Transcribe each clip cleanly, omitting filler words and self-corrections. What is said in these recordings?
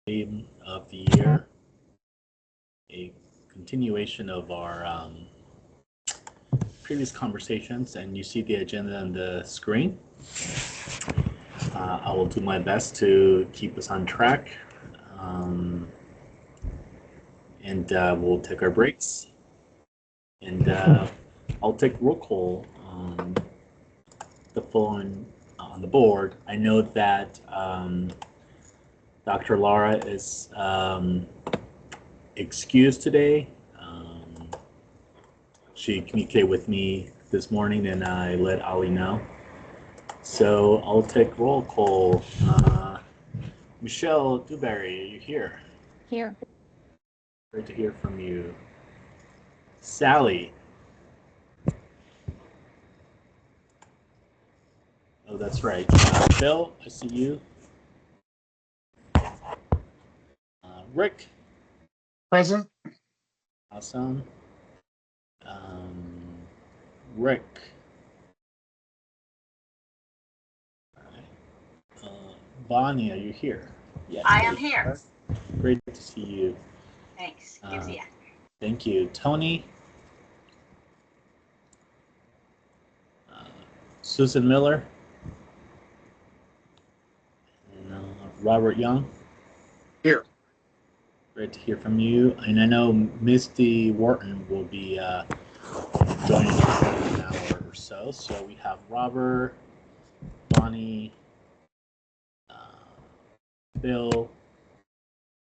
Theme of the year, a continuation of our previous conversations, and you see the agenda on the screen. I will do my best to keep us on track, and we'll take our breaks, and I'll take roll call on the phone on the board. I know that Dr. Lara is excused today. She communicated with me this morning and I let Ali know. So I'll take roll call. Michelle Dewberry, are you here? Here. Great to hear from you. Sally. Oh, that's right. Bill, I see you. Rick. Present. Awesome. Rick. All right. Bonnie, are you here? Yes. I am here. Great to see you. Thanks. Good to see you. Thank you. Tony. Susan Miller. And Robert Young. Here. Great to hear from you. And I know Misty Wharton will be joining us in an hour or so. So we have Robert, Bonnie, Bill,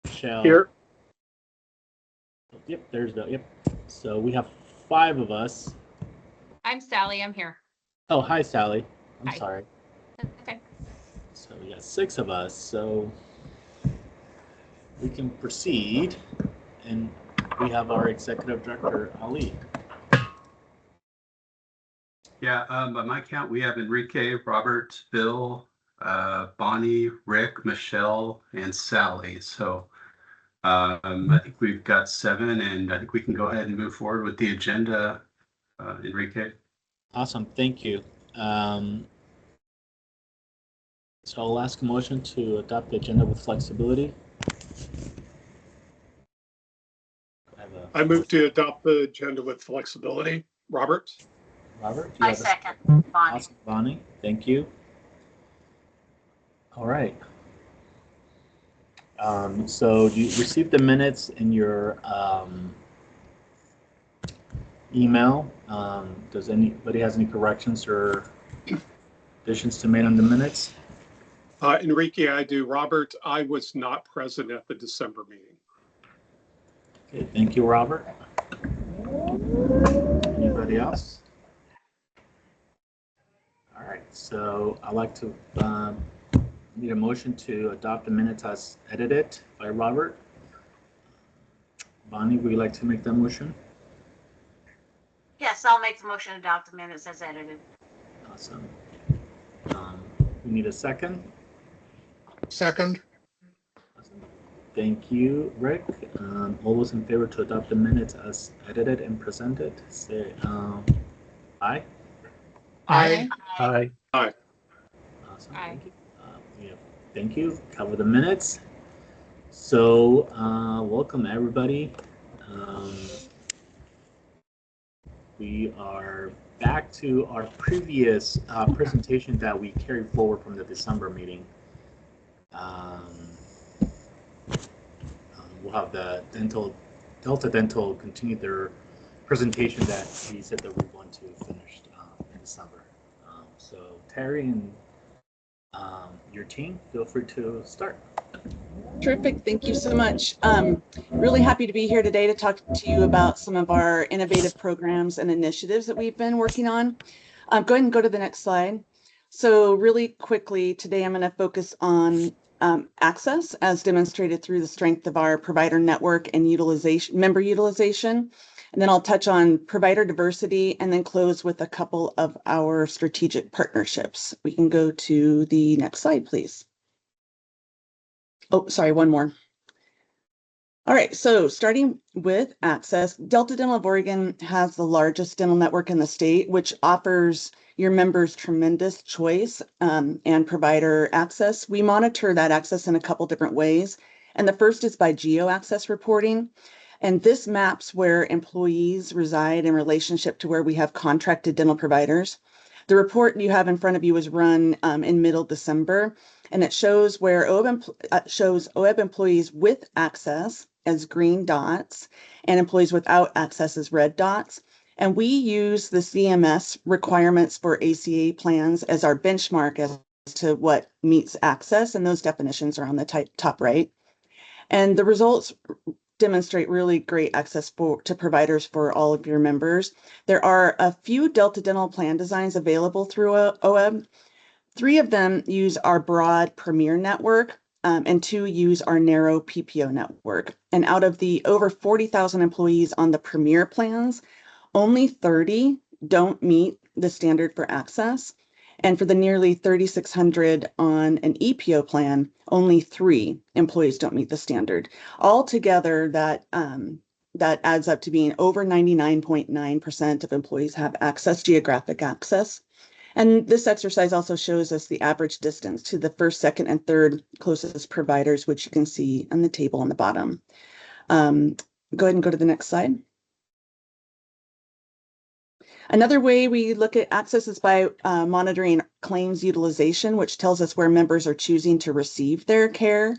Michelle. Here. Yep, there's Bill. Yep. So we have 5 of us. I'm Sally. I'm here. Oh, hi, Sally. Hi. Sorry. Okay. So we got 6 of us. So we can proceed, and we have our executive director, Ali. Yeah, by my count, we have Enrique, Robert, Bill, Bonnie, Rick, Michelle, and Sally. So I think we've got 7, and I think we can go ahead and move forward with the agenda, Enrique. Awesome, thank you. So I'll ask a motion to adopt the agenda with flexibility. I move to adopt the agenda with flexibility. Robert? Robert? I second. Bonnie. Awesome, Bonnie, thank you. All right. So you received the minutes in your email. Does anybody has any corrections or additions to make on the minutes? Enrique, I do. Robert, I was not present at the December meeting. Okay, thank you, Robert. Anybody else? All right, so I'd like to need a motion to adopt the minutes as edited by Robert. Bonnie, would you like to make that motion? Yes, I'll make the motion to adopt the minutes as edited. Awesome. We need a second. Second. Awesome. Thank you, Rick. All those in favor to adopt the minutes as edited and presented, say aye. Aye. Aye. Aye. Awesome. Aye. Thank you. Thank you. Cover the minutes. So welcome everybody. We are back to our previous presentation that we carried forward from the December meeting. We'll have the Delta Dental continue their presentation that we said that we want to finish in December. So Terry and your team, feel free to start. Terrific. Thank you so much. Really happy to be here today to talk to you about some of our innovative programs and initiatives that we've been working on. Go ahead and go to the next slide. So really quickly, today I'm going to focus on access as demonstrated through the strength of our provider network and member utilization. And then I'll touch on provider diversity and then close with a couple of our strategic partnerships. We can go to the next slide, please. Oh, sorry, one more. All right, so starting with access, Delta Dental of Oregon has the largest dental network in the state, which offers your members tremendous choice and provider access. We monitor that access in a couple different ways. And the first is by geo-access reporting. And this maps where employees reside in relationship to where we have contracted dental providers. The report you have in front of you was run in middle December, and it shows where shows OEB employees with access as green dots and employees without access as red dots. And we use the CMS requirements for ACA plans as our benchmark as to what meets access, and those definitions are on the top right. And the results demonstrate really great access to providers for all of your members. There are a few Delta Dental plan designs available through OEB. 3 of them use our broad Premier network, and 2 use our narrow PPO network. And out of the over 40,000 employees on the Premier plans, only 30 don't meet the standard for access. And for the nearly 3,600 on an EPO plan, only 3 employees don't meet the standard. Altogether, that adds up to being over 99.9% of employees have access, geographic access. And this exercise also shows us the average distance to the first, second, and third closest providers, which you can see on the table on the bottom. Go ahead and go to the next slide. Another way we look at access is by monitoring claims utilization, which tells us where members are choosing to receive their care.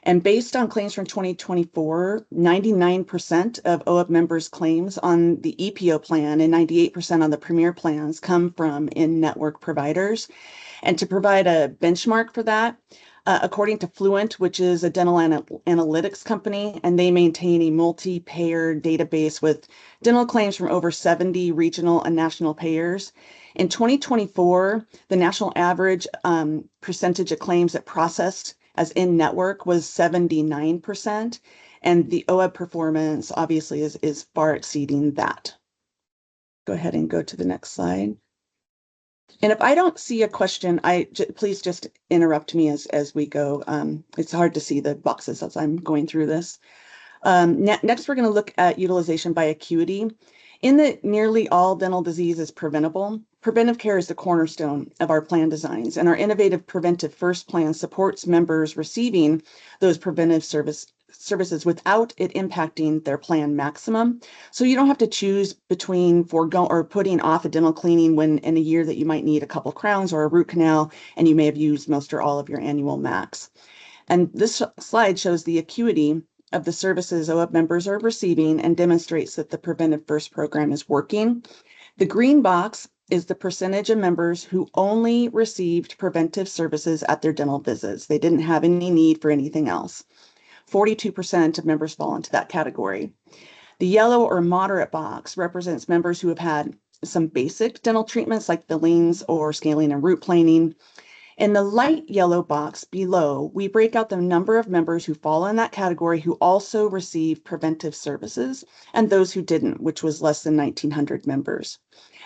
And based on claims from 2024, 99% of OEB members' claims on the EPO plan and 98% on the Premier plans come from in-network providers. And to provide a benchmark for that, according to Fluent, which is a dental analytics company, and they maintain a multi-payer database with dental claims from over 70 regional and national payers. In 2024, the national average percentage of claims that processed as in-network was 79%, and the OEB performance obviously is far exceeding that. Go ahead and go to the next slide. And if I don't see a question, please just interrupt me as we go. It's hard to see the boxes as I'm going through this. Next, we're going to look at utilization by acuity. In that nearly all dental disease is preventable, preventive care is the cornerstone of our plan designs, and our innovative Preventive First plan supports members receiving those preventive services without it impacting their plan maximum. So you don't have to choose between putting off a dental cleaning when in a year that you might need a couple crowns or a root canal, and you may have used most or all of your annual max. And this slide shows the acuity of the services OEB members are receiving and demonstrates that the Preventive First program is working. The green box is the percentage of members who only received preventive services at their dental visits. They didn't have any need for anything else. 42% of members fall into that category. The yellow or moderate box represents members who have had some basic dental treatments like fillings or scaling and root planing. In the light yellow box below, we break out the number of members who fall in that category who also receive preventive services and those who didn't, which was less than 1,900 members.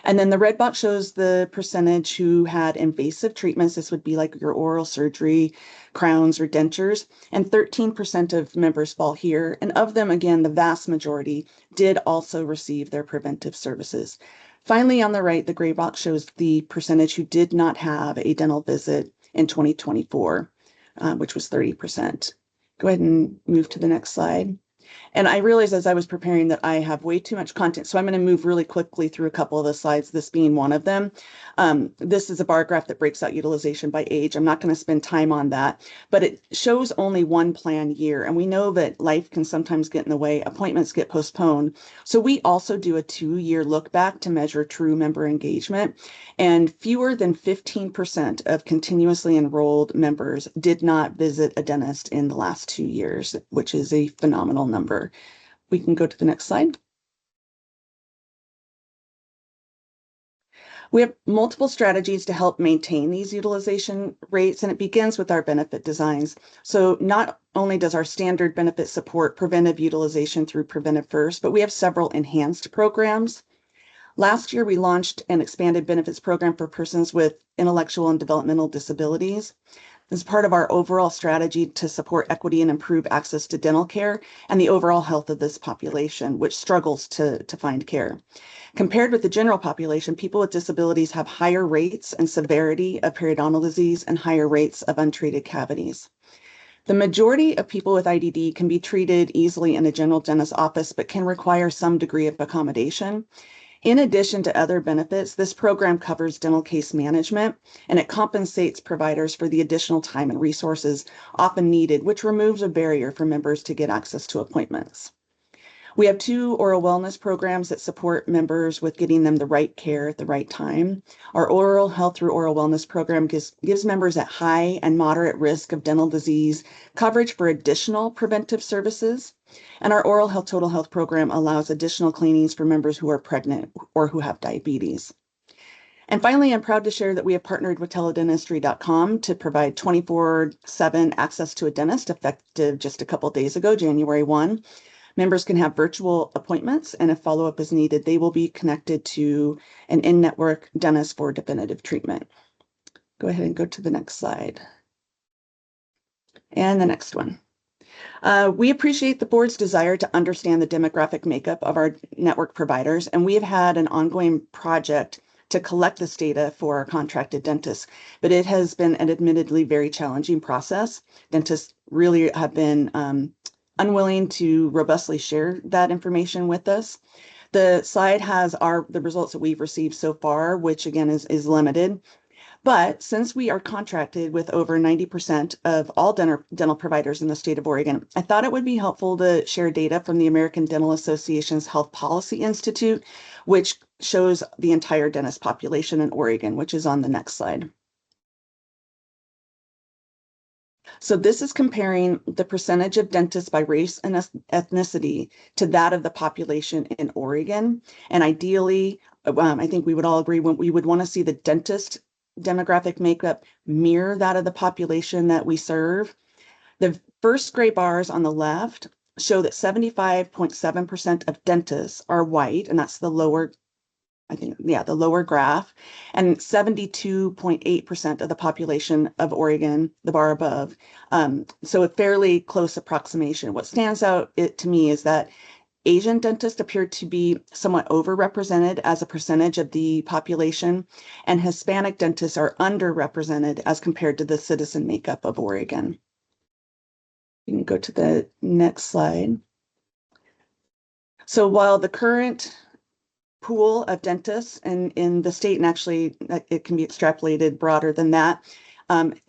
And then the red box shows the percentage who had invasive treatments. This would be like your oral surgery, crowns, or dentures. And 13% of members fall here. And of them, again, the vast majority did also receive their preventive services. Finally, on the right, the gray box shows the percentage who did not have a dental visit in 2024, which was 30%. Go ahead and move to the next slide. And I realized as I was preparing that I have way too much content, so I'm going to move really quickly through a couple of the slides, this being one of them. This is a bar graph that breaks out utilization by age. I'm not going to spend time on that, but it shows only one plan year. And we know that life can sometimes get in the way, appointments get postponed. So we also do a 2-year look back to measure true member engagement. And fewer than 15% of continuously enrolled members did not visit a dentist in the last 2 years, which is a phenomenal number. We can go to the next slide. We have multiple strategies to help maintain these utilization rates, and it begins with our benefit designs. So not only does our standard benefit support preventive utilization through Preventive First, but we have several enhanced programs. Last year, we launched an expanded benefits program for persons with intellectual and developmental disabilities. This is part of our overall strategy to support equity and improve access to dental care and the overall health of this population, which struggles to find care. Compared with the general population, people with disabilities have higher rates and severity of periodontal disease and higher rates of untreated cavities. The majority of people with IDD can be treated easily in a general dentist office, but can require some degree of accommodation. In addition to other benefits, this program covers dental case management, and it compensates providers for the additional time and resources often needed, which removes a barrier for members to get access to appointments. We have 2 oral wellness programs that support members with getting them the right care at the right time. Our oral health through oral wellness program gives members at high and moderate risk of dental disease coverage for additional preventive services. And our oral health total health program allows additional cleanings for members who are pregnant or who have diabetes. And finally, I'm proud to share that we have partnered with teledentistry.com to provide 24/7 access to a dentist effective just a couple days ago, January 1. Members can have virtual appointments, and if follow-up is needed, they will be connected to an in-network dentist for definitive treatment. Go ahead and go to the next slide. And the next one. We appreciate the board's desire to understand the demographic makeup of our network providers, and we have had an ongoing project to collect this data for our contracted dentists, but it has been an admittedly very challenging process. Dentists really have been unwilling to robustly share that information with us. The slide has the results that we've received so far, which again is limited. But since we are contracted with over 90% of all dental providers in the state of Oregon, I thought it would be helpful to share data from the American Dental Association's Health Policy Institute, which shows the entire dentist population in Oregon, which is on the next slide. So this is comparing the percentage of dentists by race and ethnicity to that of the population in Oregon. And ideally, I think we would all agree we would want to see the dentist demographic makeup mirror that of the population that we serve. The first gray bars on the left show that 75.7% of dentists are white, and that's the lower, the lower graph, and 72.8% of the population of Oregon, the bar above. So a fairly close approximation. What stands out to me is that Asian dentists appear to be somewhat overrepresented as a percentage of the population, and Hispanic dentists are underrepresented as compared to the citizen makeup of Oregon. You can go to the next slide. So while the current pool of dentists in the state, and actually it can be extrapolated broader than that,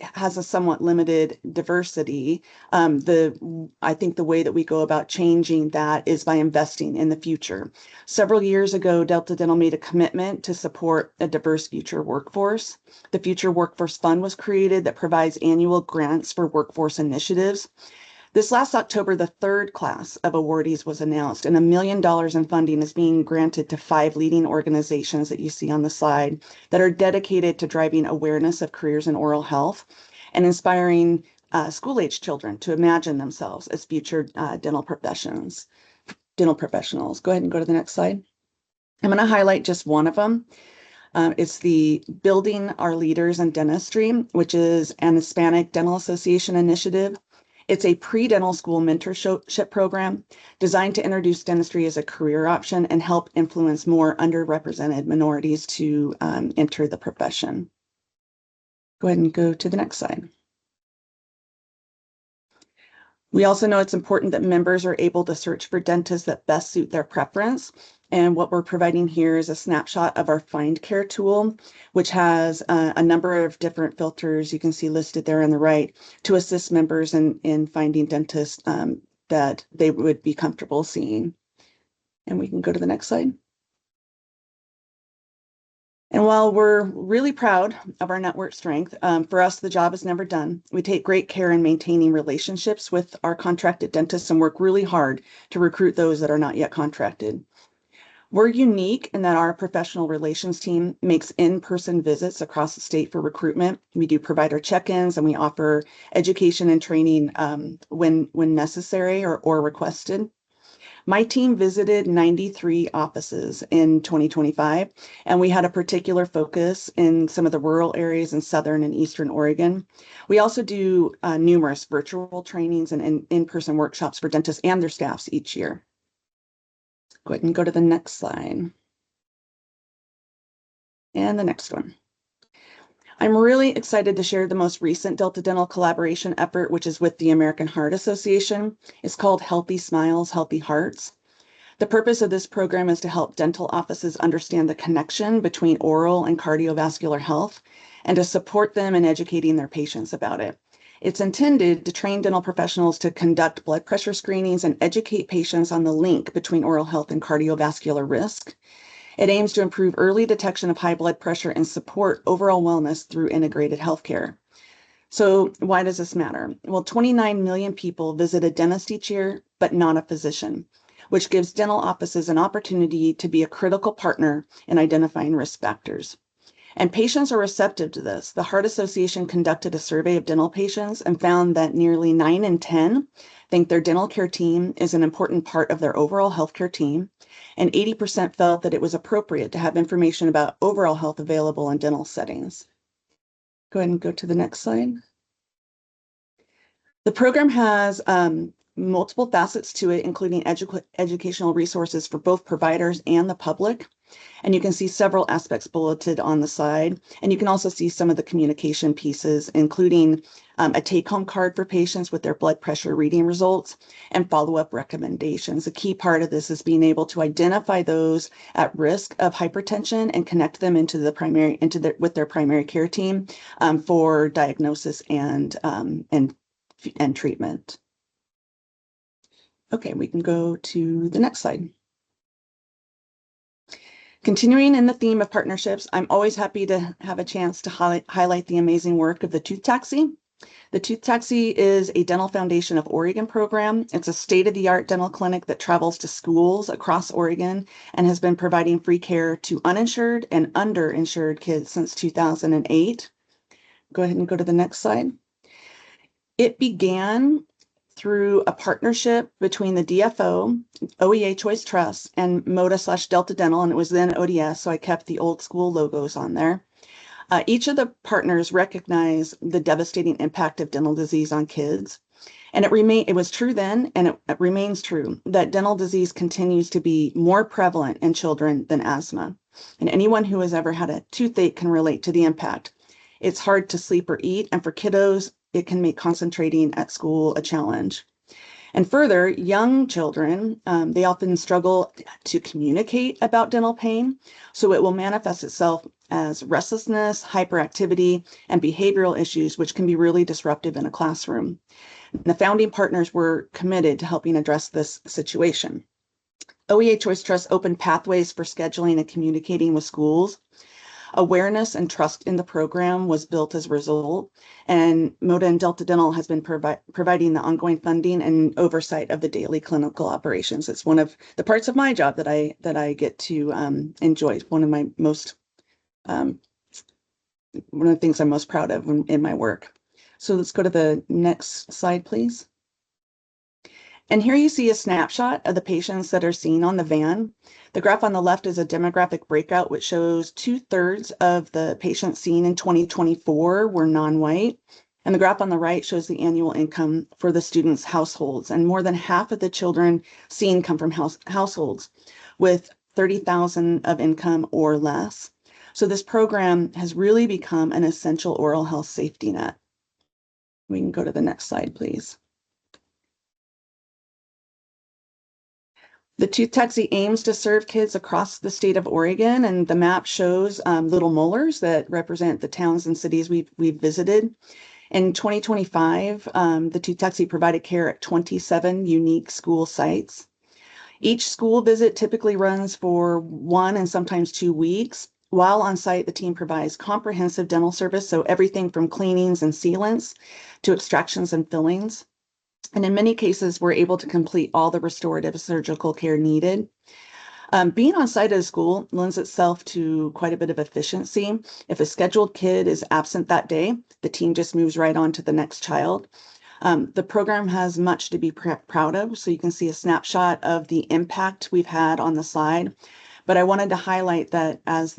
has a somewhat limited diversity. I think the way that we go about changing that is by investing in the future. Several years ago, Delta Dental made a commitment to support a diverse future workforce. The Future Workforce Fund was created that provides annual grants for workforce initiatives. This last October, the 3rd class of awardees was announced, and $1 million in funding is being granted to 5 leading organizations that you see on the slide that are dedicated to driving awareness of careers in oral health and inspiring school-age children to imagine themselves as future dental professionals. Go ahead and go to the next slide. I'm going to highlight just one of them. It's the Building Our Leaders in Dentistry, which is an Hispanic Dental Association initiative. It's a pre-dental school mentorship program designed to introduce dentistry as a career option and help influence more underrepresented minorities to enter the profession. Go ahead and go to the next slide. We also know it's important that members are able to search for dentists that best suit their preference. And what we're providing here is a snapshot of our Find Care tool, which has a number of different filters you can see listed there on the right to assist members in finding dentists that they would be comfortable seeing. And we can go to the next slide. And while we're really proud of our network strength, for us, the job is never done. We take great care in maintaining relationships with our contracted dentists and work really hard to recruit those that are not yet contracted. We're unique in that our professional relations team makes in-person visits across the state for recruitment. We do provider check-ins, and we offer education and training when necessary or requested. My team visited 93 offices in 2025, and we had a particular focus in some of the rural areas in Southern and Eastern Oregon. We also do numerous virtual trainings and in-person workshops for dentists and their staffs each year. Go ahead and go to the next slide. And the next one. I'm really excited to share the most recent Delta Dental collaboration effort, which is with the American Heart Association. It's called Healthy Smiles, Healthy Hearts. The purpose of this program is to help dental offices understand the connection between oral and cardiovascular health and to support them in educating their patients about it. It's intended to train dental professionals to conduct blood pressure screenings and educate patients on the link between oral health and cardiovascular risk. It aims to improve early detection of high blood pressure and support overall wellness through integrated healthcare. So why does this matter? Well, 29 million people visit a dentist each year, but not a physician, which gives dental offices an opportunity to be a critical partner in identifying risk factors. And patients are receptive to this. The Heart Association conducted a survey of dental patients and found that nearly 9 in 10 think their dental care team is an important part of their overall healthcare team, and 80% felt that it was appropriate to have information about overall health available in dental settings. Go ahead and go to the next slide. The program has multiple facets to it, including educational resources for both providers and the public. And you can see several aspects bulleted on the side. And you can also see some of the communication pieces, including a take-home card for patients with their blood pressure reading results and follow-up recommendations. A key part of this is being able to identify those at risk of hypertension and connect them with their primary care team for diagnosis and treatment. Okay, we can go to the next slide. Continuing in the theme of partnerships, I'm always happy to have a chance to highlight the amazing work of the Tooth Taxi. The Tooth Taxi is a Dental Foundation of Oregon program. It's a state-of-the-art dental clinic that travels to schools across Oregon and has been providing free care to uninsured and underinsured kids since 2008. Go ahead and go to the next slide. It began through a partnership between the DFO, OEA Choice Trust, and Moda/Delta Dental, and it was then ODS, so I kept the old school logos on there. Each of the partners recognize the devastating impact of dental disease on kids. And it was true then, and it remains true, that dental disease continues to be more prevalent in children than asthma. And anyone who has ever had a toothache can relate to the impact. It's hard to sleep or eat, and for kiddos, it can make concentrating at school a challenge. And further, young children, they often struggle to communicate about dental pain, so it will manifest itself as restlessness, hyperactivity, and behavioral issues, which can be really disruptive in a classroom. And the founding partners were committed to helping address this situation. OEA Choice Trust opened pathways for scheduling and communicating with schools. Awareness and trust in the program was built as a result, and Moda and Delta Dental has been providing the ongoing funding and oversight of the daily clinical operations. It's one of the parts of my job that I get to enjoy. One of my most one of the things I'm most proud of in my work. So let's go to the next slide, please. And here you see a snapshot of the patients that are seen on the van. The graph on the left is a demographic breakout, which shows 2/3 of the patients seen in 2024 were non-white. And the graph on the right shows the annual income for the students' households. And more than half of the children seen come from households with $30,000 of income or less. So this program has really become an essential oral health safety net. We can go to the next slide, please. The Tooth Taxi aims to serve kids across the state of Oregon, and the map shows little molars that represent the towns and cities we've visited. In 2025, the Tooth Taxi provided care at 27 unique school sites. Each school visit typically runs for 1 and sometimes 2 weeks. While on site, the team provides comprehensive dental service, so everything from cleanings and sealants to extractions and fillings. And in many cases, we're able to complete all the restorative surgical care needed. Being on site at a school lends itself to quite a bit of efficiency. If a scheduled kid is absent that day, the team just moves right on to the next child. The program has much to be proud of, so you can see a snapshot of the impact we've had on the slide. But I wanted to highlight that as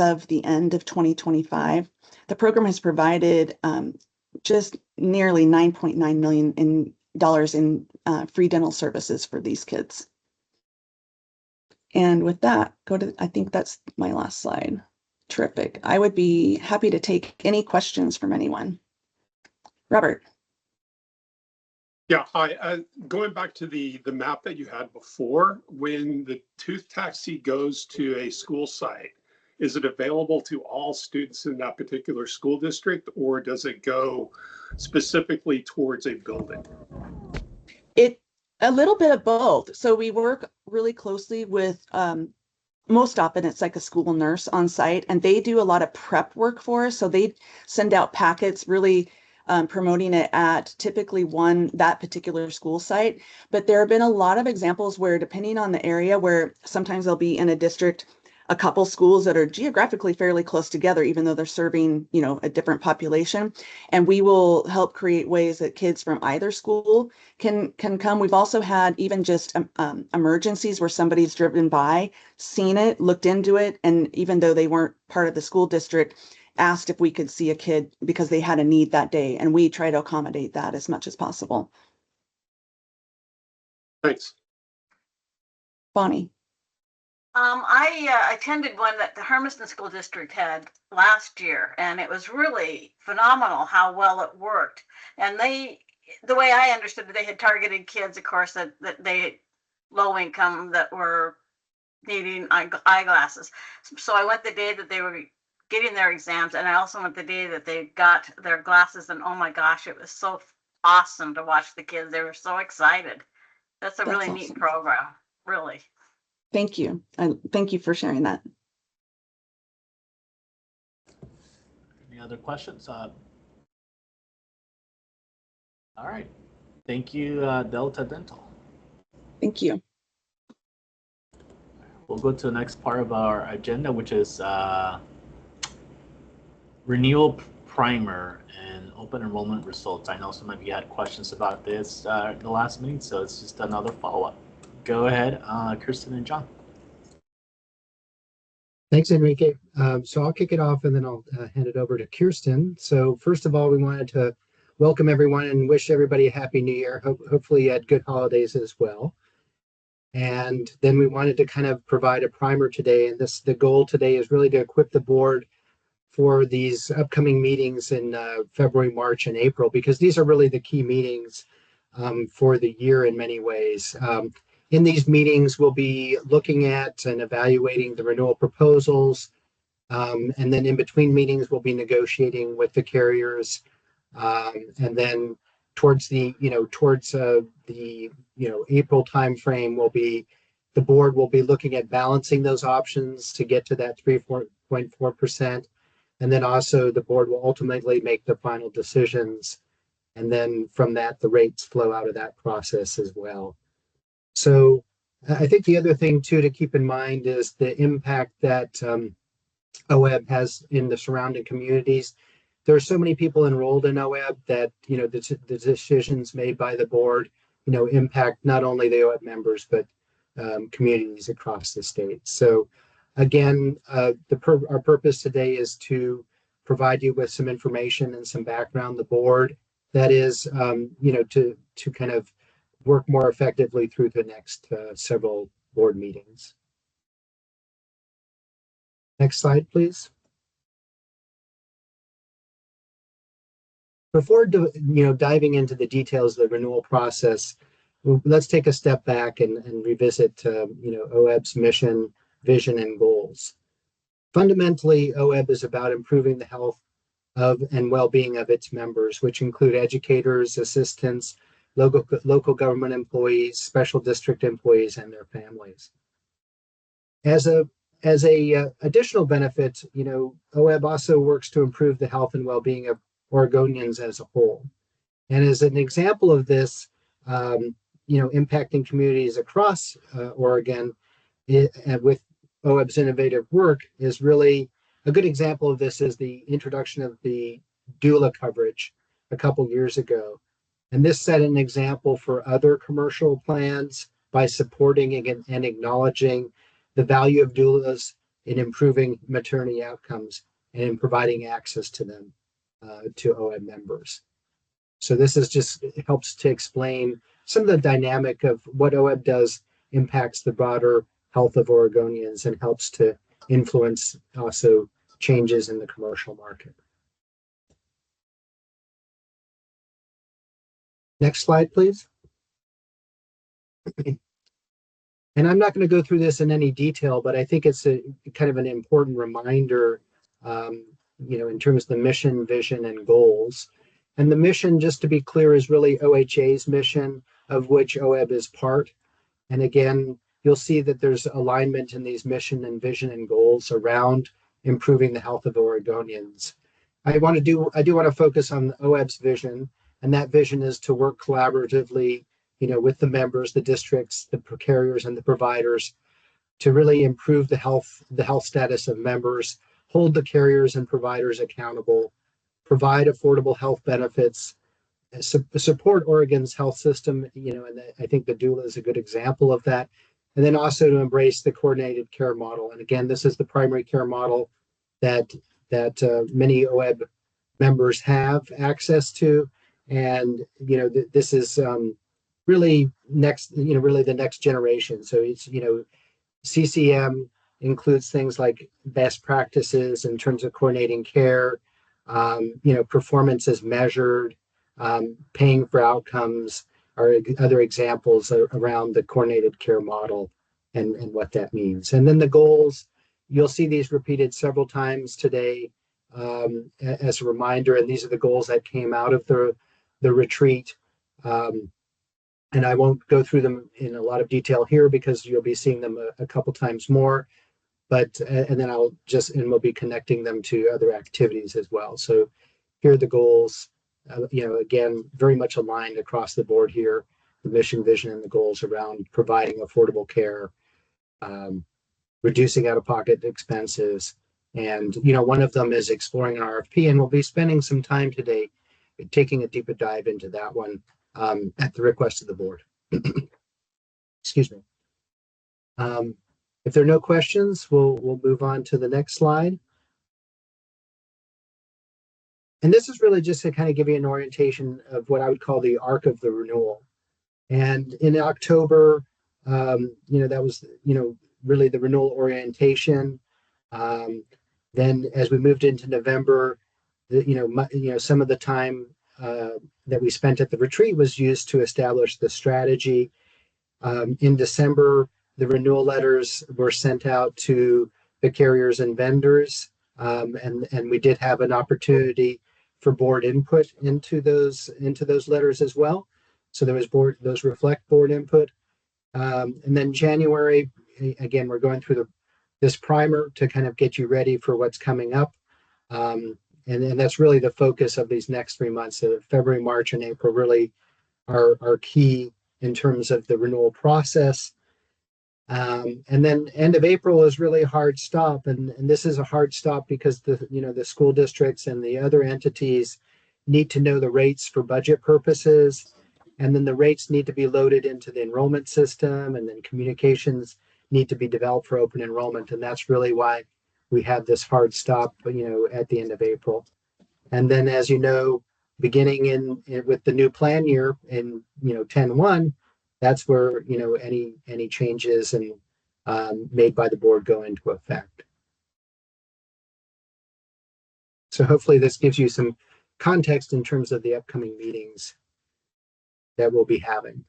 of the end of 2025, the program has provided just nearly $9.9 million in free dental services for these kids. And with that, I think that's my last slide. Terrific. I would be happy to take any questions from anyone. Robert. Yeah, hi. Going back to the map that you had before, when the tooth taxi goes to a school site, is it available to all students in that particular school district, or does it go specifically towards a building? A little bit of both. So we work really closely with, most often it's like a school nurse on site, and they do a lot of prep work for us. So they send out packets really promoting it at typically that particular school site. But there have been a lot of examples where, depending on the area, where sometimes they'll be in a district, a couple schools that are geographically fairly close together, even though they're serving, a different population. And we will help create ways that kids from either school can come. We've also had even just emergencies where somebody's driven by, seen it, looked into it, and even though they weren't part of the school district, asked if we could see a kid because they had a need that day. And we try to accommodate that as much as possible. Thanks. Bonnie. I attended one that the Hermiston School District had last year, and it was really phenomenal how well it worked. And the way I understood it, they had targeted kids, of course, that they low income that were needing eyeglasses. So I went the day that they were getting their exams, and I also went the day that they got their glasses, and oh my gosh, it was so awesome to watch the kids. They were so excited. That's really awesome. Neat program, really. Thank you. Thank you for sharing that. Any other questions? All right. Thank you, Delta Dental. Thank you. We'll go to the next part of our agenda, which is renewal primer and open enrollment results. I know some of you had questions about this in the last meeting, so it's just another follow-up. Go ahead, Kirsten and John. Thanks, Enrique. So I'll kick it off and then I'll hand it over to Kirsten. So first of all, we wanted to welcome everyone and wish everybody a happy new year. Hopefully you had good holidays as well. And then we wanted to kind of provide a primer today. And the goal today is really to equip the board for these upcoming meetings in February, March, and April, because these are really the key meetings for the year in many ways. In these meetings, we'll be looking at and evaluating the renewal proposals. And then in between meetings, we'll be negotiating with the carriers. And then towards the April timeframe, the board will be looking at balancing those options to get to that 3.4%. And then also the board will ultimately make the final decisions. And then from that, the rates flow out of that process as well. So I think the other thing too to keep in mind is the impact that OEB has in the surrounding communities. There are so many people enrolled in OEB that the decisions made by the board impact not only the OEB members but communities across the state. So again, our purpose today is to provide you with some information and some background. The board that is to kind of work more effectively through the next several board meetings. Next slide, please. Before diving into the details of the renewal process, let's take a step back and revisit OEB's mission, vision, and goals. Fundamentally, OEB is about improving the health of and well-being of its members, which include educators, assistants, local government employees, special district employees, and their families. As a additional benefit, OEB also works to improve the health and well-being of Oregonians as a whole. And as an example of this, impacting communities across Oregon and with OEB's innovative work is really a good example of this is the introduction of the doula coverage a couple years ago. And this set an example for other commercial plans by supporting and acknowledging the value of doulas in improving maternity outcomes and in providing access to them to OEB members. So this it helps to explain some of the dynamic of what OEB does impacts the broader health of Oregonians and helps to influence also changes in the commercial market. Next slide, please. And I'm not going to go through this in any detail, but I think it's a kind of an important reminder, in terms of the mission, vision, and goals. And the mission, just to be clear, is really OHA's mission, of which OEB is part. And again, you'll see that there's alignment in these mission and vision and goals around improving the health of Oregonians. I do want to focus on OEB's vision, and that vision is to work collaboratively, with the members, the districts, the carriers, and the providers to really improve the health status of members, hold the carriers and providers accountable, provide affordable health benefits, support Oregon's health system, and I think the doula is a good example of that. And then also to embrace the coordinated care model. And again, this is the primary care model that many OEB members have access to. And, this is really the next generation. So it's, CCM includes things like best practices in terms of coordinating care, performance is measured, paying for outcomes are other examples around the coordinated care model and what that means. And then the goals, you'll see these repeated several times today as a reminder, and these are the goals that came out of the retreat. And I won't go through them in a lot of detail here because you'll be seeing them a couple times more. But and then we'll be connecting them to other activities as well. So here are the goals. Again, very much aligned across the board here. The mission, vision, and the goals around providing affordable care, reducing out-of-pocket expenses, and one of them is exploring an RFP, and we'll be spending some time today taking a deeper dive into that one. At the request of the board. Excuse me. If there are no questions, we'll move on to the next slide. And this is really just to kind of give you an orientation of what I would call the arc of the renewal. And in October, that was, really the renewal orientation. Then as we moved into November, some of the time that we spent at the retreat was used to establish the strategy. In December, the renewal letters were sent out to the carriers and vendors, and we did have an opportunity for board input into those letters as well. So there was those reflect board input. And then January, again, we're going through this primer to kind of get you ready for what's coming up. And that's really the focus of these next 3 months. So February, March, and April really are key in terms of the renewal process. And then end of April is really a hard stop. And this is a hard stop because the school districts and the other entities need to know the rates for budget purposes. And then the rates need to be loaded into the enrollment system, and then communications need to be developed for open enrollment. And that's really why we have this hard stop, at the end of April. And then, as you know, beginning with the new plan year in, 10/1, that's where, any changes and made by the board go into effect. So hopefully this gives you some context in terms of the upcoming meetings that we'll be having.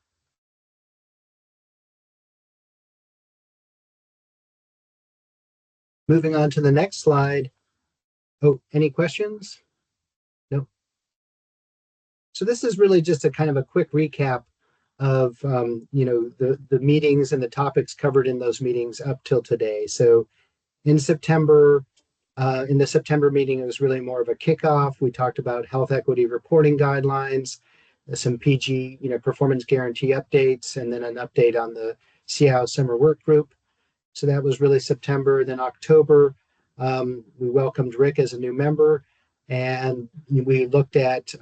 Moving on to the next slide. Oh, any questions? No. So this is really just a kind of a quick recap of the meetings and the topics covered in those meetings up till today. So in September, in the September meeting, it was really more of a kickoff. We talked about health equity reporting guidelines, some PG, performance guarantee updates, and then an update on the CIO summer work group. So that was really September. Then October, we welcomed Rick as a new member, and we looked at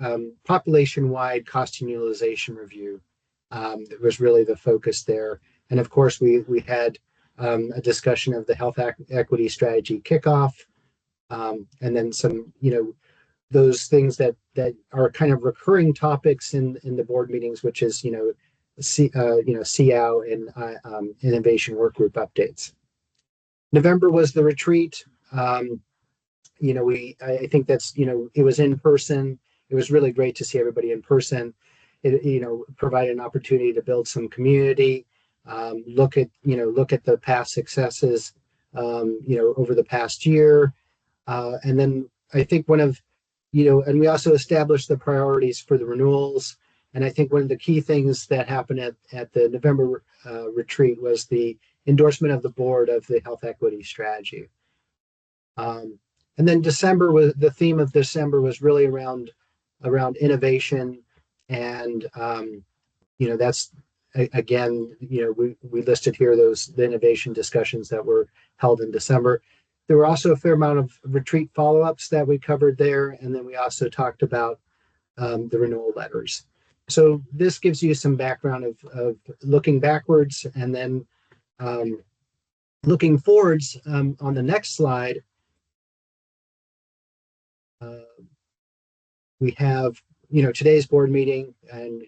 population-wide cost and utilization review. That was really the focus there. And of course, we had a discussion of the health equity strategy kickoff, and then some, those things that are kind of recurring topics in the board meetings, which is, CIO and innovation work group updates. November was the retreat. I think that's, it was in person. It was really great to see everybody in person. It, provided an opportunity to build some community, look at the past successes, over the past year. And then I think and we also established the priorities for the renewals. And I think one of the key things that happened at the November retreat was the endorsement of the board of the health equity strategy. And then the theme of December was really around innovation. And, that's, again, we listed here the innovation discussions that were held in December. There were also a fair amount of retreat follow-ups that we covered there. And then we also talked about the renewal letters. So this gives you some background of looking backwards, and then looking forwards. On the next slide, we have today's board meeting, and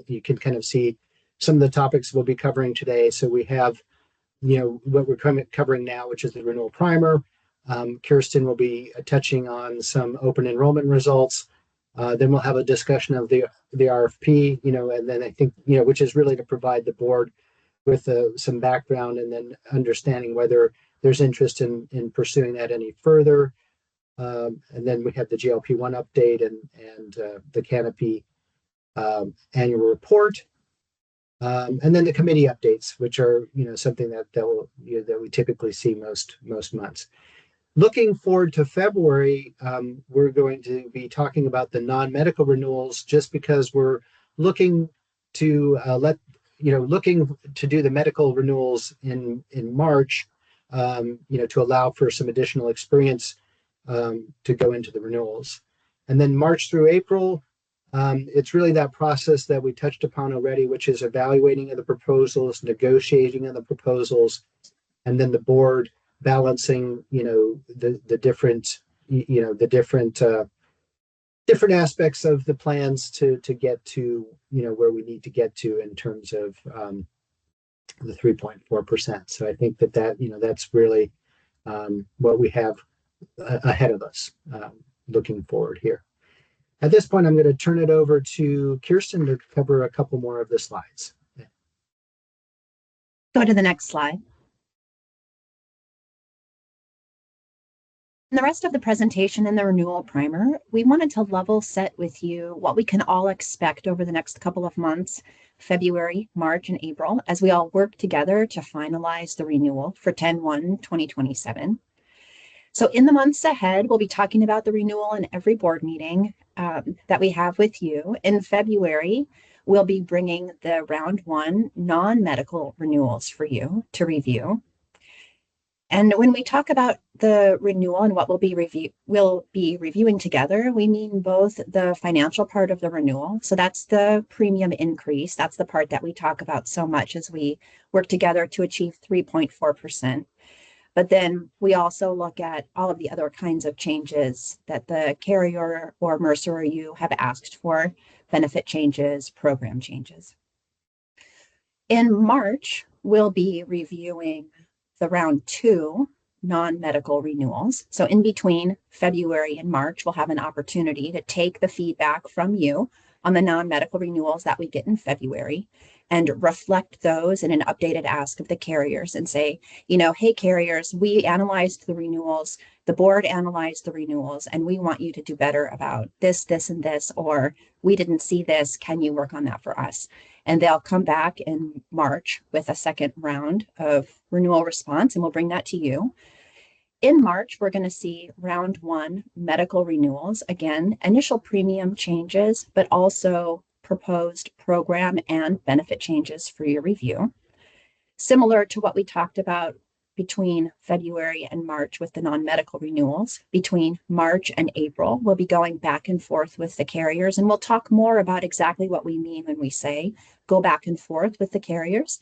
you can kind of see some of the topics we'll be covering today. So we have what we're covering now, which is the renewal primer. Kirsten will be touching on some open enrollment results. Then we'll have a discussion of the RFP, and then I think, which is really to provide the board with some background, and then understanding whether there's interest in pursuing that any further. And then we have the GLP-1 update and the Canopy annual report. And then the committee updates, which are, something that we typically see most months. Looking forward to February, we're going to be talking about the non-medical renewals, just because we're looking to looking to do the medical renewals in March, to allow for some additional experience to go into the renewals. And then March through April, it's really that process that we touched upon already, which is evaluating of the proposals, negotiating on the proposals, and then the board balancing, the different, different aspects of the plans to get to, where we need to get to in terms of the 3.4%. So I think that that's really what we have ahead of us, looking forward here. At this point, I'm going to turn it over to Kirsten to cover a couple more of the slides. Go to the next slide. In the rest of the presentation in the renewal primer, we wanted to level set with you what we can all expect over the next couple of months, February, March, and April, as we all work together to finalize the renewal for 10/1/2027. So in the months ahead, we'll be talking about the renewal in every board meeting that we have with you. In February, we'll be bringing the round 1 non-medical renewals for you to review. And when we talk about the renewal and what we'll be reviewing together, we mean both the financial part of the renewal. So that's the premium increase. That's the part that we talk about so much as we work together to achieve 3.4%. But then we also look at all of the other kinds of changes that the carrier or Mercer or you have asked for, benefit changes, program changes. In March, we'll be reviewing the round 2 non-medical renewals. So in between February and March, we'll have an opportunity to take the feedback from you on the non-medical renewals that we get in February and reflect those in an updated ask of the carriers and say, hey carriers, we analyzed the renewals, the board analyzed the renewals, and we want you to do better about this, this, and this, or we didn't see this, can you work on that for us? And they'll come back in March with a second round of renewal response, and we'll bring that to you. In March, we're going to see round 1 medical renewals. Again, initial premium changes, but also proposed program and benefit changes for your review. Similar to what we talked about between February and March with the non-medical renewals, between March and April, we'll be going back and forth with the carriers, and we'll talk more about exactly what we mean when we say go back and forth with the carriers.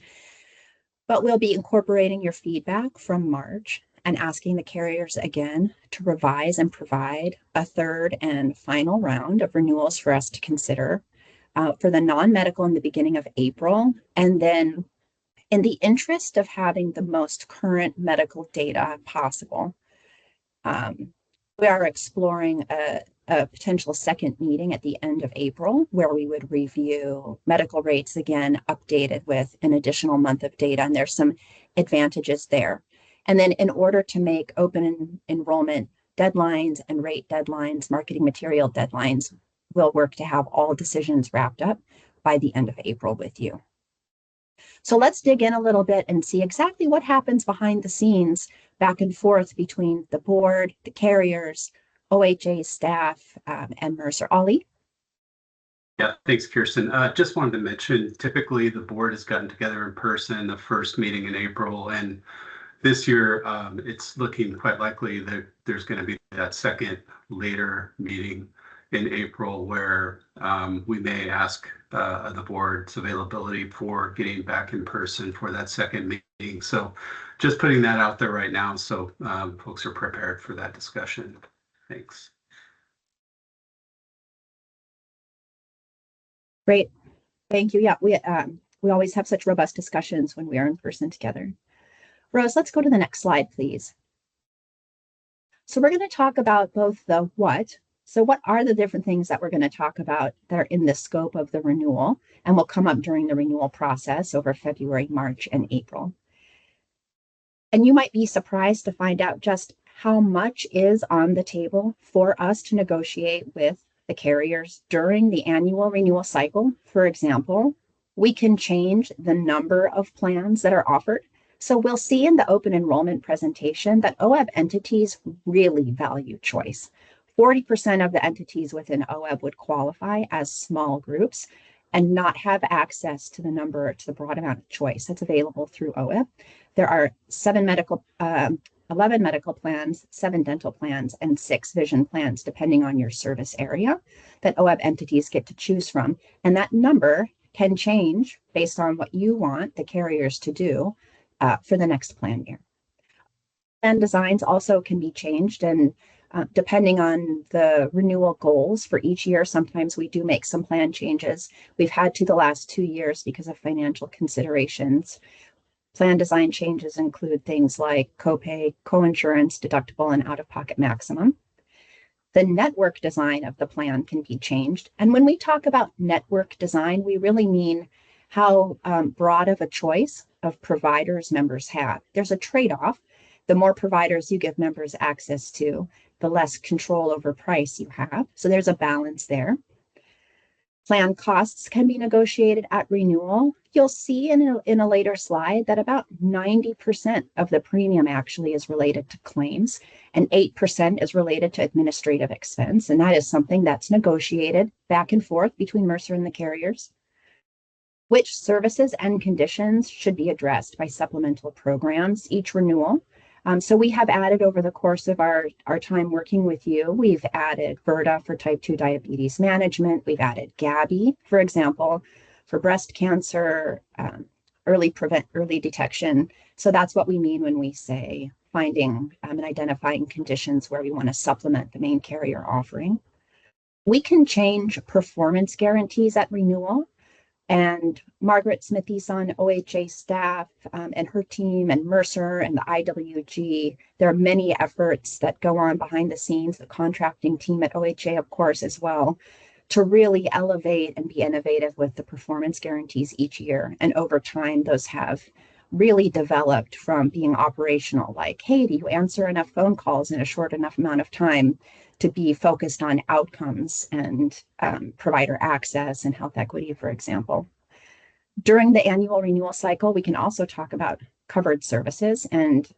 But we'll be incorporating your feedback from March and asking the carriers again to revise and provide a third and final round of renewals for us to consider for the non-medical in the beginning of April. And then in the interest of having the most current medical data possible, We are exploring a potential second meeting at the end of April where we would review medical rates again, updated with an additional month of data, and there's some advantages there. And then in order to make open enrollment deadlines and rate deadlines, marketing material deadlines, we'll work to have all decisions wrapped up by the end of April with you. So let's dig in a little bit and see exactly what happens behind the scenes back and forth between the board, the carriers, OHA staff, and Mercer. Ollie? Yeah, thanks, Kirsten. Just wanted to mention, typically the board has gotten together in person, the first meeting in April, and this year it's looking quite likely that there's going to be that second later meeting in April where we may ask the board's availability for getting back in person for that second meeting. So just putting that out there right now so folks are prepared for that discussion. Thanks. Great. Thank you. Yeah, we always have such robust discussions when we are in person together. Rose, let's go to the next slide, please. So we're going to talk about both the what. So what are the different things that we're going to talk about that are in the scope of the renewal and will come up during the renewal process over February, March, and April. And you might be surprised to find out just how much is on the table for us to negotiate with the carriers during the annual renewal cycle. For example, we can change the number of plans that are offered. So we'll see in the open enrollment presentation that OEB entities really value choice. 40% of the entities within OEB would qualify as small groups and not have access to the broad amount of choice that's available through OEB. There are 11 medical plans, 7 dental plans, and 6 vision plans, depending on your service area, that OEB entities get to choose from. And that number can change based on what you want the carriers to do for the next plan year. Plan designs also can be changed, and depending on the renewal goals for each year, sometimes we do make some plan changes. We've had to the last 2 years because of financial considerations. Plan design changes include things like copay, coinsurance, deductible, and out-of-pocket maximum. The network design of the plan can be changed. And when we talk about network design, we really mean how broad of a choice of providers members have. There's a trade-off. The more providers you give members access to, the less control over price you have. So there's a balance there. Plan costs can be negotiated at renewal. You'll see in a later slide that about 90% of the premium actually is related to claims and 8% is related to administrative expense. And that is something that's negotiated back and forth between Mercer and the carriers. Which services and conditions should be addressed by supplemental programs each renewal? So we have added over the course of our time working with you, we've added VERTA for type 2 diabetes management. We've added GABI, for example, for breast cancer, early detection. So that's what we mean when we say finding and identifying conditions where we want to supplement the main carrier offering. We can change performance guarantees at renewal. And Margaret Smithies on OHA staff and her team and Mercer and the IWG, there are many efforts that go on behind the scenes, the contracting team at OHA, of course, as well, to really elevate and be innovative with the performance guarantees each year. And over time, those have really developed from being operational, like, hey, do you answer enough phone calls in a short enough amount of time, to be focused on outcomes and provider access and health equity, for example. During the annual renewal cycle, we can also talk about covered services and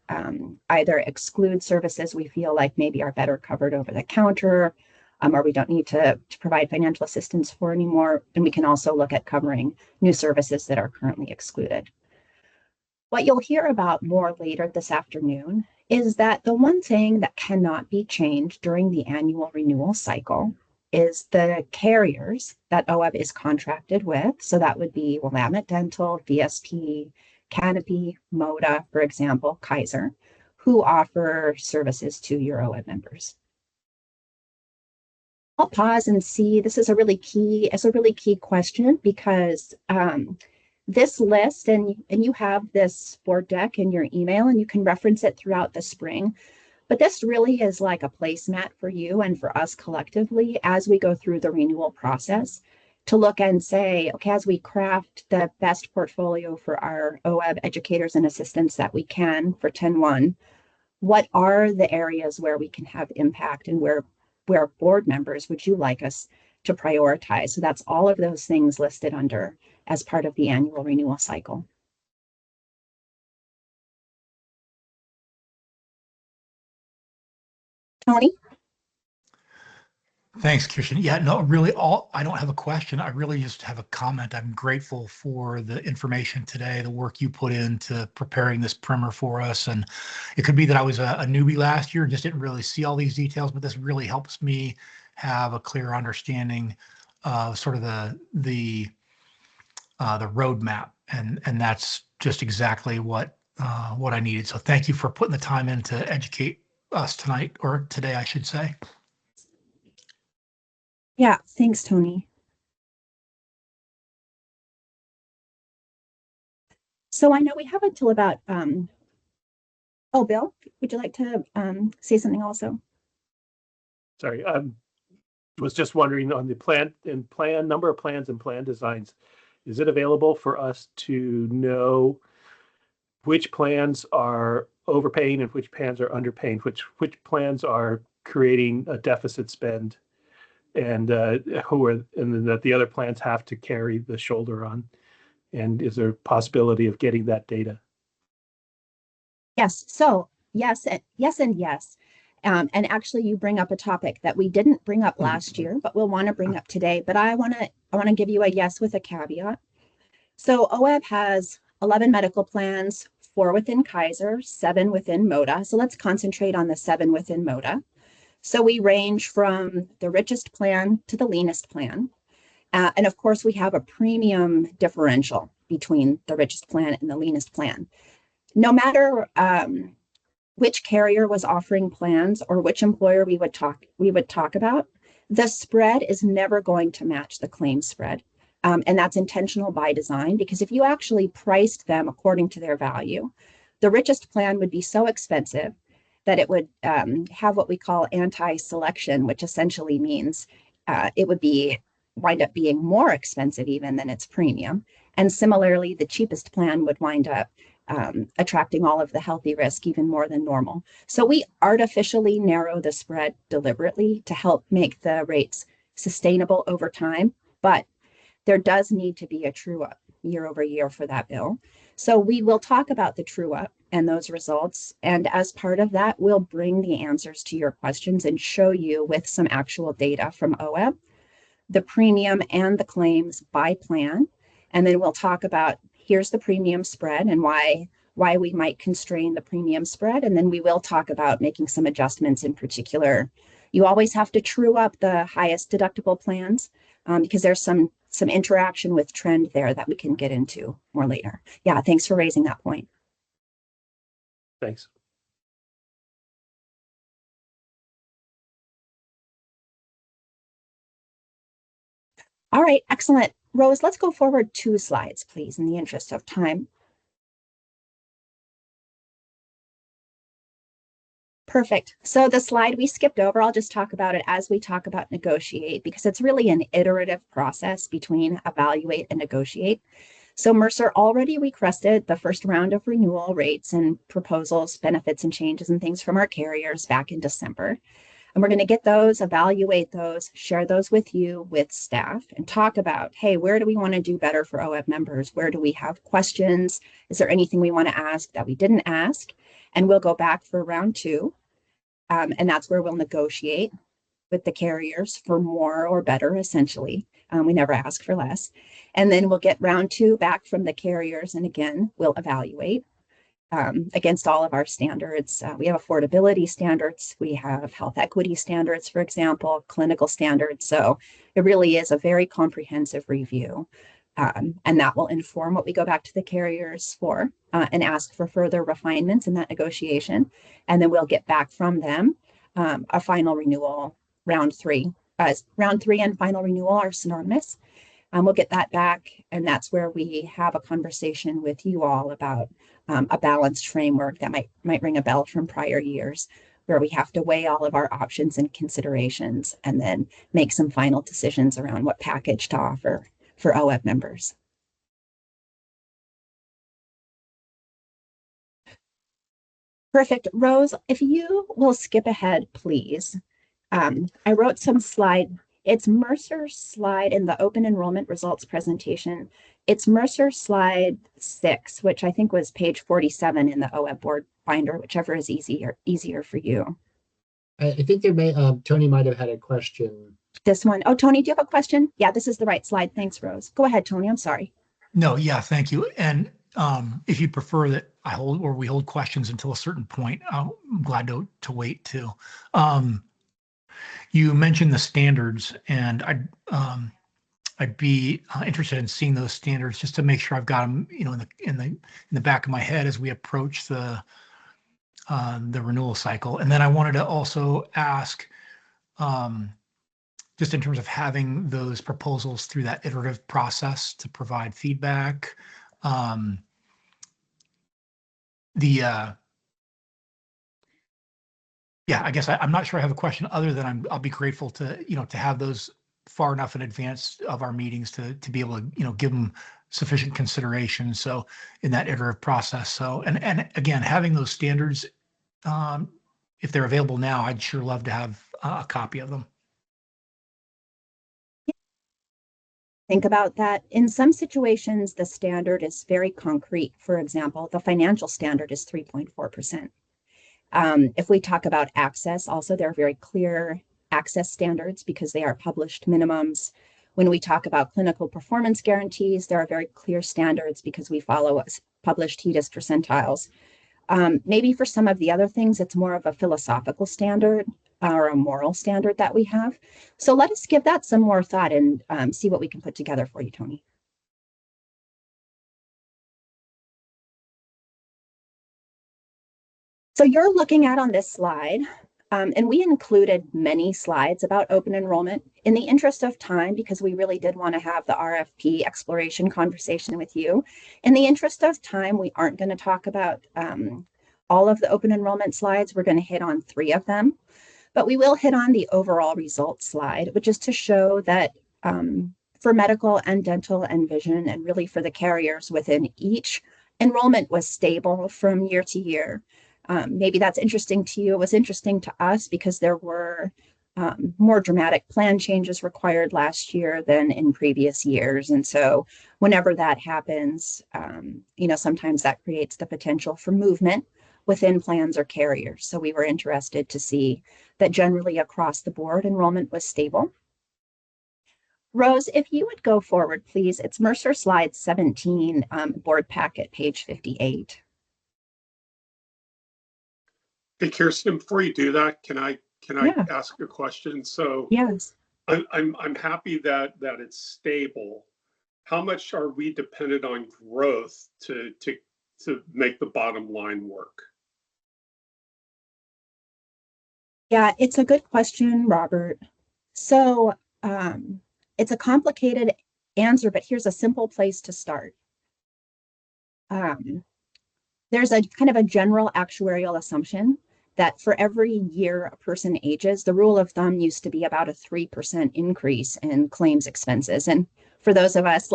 either exclude services we feel like maybe are better covered over the counter or we don't need to provide financial assistance for anymore. And we can also look at covering new services that are currently excluded. What you'll hear about more later this afternoon is that the one thing that cannot be changed during the annual renewal cycle is the carriers that OEB is contracted with. So that would be Willamette Dental, VSP, Canopy, Moda, for example, Kaiser, who offer services to your OEB members. I'll pause and see. This is a really key question because this list, and you have this board deck in your email, and you can reference it throughout the spring. But this really is like a placemat for you and for us collectively as we go through the renewal process to look and say, okay, as we craft the best portfolio for our OEB educators and assistants that we can for 10-1, what are the areas where we can have impact and where board members would you like us to prioritize? So that's all of those things listed under as part of the annual renewal cycle. Tony? Thanks, Kirsten. Yeah, no, really, I don't have a question. I really just have a comment. I'm grateful for the information today, the work you put into preparing this primer for us. And it could be that I was a newbie last year and just didn't really see all these details, but this really helps me have a clear understanding of sort of the roadmap. And that's just exactly what I needed. So thank you for putting the time in to educate us tonight, or today, I should say. Yeah, thanks, Tony. So I know we have until about, oh, Bill, would you like to say something also? Sorry, was just wondering on the number of plans and plan designs, is it available for us to know which plans are overpaying and which plans are underpaying, which plans are creating a deficit spend, and then that the other plans have to carry the shoulder on? And is there a possibility of getting that data? Yes. So yes, yes, and yes. And actually, you bring up a topic that we didn't bring up last year, but we'll want to bring up today. But I want to give you a yes with a caveat. So OEB has 11 medical plans, 4 within Kaiser, 7 within MODA. So let's concentrate on the 7 within MODA. So we range from the richest plan to the leanest plan. And of course, we have a premium differential between the richest plan and the leanest plan. No matter which carrier was offering plans or which employer we would talk about, the spread is never going to match the claim spread. And that's intentional by design, because if you actually priced them according to their value, the richest plan would be so expensive that it would have what we call anti-selection, which essentially means it would wind up being more expensive even than its premium. And similarly, the cheapest plan would wind up attracting all of the healthy risk even more than normal. So we artificially narrow the spread deliberately to help make the rates sustainable over time, but there does need to be a true up year over year for that bill. So we will talk about the true up and those results. And as part of that, we'll bring the answers to your questions and show you with some actual data from OEB, the premium and the claims by plan. And then we'll talk about here's the premium spread and why we might constrain the premium spread. And then we will talk about making some adjustments. In particular, you always have to true up the highest deductible plans because there's some interaction with trend there that we can get into more later. Yeah, thanks for raising that point. Thanks. All right, excellent. Rose, let's go forward 2 slides, please, in the interest of time. Perfect. So the slide we skipped over, I'll just talk about it as we talk about negotiate, because it's really an iterative process between evaluate and negotiate. So Mercer already requested the first round of renewal rates and proposals, benefits and changes and things from our carriers back in December. And we're going to get those, evaluate those, share those with you, with staff, and talk about, hey, where do we want to do better for OEB members? Where do we have questions? Is there anything we want to ask that we didn't ask? And we'll go back for round 2. And that's where we'll negotiate with the carriers for more or better, essentially. We never ask for less. And then we'll get round 2 back from the carriers. And again, we'll evaluate against all of our standards. We have affordability standards. We have health equity standards, for example, clinical standards. So it really is a very comprehensive review. And that will inform what we go back to the carriers for and ask for further refinements in that negotiation. And then we'll get back from them a final renewal, round 3. Round 3 and final renewal are synonymous. We'll get that back, and that's where we have a conversation with you all about a balanced framework that might ring a bell from prior years. where we have to weigh all of our options and considerations and then make some final decisions around what package to offer for OEB members. Perfect. Rose, if you will skip ahead, please. I wrote some slide. It's Mercer's slide in the open enrollment results presentation. It's Mercer's slide 6, which I think was page 47 in the OEB board binder, whichever is easier for you. I think there may, Tony might have had a question. This one. Oh, Tony, do you have a question? Yeah, this is the right slide. Thanks, Rose. Go ahead, Tony. I'm sorry. No, yeah, thank you. And if you prefer that we hold questions until a certain point, I'm glad to wait too. You mentioned the standards, and I'd be interested in seeing those standards just to make sure I've got them, in the back of my head as we approach the renewal cycle. And then I wanted to also ask, just in terms of having those proposals through that iterative process to provide feedback. Yeah, I guess I'm not sure I have a question other than I'll be grateful to, to have those far enough in advance of our meetings to be able to, give them sufficient consideration. So in that iterative process. So, and again, having those standards, if they're available now, I'd sure love to have a copy of them. Think about that. In some situations, the standard is very concrete. For example, the financial standard is 3.4%. If we talk about access, also, there are very clear access standards because they are published minimums. When we talk about clinical performance guarantees, there are very clear standards because we follow published HEDIS percentiles. Maybe for some of the other things, it's more of a philosophical standard or a moral standard that we have. So let us give that some more thought and see what we can put together for you, Tony. So you're looking at on this slide, and we included many slides about open enrollment in the interest of time, because we really did want to have the RFP exploration conversation with you. In the interest of time, we aren't going to talk about all of the open enrollment slides. We're going to hit on 3 of them, but we will hit on the overall results slide, which is to show that for medical and dental and vision, and really for the carriers within each, enrollment was stable from year to year. Maybe that's interesting to you. It was interesting to us because there were more dramatic plan changes required last year than in previous years. And so whenever that happens, sometimes that creates the potential for movement within plans or carriers. So we were interested to see that generally across the board, enrollment was stable. Rose, if you would go forward, please. It's Mercer slide 17, board packet, page 58. Hey, Kirsten, before you do that, can I ask a question? So yes, I'm happy that it's stable. How much are we dependent on growth to make the bottom line work? Yeah, it's a good question, Robert. So it's a complicated answer, but here's a simple place to start. There's a kind of a general actuarial assumption that for every year a person ages, the rule of thumb used to be about a 3% increase in claims expenses. And for those of us,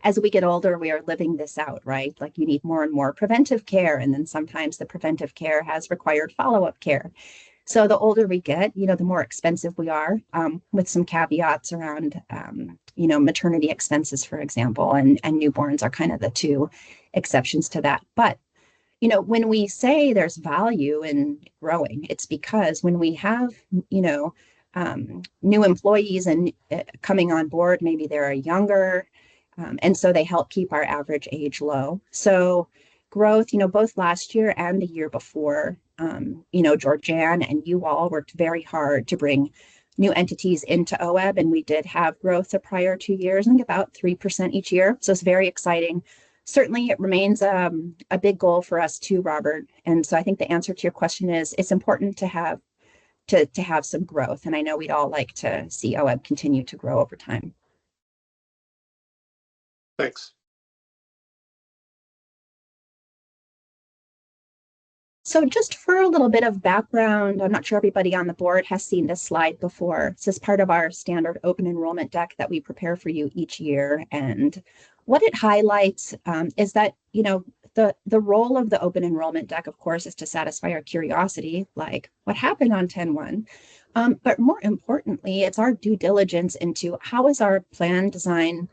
as we get older, we are living this out, right? Like you need more and more preventive care. And then sometimes the preventive care has required follow-up care. So the older we get, the more expensive we are, with some caveats around, maternity expenses, for example, and newborns are kind of the 2 exceptions to that. But when we say there's value in growing, it's because when we have, new employees and coming on board, maybe they're younger, and so they help keep our average age low. So growth, both last year and the year before, Georgianne and you all worked very hard to bring new entities into OEB, and we did have growth the prior 2 years, I think about 3% each year. So it's very exciting. Certainly, it remains a big goal for us too, Robert. And so I think the answer to your question is it's important to have some growth. And I know we'd all like to see OEB continue to grow over time. Thanks. So just for a little bit of background, I'm not sure everybody on the board has seen this slide before. This is part of our standard open enrollment deck that we prepare for you each year. And what it highlights is that, you know, the role of the open enrollment deck, of course, is to satisfy our curiosity, like what happened on 10-1. But more importantly, it's our due diligence into how is our plan design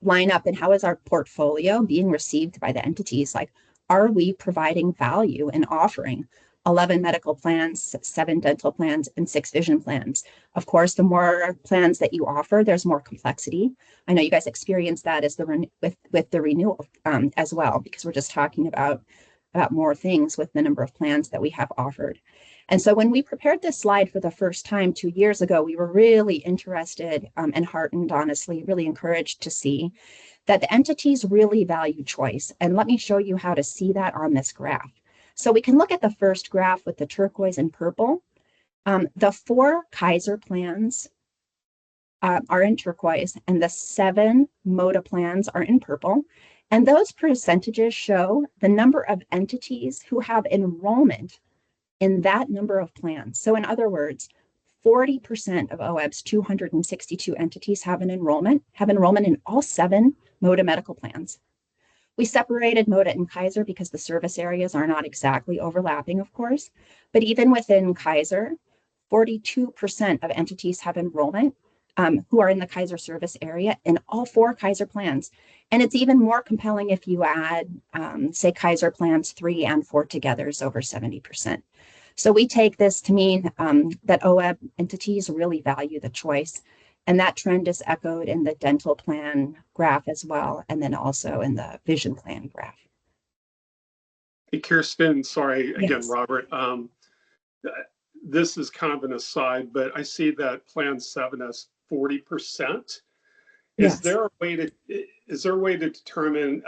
line up and how is our portfolio being received by the entities? Like, are we providing value in offering 11 medical plans, 7 dental plans, and 6 vision plans? Of course, the more plans that you offer, there's more complexity. I know you guys experience that as with the renewal as well, because we're just talking about more things with the number of plans that we have offered. And so when we prepared this slide for the first time 2 years ago, we were really interested and heartened, honestly, really encouraged to see that the entities really value choice. And let me show you how to see that on this graph. So we can look at the first graph with the turquoise and purple. The 4 Kaiser plans are in turquoise, and the 7 MODA plans are in purple. And those percentages show the number of entities who have enrollment in that number of plans. So in other words, 40% of OEB's 262 entities have enrollment in all 7 MODA medical plans. We separated MODA and Kaiser because the service areas are not exactly overlapping, of course, but even within Kaiser, 42% of entities have enrollment who are in the Kaiser service area in all 4 Kaiser plans. And it's even more compelling if you add, say, Kaiser plans 3 and 4 together is over 70%. So we take this to mean that OEB entities really value the choice. And that trend is echoed in the dental plan graph as well, and then also in the vision plan graph. Hey, Kirsten, sorry again, Yes. Robert. This is kind of an aside, but I see that Plan 7 has 40%. Yes. Is there a way to determine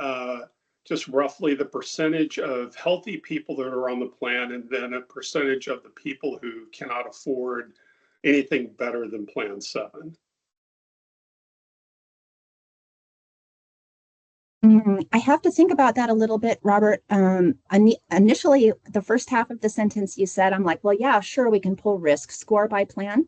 just roughly the percentage of healthy people that are on the plan, and then a percentage of the people who cannot afford anything better than Plan 7? I have to think about that a little bit, Robert. Initially, the first half of the sentence you said, I'm like, well, yeah, sure, we can pull risk score by plan.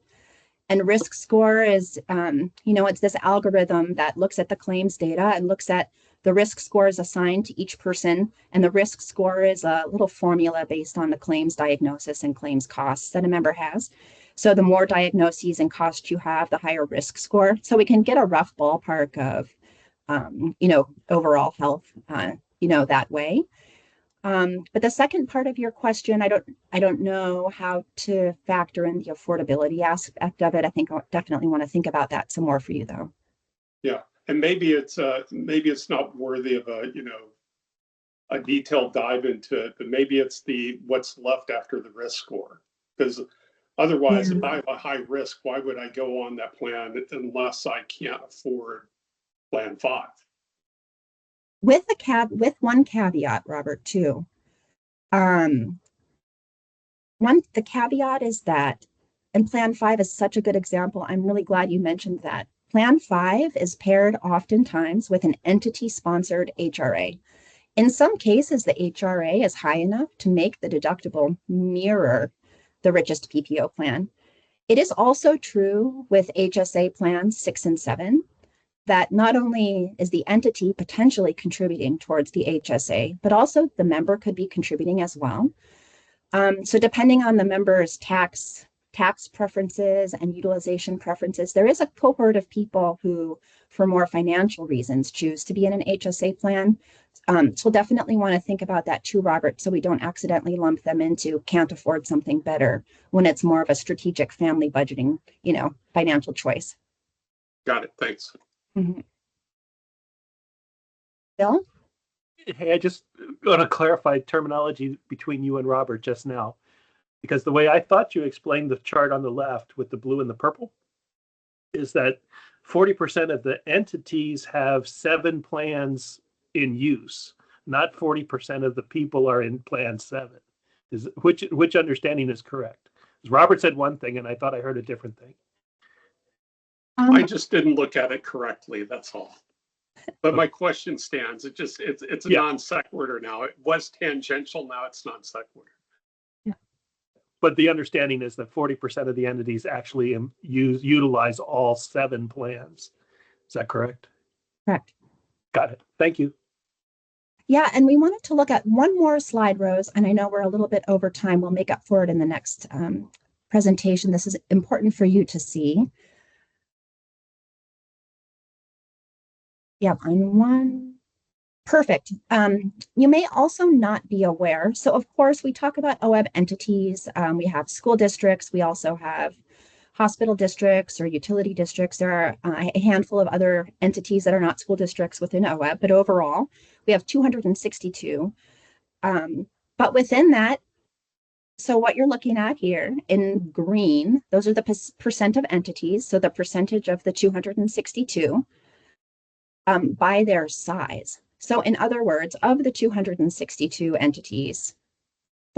And risk score is, it's this algorithm that looks at the claims data and looks at the risk scores assigned to each person. And the risk score is a little formula based on the claims diagnosis and claims costs that a member has. So the more diagnoses and costs you have, the higher risk score. So we can get a rough ballpark of overall health, that way. But the second part of your question, I don't know how to factor in the affordability aspect of it. I think I definitely want to think about that some more for you, though. Yeah, and maybe it's not worthy of a detailed dive into it, but maybe it's what's left after the risk score. Because otherwise, if I have a high risk, why would I go on that plan unless I can't afford Plan 5? With one caveat, Robert, too. The caveat is that, and Plan 5 is such a good example. I'm really glad you mentioned that. Plan 5 is paired oftentimes with an entity-sponsored HRA. In some cases, the HRA is high enough to make the deductible mirror the richest PPO plan. It is also true with HSA plans 6 and 7 that not only is the entity potentially contributing towards the HSA, but also the member could be contributing as well. So depending on the member's tax preferences and utilization preferences, there is a cohort of people who, for more financial reasons, choose to be in an HSA plan. So we'll definitely want to think about that too, Robert, so we don't accidentally lump them into can't afford something better when it's more of a strategic family budgeting, financial choice. Got it. Thanks. Mm-hmm. Bill? Hey, I just want to clarify terminology between you and Robert just now, because the way I thought you explained the chart on the left with the blue and the purple is that 40% of the entities have 7 plans in use, not 40% of the people are in Plan 7. Which understanding is correct? Because Robert said one thing and I thought I heard a different thing. I just didn't look at it correctly. That's all. But my question stands. It's a Yeah. non sequitur now. It was tangential. Now it's non sequitur. But the understanding is that 40% of the entities actually utilize all 7 plans. Is that correct? Correct. Got it. Thank you. Yeah, and we wanted to look at one more slide, Rose, and I know we're a little bit over time. We'll make up for it in the next presentation. This is important for you to see. Yep, on one. Perfect. You may also not be aware. So of course, we talk about OEB entities. We have school districts. We also have hospital districts or utility districts. There are a handful of other entities that are not school districts within OEB, but overall, we have 262. But within that, so what you're looking at here in green, those are the percent of entities. So the percentage of the 262 by their size. So in other words, of the 262 entities,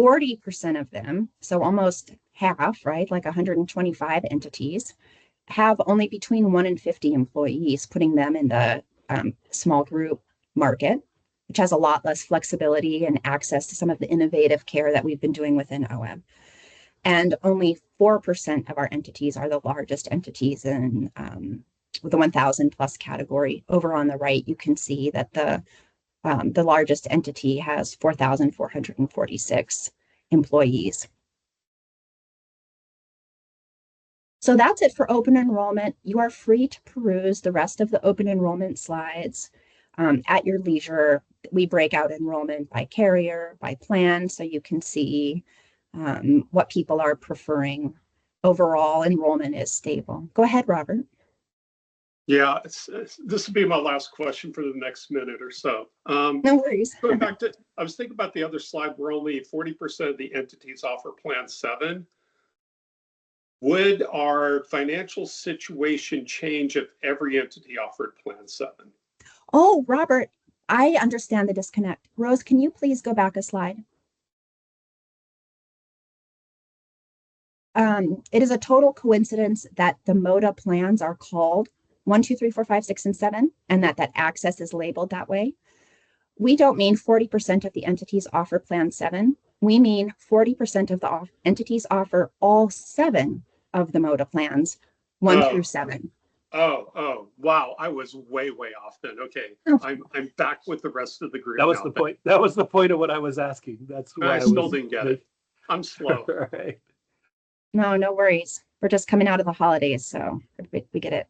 40% of them, so almost half, right, like 125 entities, have only between 1 and 50 employees, putting them in the small group market, which has a lot less flexibility and access to some of the innovative care that we've been doing within OEB. And only 4% of our entities are the largest entities in the 1,000 plus category. Over on the right, you can see that the largest entity has 4,446 employees. So that's it for open enrollment. You are free to peruse the rest of the open enrollment slides at your leisure. We break out enrollment by carrier, by plan, so you can see what people are preferring. Overall, enrollment is stable. Go ahead, Robert. Yeah, this will be my last question for the next minute or so. No worries. Going back to, I was thinking about the other slide where only 40% of the entities offer Plan 7. Would our financial situation change if every entity offered Plan 7? Oh, Robert, I understand the disconnect. Rose, can you please go back a slide? It is a total coincidence that the MODA plans are called 1, 2, 3, 4, 5, 6, and 7, and that access is labeled that way. We don't mean 40% of the entities offer Plan 7. We mean 40% of the entities offer all 7 of the MODA plans, 1 through 7. Oh, wow. I was way off then. Okay. Oh. I'm back with the rest of the group. That was now, the point. That was the point of what I was asking. That's why I still didn't get it. I'm slow. All right. No worries. We're just coming out of the holidays, so we get it.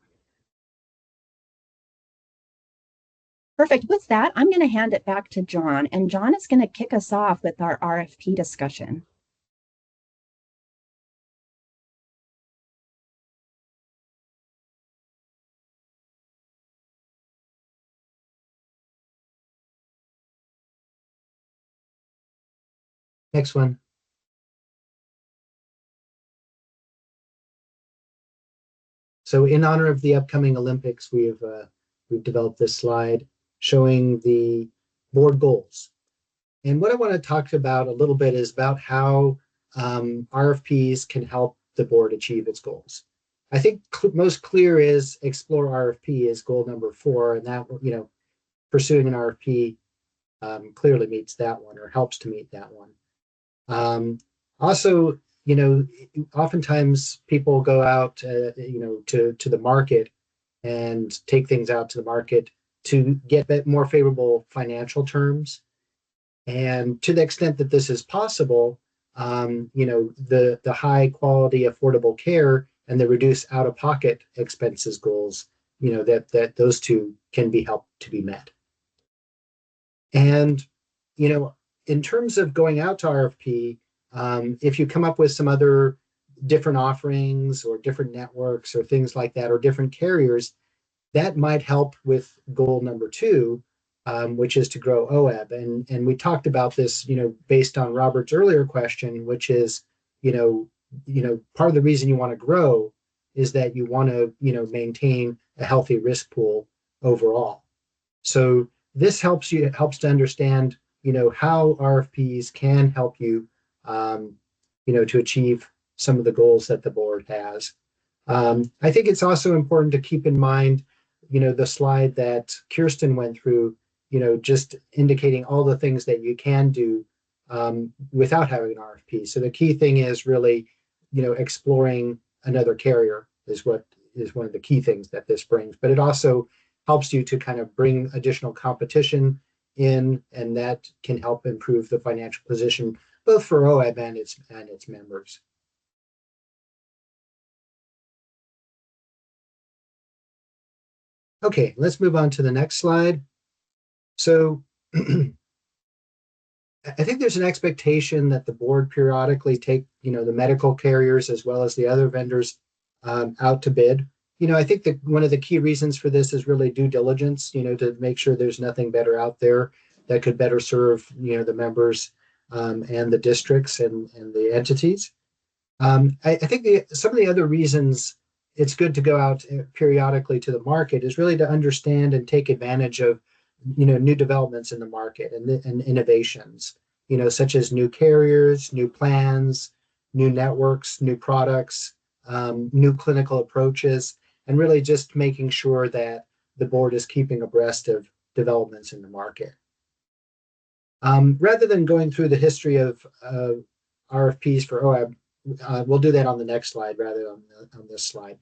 Perfect. With that, I'm going to hand it back to John, and John is going to kick us off with our RFP discussion. Next one. So in honor of the upcoming Olympics, we've developed this slide showing the board goals. And what I want to talk about a little bit is about how RFPs can help the board achieve its goals. I think most clear is Explore RFP is goal number 4, and that, pursuing an RFP clearly meets that one or helps to meet that one. Also, oftentimes people go out, to the market and take things out to the market to get more favorable financial terms. And to the extent that this is possible, the high quality, affordable care and the reduced out-of-pocket expenses goals, that those two can be helped to be met. And, in terms of going out to RFP, if you come up with some other different offerings or different networks or things like that, or different carriers, that might help with goal number 2, which is to grow OEB. And we talked about this, based on Robert's earlier question, which is, part of the reason you want to grow is that you want to, maintain a healthy risk pool overall. So this helps to understand, how RFPs can help you, to achieve some of the goals that the board has. I think it's also important to keep in mind the slide that Kirsten went through, just indicating all the things that you can do without having an RFP. So the key thing is really, exploring another carrier is one of the key things that this brings. But it also helps you to kind of bring additional competition in, and that can help improve the financial position both for OEB and its members. Okay, let's move on to the next slide. So I think there's an expectation that the board periodically take, the medical carriers as well as the other vendors out to bid. I think that one of the key reasons for this is really due diligence, to make sure there's nothing better out there that could better serve, the members and the districts and the entities. I think some of the other reasons it's good to go out periodically to the market is really to understand and take advantage of, new developments in the market and innovations, such as new carriers, new plans, new networks, new products, new clinical approaches, and really just making sure that the board is keeping abreast of developments in the market. Rather than going through the history of RFPs for OEB, we'll do that on the next slide rather than on this slide.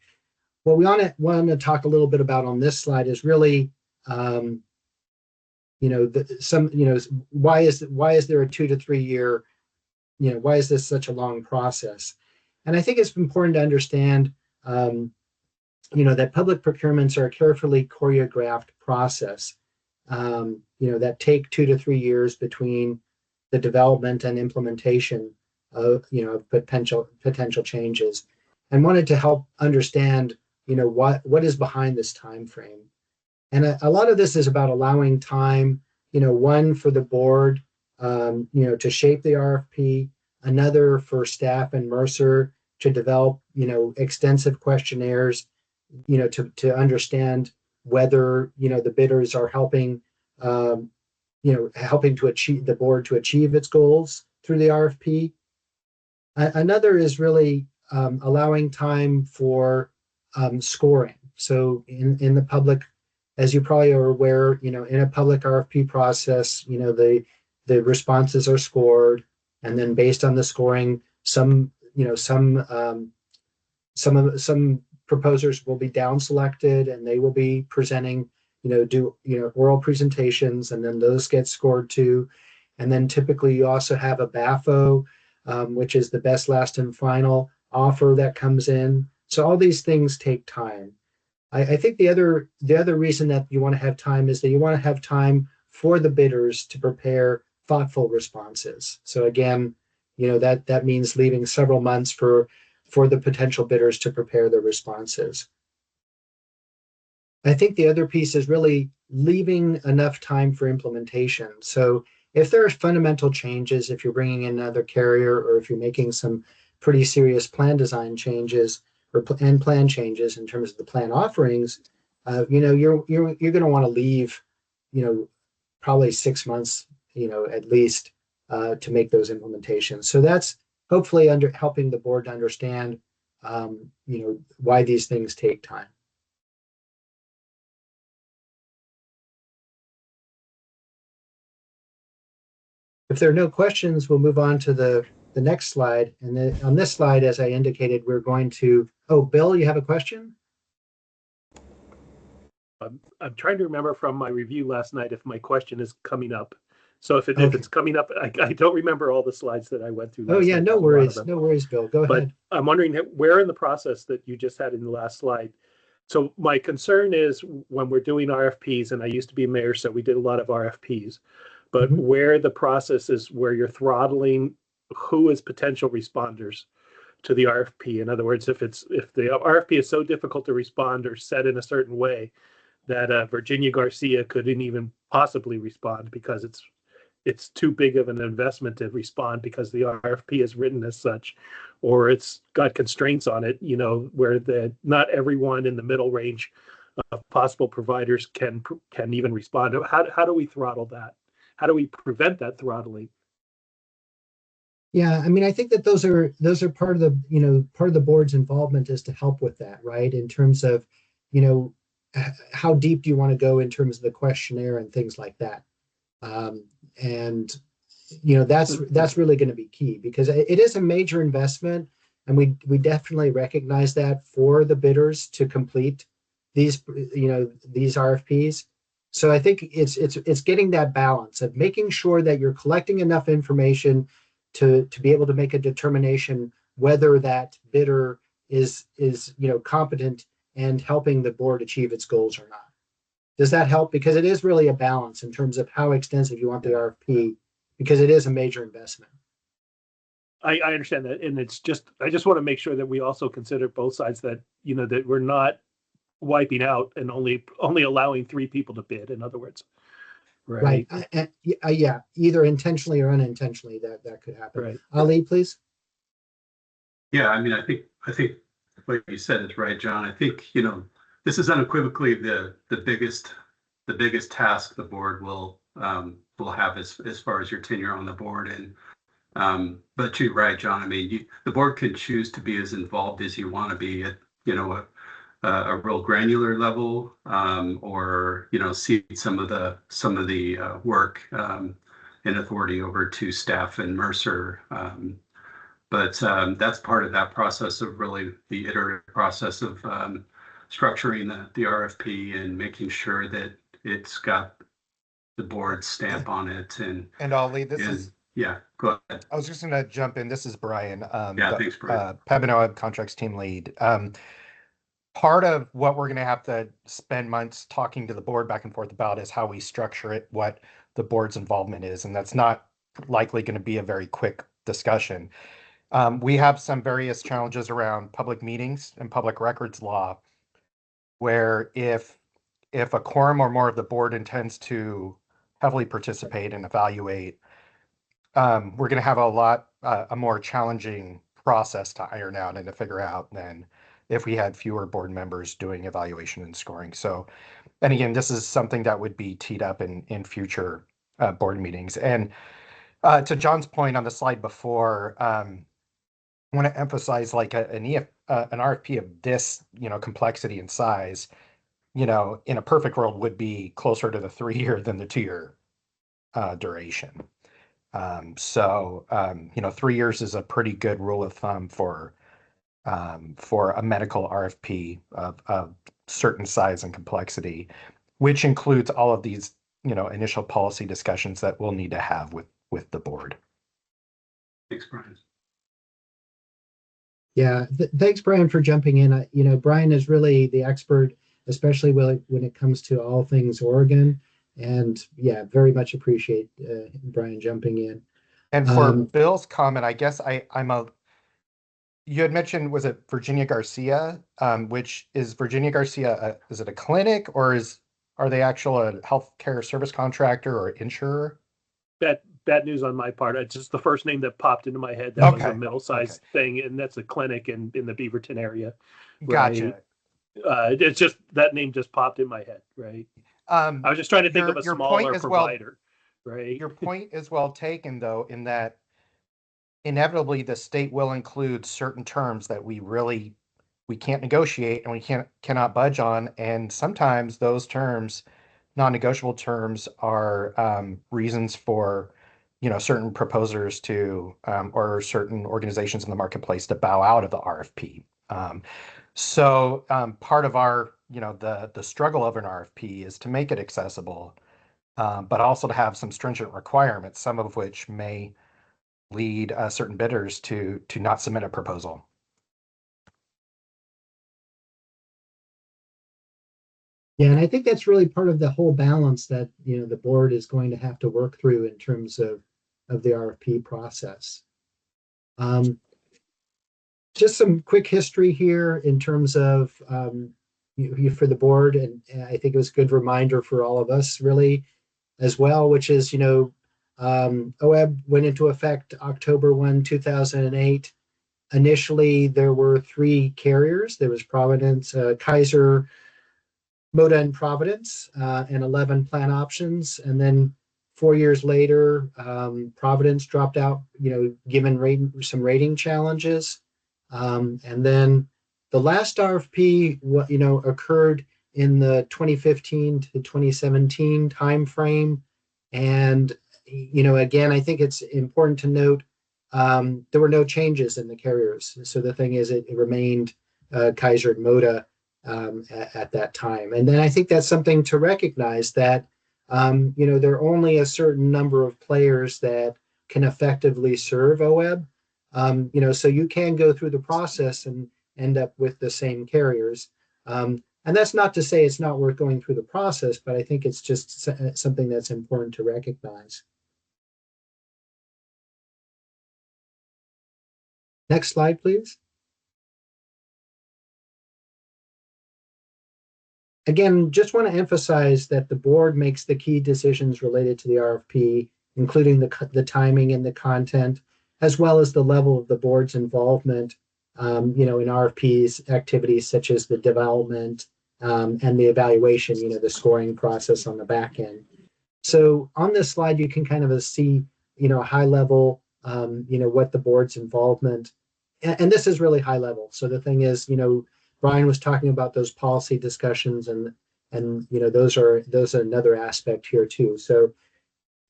What we want to talk a little bit about on this slide is really, why is there a 2 to 3 year, why is this such a long process? And I think it's important to understand, that public procurements are a carefully choreographed process, that take 2 to 3 years between the development and implementation of, potential changes, and wanted to help understand, what is behind this time frame. And a lot of this is about allowing time, one for the board, to shape the RFP, another for staff and Mercer to develop, extensive questionnaires, to understand whether, the bidders are helping, helping to achieve the board to achieve its goals through the RFP. Another is really allowing time for scoring. So in the public, as you probably are aware, in a public RFP process, the responses are scored, and then based on the scoring, some proposers will be down selected, and they will be presenting, oral presentations, and then those get scored too. And then typically you also have a BAFO, which is the best, last, and final offer that comes in. So all these things take time. I think the other reason that you want to have time is that you want to have time for the bidders to prepare thoughtful responses. So again, that means leaving several months for the potential bidders to prepare their responses. I think the other piece is really leaving enough time for implementation. So if there are fundamental changes, if you're bringing in another carrier, or if you're making some pretty serious plan design changes and plan changes in terms of the plan offerings, you're going to want to leave, probably 6 months, at least, to make those implementations. So that's hopefully helping the board to understand, why these things take time. If there are no questions, we'll move on to the next slide. And then on this slide, as I indicated, we're going to, Bill, you have a question? I'm trying to remember from my review last night if my question is coming up. So if it's coming up, I don't remember all the slides that I went through. Oh yeah, no worries, Bill. Go ahead. But I'm wondering where in the process that you just had in the last slide. So my concern is when we're doing RFPs, and I used to be mayor, so we did a lot of RFPs, but where the process is where you're throttling who is potential responders to the RFP. In other words, if the RFP is so difficult to respond or set in a certain way that Virginia Garcia couldn't even possibly respond because it's too big of an investment to respond because the RFP is written as such, or it's got constraints on it, where not everyone in the middle range of possible providers can even respond. How do we throttle that? How do we prevent that throttling? Yeah, I mean, I think that those are part of the board's involvement is to help with that, right? In terms of, how deep do you want to go in terms of the questionnaire and things like that. And that's really going to be key, because it is a major investment, and we definitely recognize that for the bidders to complete these these RFPs. So I think it's getting that balance of making sure that you're collecting enough information to be able to make a determination whether that bidder is competent and helping the board achieve its goals or not. Does that help? Because it is really a balance in terms of how extensive you want the RFP, because it is a major investment. I understand that, and I just want to make sure that we also consider both sides, that that we're not wiping out and only allowing 3 people to bid. In other words, right? Yeah, either intentionally or unintentionally that could happen. Right. Ali, please. Yeah, I mean, I think what you said is right, John. I think this is unequivocally the biggest task the board will have as far as your tenure on the board. And but you're right, John. I mean, the board can choose to be as involved as you want to be at a real granular level, or cede some of the work and authority over to staff and Mercer. But that's part of that process of really the iterative process of structuring the RFP and making sure that it's got the board stamp on it. And Ali, yeah, go ahead. I was just going to jump in. This is Brian. Thanks, Brian. PEB and OEB contracts team lead. Part of what we're going to have to spend months talking to the board back and forth about is how we structure it, what the board's involvement is, and that's not likely going to be a very quick discussion. We have some various challenges around public meetings and public records law, where if a quorum or more of the board intends to heavily participate and evaluate, we're going to have a more challenging process to iron out and to figure out than if we had fewer board members doing evaluation and scoring. So, and again, this is something that would be teed up in future board meetings. And to John's point on the slide before, I want to emphasize, like an RFP of this, complexity and size, in a perfect world would be closer to the 3-year than the 2-year duration. So 3 years is a pretty good rule of thumb for a medical RFP of certain size and complexity, which includes all of these, initial policy discussions that we'll need to have with the board. Thanks, Brian. Yeah, thanks, Brian, for jumping in. Brian is really the expert, especially when it comes to all things Oregon. And yeah, very much appreciate Brian jumping in. And for Bill's comment, I guess you had mentioned, was it Virginia Garcia? Which is Virginia Garcia, is it a clinic, or are they actual a healthcare service contractor or insurer? Bad news on my part. It's just the first name that popped into my head. That was a middle-sized thing, and that's a clinic in the Beaverton area. Gotcha. It's just that name just popped in my head, right? I was just trying to think of a smaller provider, right? Your point is well taken, though, in that inevitably the state will include certain terms that we can't negotiate and we cannot budge on, and sometimes those terms, non-negotiable terms, are reasons for certain proposers to or certain organizations in the marketplace to bow out of the RFP. So part of our the struggle of an RFP is to make it accessible, but also to have some stringent requirements, some of which may lead certain bidders to not submit a proposal. Yeah, and I think that's really part of the whole balance that the board is going to have to work through in terms of the RFP process. Just some quick history here in terms of for the board, and I think it was a good reminder for all of us really as well, which is OEB went into effect October 1, 2008. Initially, there were 3 carriers. There was Providence, Kaiser, Moda, and Providence, and 11 plan options. And then 4 years later, Providence dropped out, given some rating challenges. And then the last RFP, occurred in the 2015 to 2017 timeframe. And, again, I think it's important to note there were no changes in the carriers. So the thing is, it remained Kaiser and Moda at that time. And then I think that's something to recognize that, there are only a certain number of players that can effectively serve OEB. So you can go through the process and end up with the same carriers. And that's not to say it's not worth going through the process, but I think it's just something that's important to recognize. Next slide, please. Again, just want to emphasize that the board makes the key decisions related to the RFP, including the timing and the content, as well as the level of the board's involvement, in RFPs activities such as the development and the evaluation, the scoring process on the back end. So on this slide, you can kind of see, high level, what the board's involvement, and this is really high level. So the thing is, Brian was talking about those policy discussions, and those are another aspect here too. So,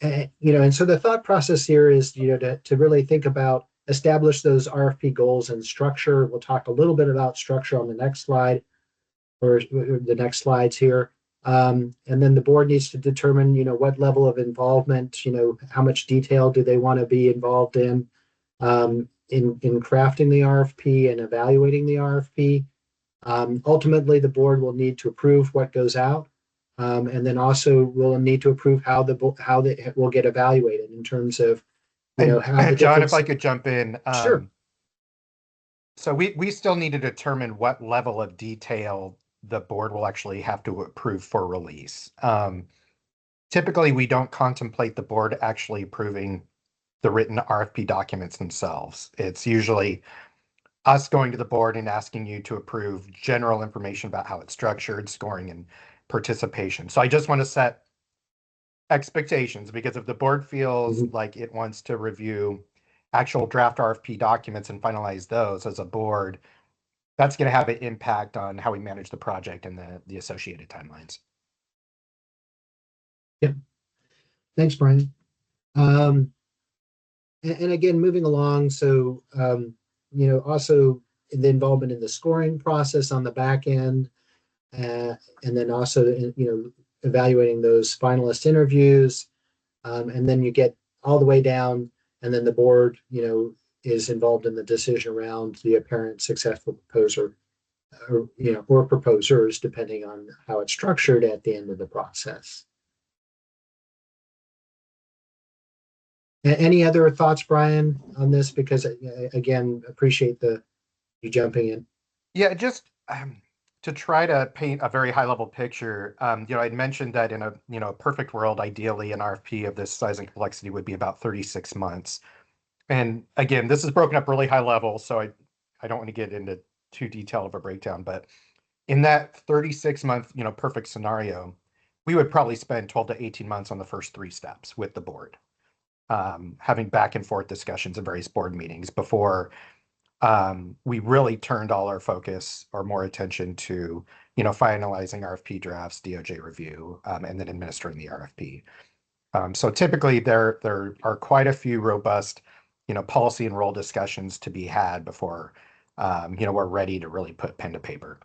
and so the thought process here is, to really think about, establish those RFP goals and structure. We'll talk a little bit about structure on the next slide, or the next slides here. And then the board needs to determine, what level of involvement, how much detail do they want to be involved in crafting the RFP and evaluating the RFP. Ultimately, the board will need to approve what goes out, and then also will need to approve how it will get evaluated in terms of, how the John, if I could jump in. Sure. So we still need to determine what level of detail the board will actually have to approve for release. Typically, we don't contemplate the board actually approving the written RFP documents themselves. It's usually us going to the board and asking you to approve general information about how it's structured, scoring, and participation. So I just want to set expectations, because if the board feels like it wants to review actual draft RFP documents and finalize those as a board, that's going to have an impact on how we manage the project and the associated timelines. Yeah. Thanks, Brian. And again, moving along, so, also the involvement in the scoring process on the back end, and then also, evaluating those finalist interviews, and then you get all the way down, and then the board, is involved in the decision around the apparent successful proposer, or proposers, depending on how it's structured at the end of the process. Any other thoughts, Brian, on this? Because again, appreciate you jumping in. Yeah, just to try to paint a very high level picture. I'd mentioned that in a perfect world, ideally an RFP of this size and complexity would be about 36 months. And again, this is broken up really high level, so I don't want to get into too detailed of a breakdown, but in that 36-month, perfect scenario, we would probably spend 12 to 18 months on the first 3 steps with the board, having back and forth discussions in various board meetings before we really turned all our focus or more attention to, finalizing RFP drafts, DOJ review, and then administering the RFP. So typically there are quite a few robust, policy and role discussions to be had before, we're ready to really put pen to paper.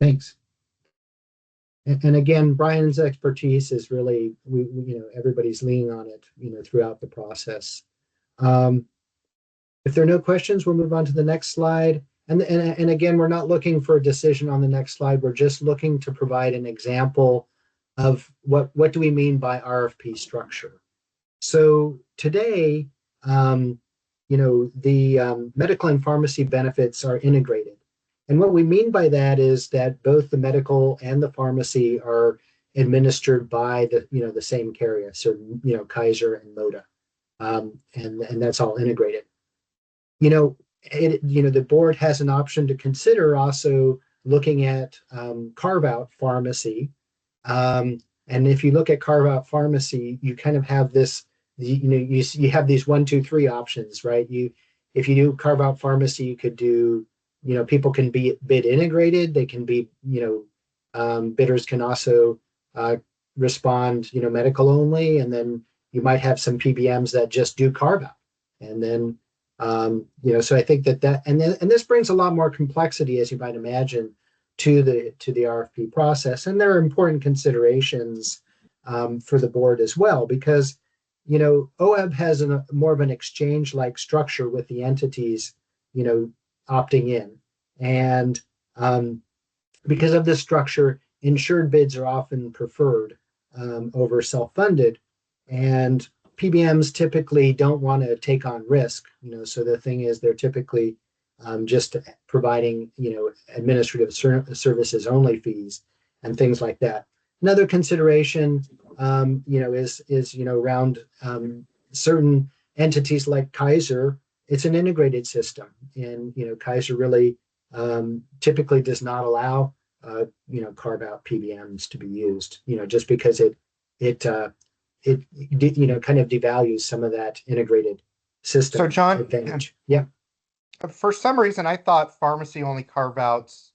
Thanks. And again, Brian's expertise is really, everybody's leaning on it, throughout the process. If there are no questions, we'll move on to the next slide. And again, we're not looking for a decision on the next slide. We're just looking to provide an example of what do we mean by RFP structure. So today, the medical and pharmacy benefits are integrated. And what we mean by that is that both the medical and the pharmacy are administered by the same carrier, so Kaiser and Moda, and that's all integrated. The board has an option to consider also looking at carve-out pharmacy, and if you look at carve-out pharmacy, you kind of have this, you have these 1, 2, 3 options, right? If you do carve-out pharmacy, you could do people can be bid integrated. They can be, bidders can also respond, medical only, and then you might have some PBMs that just do carve out. And then, so I think and this brings a lot more complexity, as you might imagine, to the RFP process. And there are important considerations for the board as well, because, OEB has more of an exchange-like structure with the entities, opting in. And because of this structure, insured bids are often preferred over self-funded. And PBMs typically don't want to take on risk, so the thing is they're typically just providing, administrative services only fees and things like that. Another consideration, is around certain entities like Kaiser. It's an integrated system, and Kaiser really typically does not allow carve out PBMs to be used. Just because it kind of devalues some of that integrated system. So John, advantage. Yeah. For some reason, I thought pharmacy only carve outs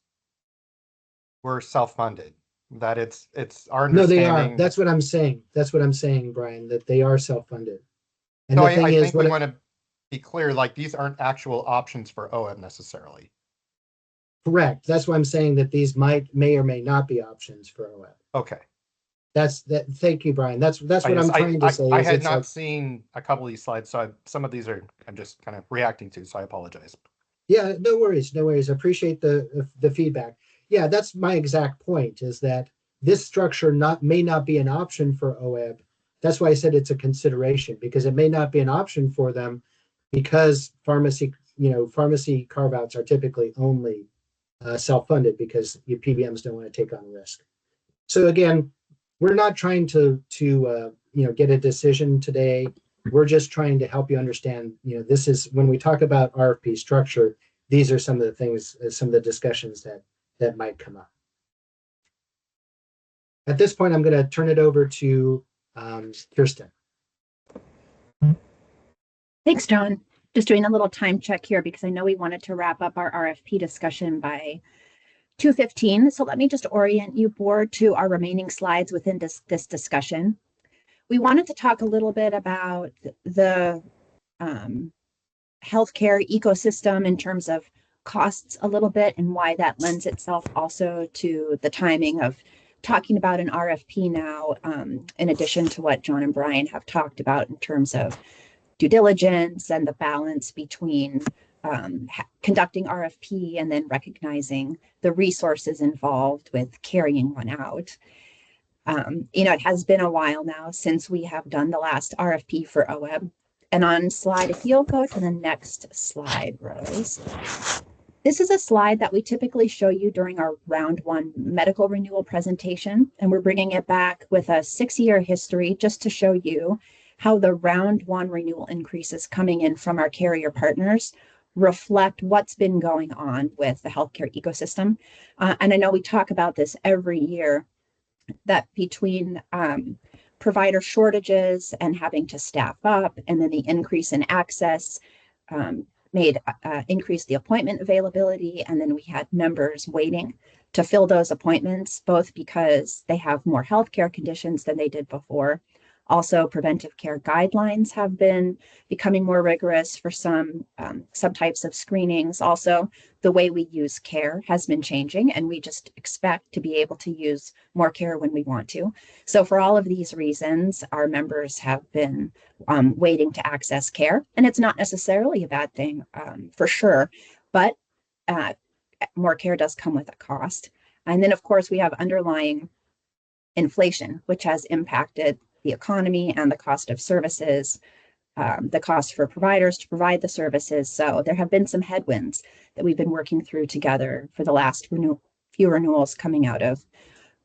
were self-funded. That it's our understanding. No, they are. That's what I'm saying. That's what I'm saying, Brian, that they are self-funded. And so the thing I is, think we want to be clear, like these aren't actual options for OEB necessarily. Correct. That's why I'm saying that these may or may not be options for OEB. Okay. Thank you, Brian. That's what I'm trying to say. I had not seen a couple of these slides, so some of these I'm just kind of reacting to, so I apologize. Yeah, no worries. I appreciate the feedback. Yeah, that's my exact point, is that this structure may not be an option for OEB. That's why I said it's a consideration, because it may not be an option for them, because pharmacy carve-outs are typically only self-funded, because your PBMs don't want to take on risk. So again, we're not trying to get a decision today. We're just trying to help you understand, this is when we talk about RFP structure, these are some of the things, some of the discussions that might come up. At this point, I'm going to turn it over to Kirsten. Thanks, John. Just doing a little time check here because I know we wanted to wrap up our RFP discussion by 2:15. So let me just orient you, board, to our remaining slides within this discussion. We wanted to talk a little bit about the healthcare ecosystem in terms of costs a little bit, and why that lends itself also to the timing of talking about an RFP now, in addition to what John and Brian have talked about in terms of due diligence and the balance between conducting RFP and then recognizing the resources involved with carrying one out. It has been a while now since we have done the last RFP for OEB. And on slide, if you'll go to the next slide, Rose. This is a slide that we typically show you during our round one medical renewal presentation. And we're bringing it back with a 6-year history just to show you how the round one renewal increases coming in from our carrier partners reflect what's been going on with the healthcare ecosystem. And I know we talk about this every year, that between provider shortages and having to staff up, and then the increase in access increased the appointment availability, and then we had members waiting to fill those appointments, both because they have more healthcare conditions than they did before. Also, preventive care guidelines have been becoming more rigorous for some subtypes of screenings. Also, the way we use care has been changing, and we just expect to be able to use more care when we want to. So for all of these reasons, our members have been waiting to access care, and it's not necessarily a bad thing for sure, but more care does come with a cost. And then, of course, we have underlying inflation, which has impacted the economy and the cost of services, the cost for providers to provide the services. So there have been some headwinds that we've been working through together for the last few renewals coming out of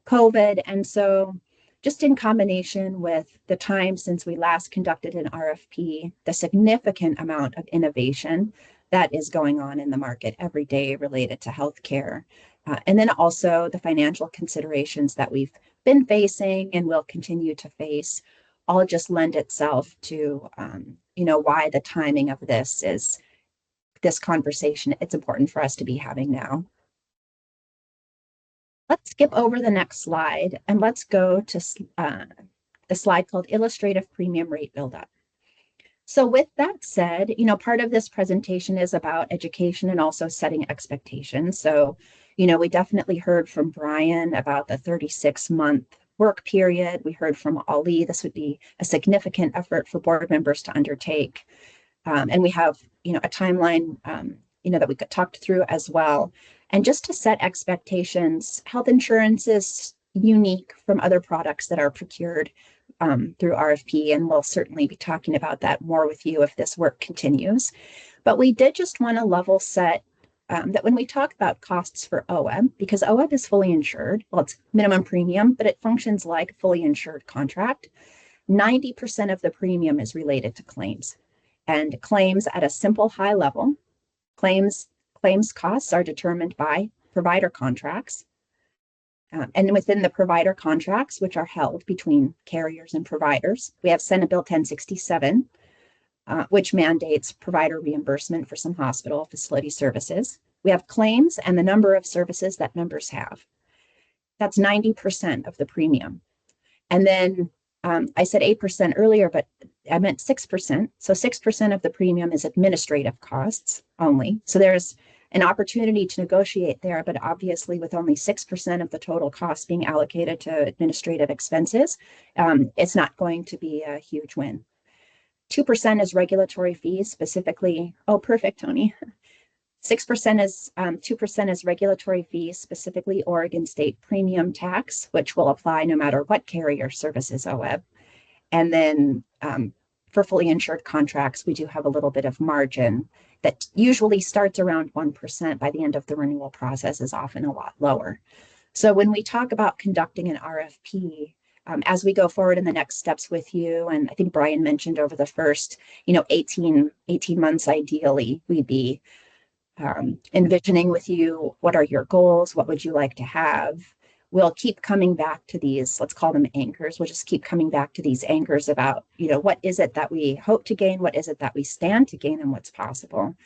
COVID. And so just in combination with the time since we last conducted an RFP, the significant amount of innovation that is going on in the market every day related to healthcare, and then also the financial considerations that we've been facing and will continue to face, all just lend itself to, why the timing of this is this conversation it's important for us to be having now. Let's skip over the next slide and let's go to the slide called Illustrative Premium Rate Buildup. So with that said, part of this presentation is about education and also setting expectations. So, we definitely heard from Brian about the 36-month work period. We heard from Ali, this would be a significant effort for board members to undertake. And we have, a timeline, that we talked through as well. And just to set expectations, health insurance is unique from other products that are procured through RFP, and we'll certainly be talking about that more with you if this work continues. But we did just want to level set that when we talk about costs for OEB, because OEB is fully insured, well, it's minimum premium, but it functions like a fully insured contract. 90% of the premium is related to claims, and claims at a simple high level, claims costs are determined by provider contracts. And within the provider contracts, which are held between carriers and providers, we have Senate Bill 1067, which mandates provider reimbursement for some hospital facility services. We have claims and the number of services that members have. That's 90% of the premium. And then I said 8% earlier, but I meant 6%. So 6% of the premium is administrative costs only. So there's an opportunity to negotiate there, but obviously with only 6% of the total cost being allocated to administrative expenses, it's not going to be a huge win. 2% is regulatory fees, specifically, oh, perfect, Tony. 2% is regulatory fees, specifically Oregon State premium tax, which will apply no matter what carrier services OEB. And then for fully insured contracts, we do have a little bit of margin that usually starts around 1%. By the end of the renewal process is often a lot lower. So when we talk about conducting an RFP, as we go forward in the next steps with you, and I think Brian mentioned over the first, 18 months, ideally, we'd be envisioning with you, what are your goals? What would you like to have? We'll keep coming back to these, let's call them anchors. We'll just keep coming back to these anchors about, what is it that we hope to gain? What is it that we stand to gain, and what's possible,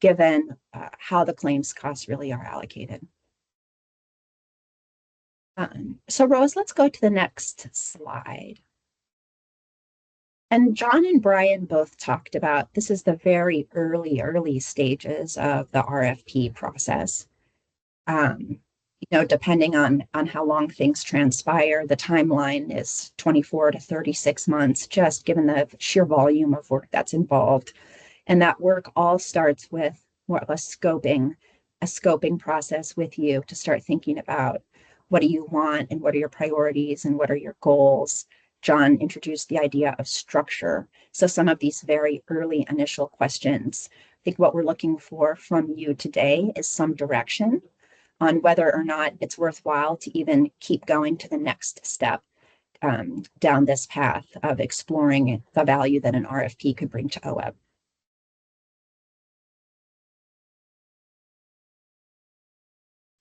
given how the claims costs really are allocated. So Rose, let's go to the next slide. And John and Brian both talked about, this is the very early stages of the RFP process. Depending on how long things transpire, the timeline is 24 to 36 months, just given the sheer volume of work that's involved. And that work all starts with more of a scoping process with you to start thinking about what do you want and what are your priorities and what are your goals. John introduced the idea of structure. So some of these very early initial questions, I think what we're looking for from you today is some direction on whether or not it's worthwhile to even keep going to the next step down this path of exploring the value that an RFP could bring to OEB.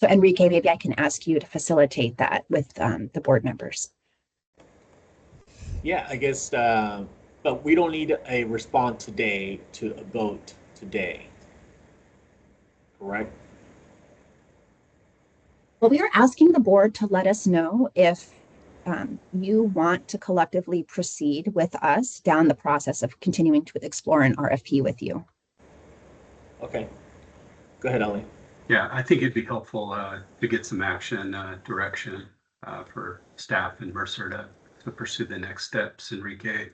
So Enrique, maybe I can ask you to facilitate that with the board members. Yeah, I guess, but we don't need a response today to a vote today, correct? Well, we are asking the board to let us know if you want to collectively proceed with us down the process of continuing to explore an RFP with you. Okay, go ahead, Ali. Yeah, I think it'd be helpful to get some action direction for staff and Mercer to pursue the next steps. Enrique,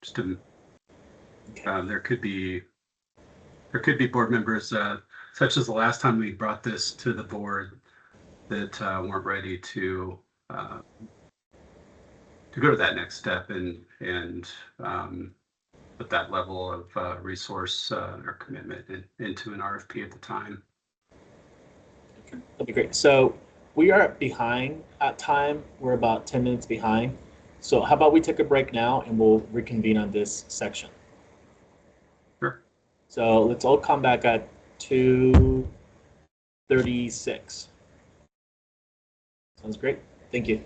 just to, there could be board members such as the last time we brought this to the board that weren't ready to go to that next step and put that level of resource or commitment into an RFP at the time. That'd be great. So we are behind at time. We're about 10 minutes behind. So how about we take a break now and we'll reconvene on this section. Sure. So let's all come back at 2:36. Sounds great. Thank you.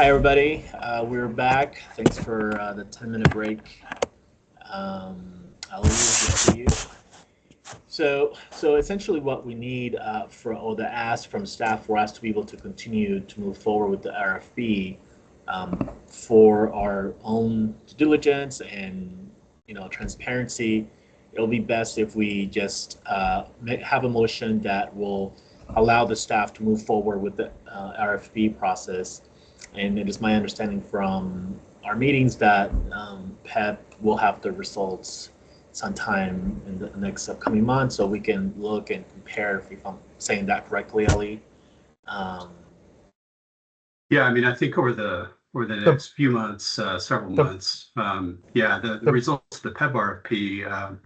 Hi, everybody. We're back. Thanks for the 10-minute break. I'll leave it to you. So essentially what we need or the ask from staff for us to be able to continue to move forward with the RFP for our own due diligence and transparency, it'll be best if we just have a motion that will allow the staff to move forward with the RFP process. And it is my understanding from our meetings that PEP will have the results sometime in the next upcoming month, so we can look and compare, if I'm saying that correctly, Ali. Yeah, I mean, I think over the next few months, several months, the results of the PEB RFP.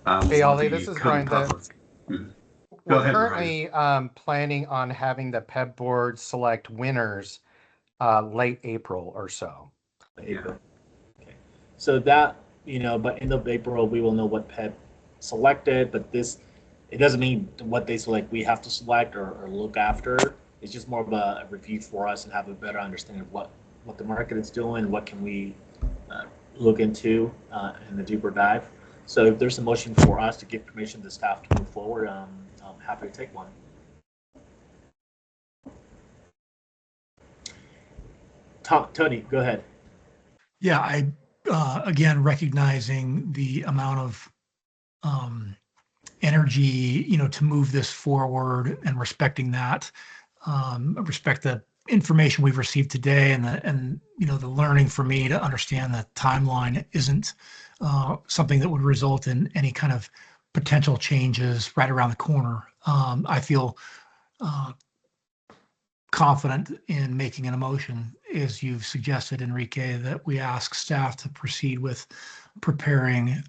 Hey, will Ali, be this is coming Brian. public. Mhm. Go We're ahead, currently planning on having the PEB board select winners late April or so. April. Okay. So that, by end of April, we will know what PEP selected, but it doesn't mean what they select we have to select or look after. It's just more of a review for us and have a better understanding of what the market is doing, what can we look into in the deeper dive. So if there's a motion for us to give permission to staff to move forward, I'm happy to take one. Tony, go ahead. Yeah, I again recognizing the amount of energy, to move this forward and respecting that, respect the information we've received today and the learning for me to understand that timeline isn't something that would result in any kind of potential changes right around the corner. I feel confident in making an emotion, as you've suggested, Enrique, that we ask staff to proceed with preparing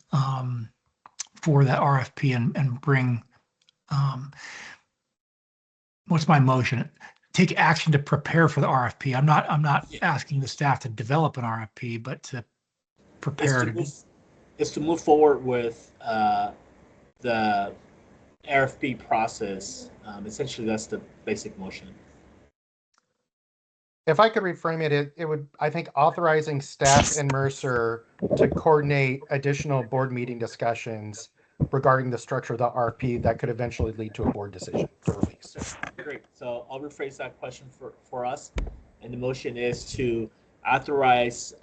for that RFP and bring, what's my motion? Take action to prepare for the RFP. I'm not asking the staff to develop an RFP, but to prepare. Is to move forward with the RFP process. Essentially, that's the basic motion. If I could reframe it, it would, I think, authorizing staff and Mercer to coordinate additional board meeting discussions regarding the structure of the RFP that could eventually lead to a board decision to release. Great. So I'll rephrase that question for us. And the motion is to authorize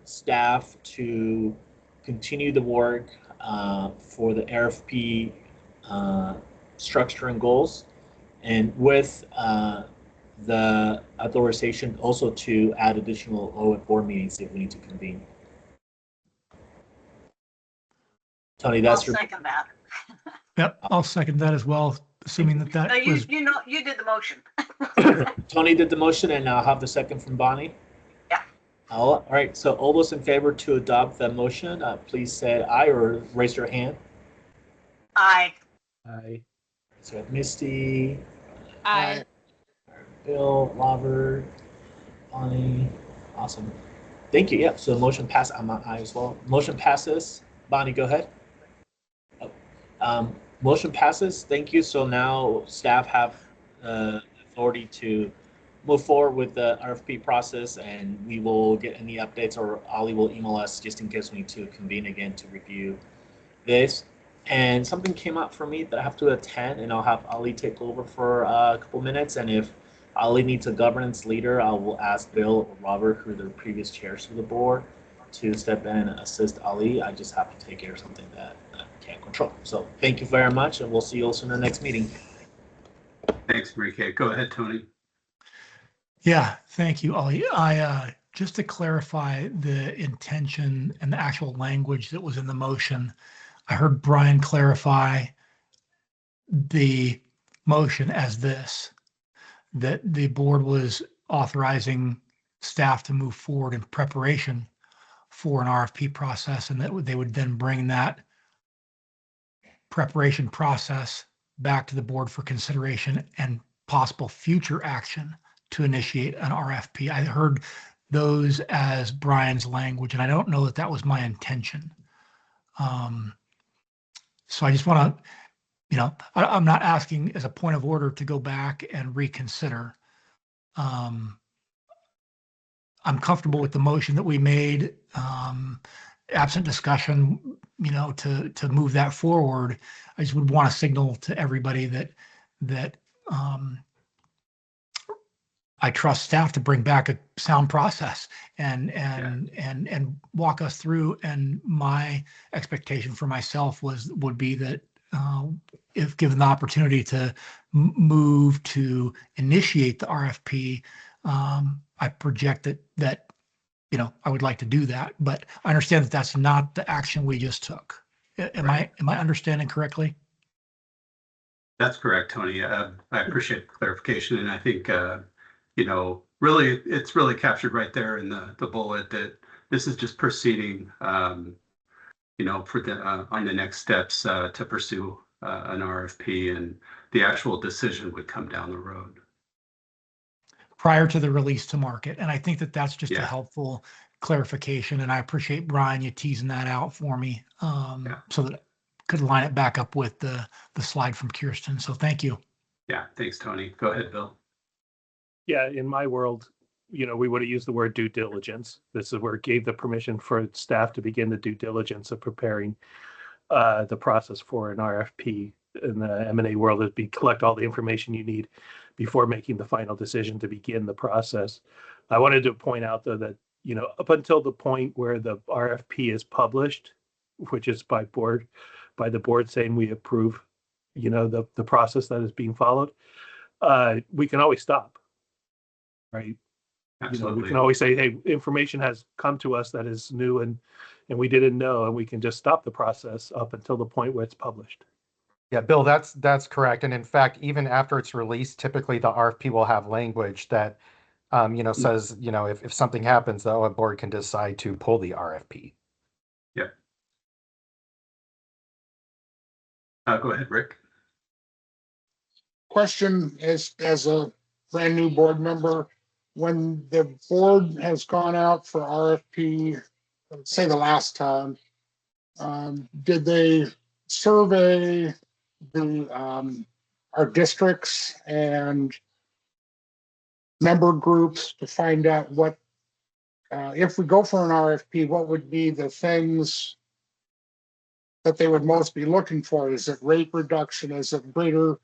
staff to continue the work for the RFP structure and goals, and with the authorization also to add additional OEBB board meetings if we need to convene. Tony, that's I'll second that. Yep, I'll second that as well, assuming that No, was. you did the motion. Tony did the motion, and I'll have the second from Bonnie. Yeah. All right. So all those in favor to adopt the motion, please say aye or raise your hand. Aye. Aye. So we have Misty, Aye. Bill, Robert, Bonnie. Awesome. Thank you. Yeah. So motion passes. I'm on aye as well. Motion passes. Bonnie, go ahead. Motion passes. Thank you. So now staff have authority to move forward with the RFP process, and we will get any updates, or Ali will email us just in case we need to convene again to review this. And something came up for me that I have to attend, and I'll have Ali take over for a couple minutes. And if Ali needs a governance leader, I will ask Bill or Robert, who are the previous chairs of the board, to step in and assist Ali. I just have to take care of something that I can't control. So thank you very much, and we'll see you also in the next meeting. Thanks, Enrique. Go ahead, Tony. Yeah, thank you, Ali. I just to clarify the intention and the actual language that was in the motion, I heard Brian clarify the motion as this, that the board was authorizing staff to move forward in preparation for an RFP process, and that they would then bring that preparation process back to the board for consideration and possible future action to initiate an RFP. I heard those as Brian's language, and I don't know that that was my intention. So I just want to, I'm not asking as a point of order to go back and reconsider. I'm comfortable with the motion that we made. Absent discussion, to move that forward, I just would want to signal to everybody that I trust staff to bring back a sound process and walk us through. And my expectation for myself would be that if given the opportunity to move to initiate the RFP, I project that I would like to do that, but I understand that that's not the action we just took. Am I understanding correctly? That's correct, Tony. I appreciate the clarification, and I think really it's really captured right there in the bullet that this is just proceeding, for the on the next steps to pursue an RFP, and the actual decision would come down the road Prior to the release to market. And I think that that's just a Yeah. helpful clarification. And I appreciate, Brian, you teasing that out for me so that I could line it back up with the slide from Kirsten. So thank you. Yeah, thanks, Tony. Go ahead, Bill. Yeah, in my world, we would have used the word due diligence. This is where it gave the permission for staff to begin the due diligence of preparing the process for an RFP. In the M&A world, it'd be collect all the information you need before making the final decision to begin the process. I wanted to point out, though, that up until the point where the RFP is published, which is by the board saying we approve, the process that is being followed, we can always stop, right? Absolutely. We can always say, hey, information has come to us that is new and we didn't know, and we can just stop the process up until the point where it's published. Yeah, Bill, that's correct. And in fact, even after it's released, typically the RFP will have language that, says, if something happens, the OEB board can decide to pull the RFP. Yeah. Go ahead, Rick. Question as a brand new board member, when the board has gone out for RFP, say the last time, did they survey our districts and member groups to find out what, if we go for an RFP, what would be the things that they would most be looking for? Is it rate reduction? Is it greater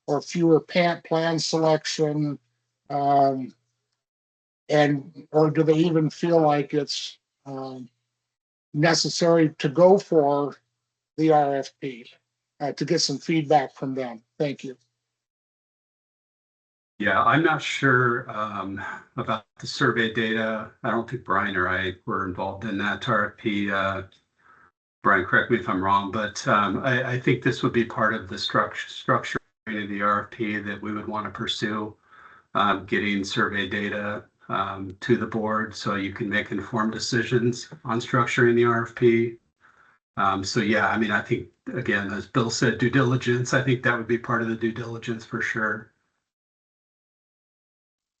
or fewer plan selection? Or do they even feel like it's necessary to go for the RFP to get some feedback from them? Thank you. Yeah, I'm not sure about the survey data. I don't think Brian or I were involved in that RFP. Brian, correct me if I'm wrong, but I think this would be part of the structuring of the RFP that we would want to pursue, getting survey data to the board so you can make informed decisions on structuring the RFP. So yeah, I think, again, as Bill said, due diligence, I think that would be part of the due diligence for sure.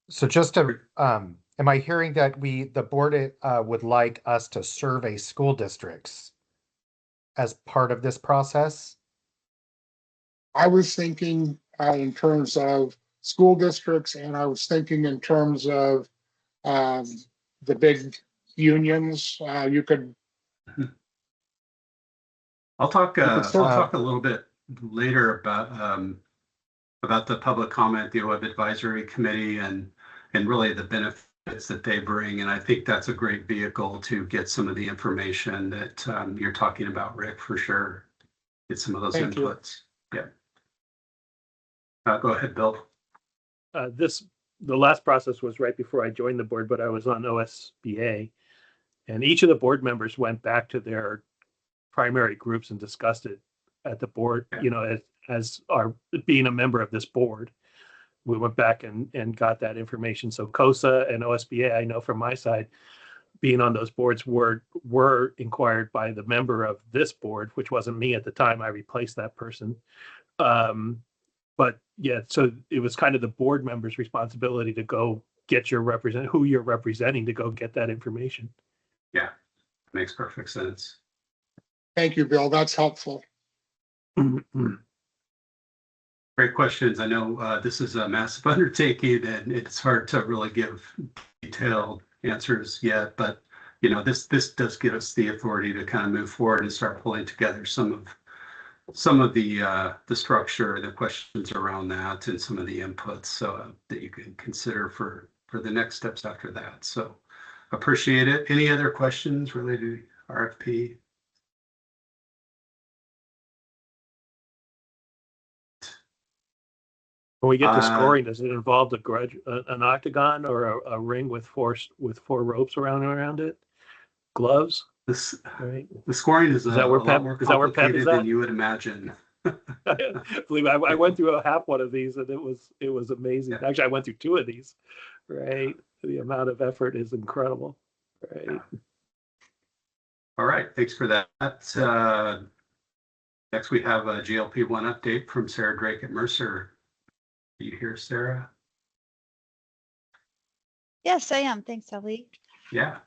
So just to, am I hearing that the board would like us to survey school districts as part of this process? I was thinking in terms of school districts, and I was thinking in terms of the big unions. You could. I'll talk a little bit later about the public comment, the OEB advisory committee, and really the benefits that they bring. And I think that's a great vehicle to get some of the information that you're talking about, Rick, for sure. Get some of those Thank inputs. You. Yeah. Go ahead, Bill. The last process was right before I joined the board, but I was on OSBA, and each of the board members went back to their primary groups and discussed it at the board. Yeah. As our being a member of this board, we went back and got that information. So COSA and OSBA, I know from my side, being on those boards, were inquired by the member of this board, which wasn't me at the time. I replaced that person. But yeah, so it was kind of the board member's responsibility to go get who you're representing to go get that information. Yeah, makes perfect sense. Thank you, Bill. That's helpful. Great questions. I know this is a massive undertaking and it's hard to really give detailed answers yet, but you know, this does give us the authority to kind of move forward and start pulling together some of the structure, the questions around that, and some of the inputs that you can consider for the next steps after that. So appreciate it. Any other questions related to RFP? When we get to scoring, does it involve an octagon or a ring with four ropes around it? Gloves? Right. The scoring is that where lot more is that where Pep complicated is than at? you would imagine. Believe me, I went through a half one of these and it was amazing. Yeah. Actually, I went through two of these. Right. The amount of effort is incredible. Right. Yeah. All right. Thanks for that. Next, we have a GLP-1 update from Sarah Drake at Mercer. Are you here, Sarah? Yes, I am. Thanks, Ellie. Yeah.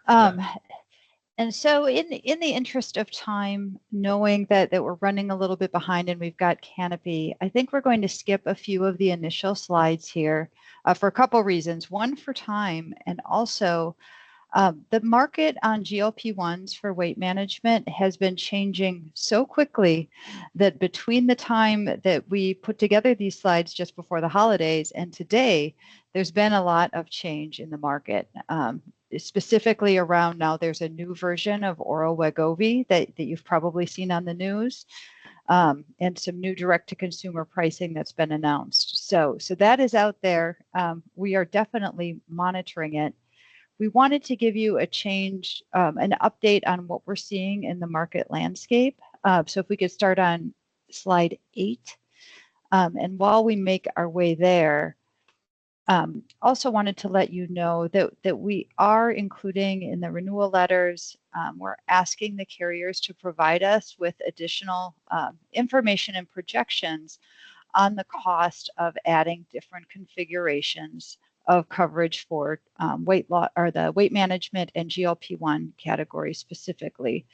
And so in the interest of time, knowing that we're running a little bit behind and we've got Canopy, I think we're going to skip a few of the initial slides here for a couple reasons. One, for time, and also the market on GLP-1s for weight management has been changing so quickly that between the time that we put together these slides just before the holidays and today, there's been a lot of change in the market. Specifically around now, there's a new version of oral Wegovy that you've probably seen on the news, and some new direct-to-consumer pricing that's been announced. So that is out there. We are definitely monitoring it. We wanted to give you an update on what we're seeing in the market landscape. So if we could start on slide 8. And while we make our way there, also wanted to let you know that we are including in the renewal letters, we're asking the carriers to provide us with additional information and projections on the cost of adding different configurations of coverage for weight loss or the weight management and GLP-1 categories specifically.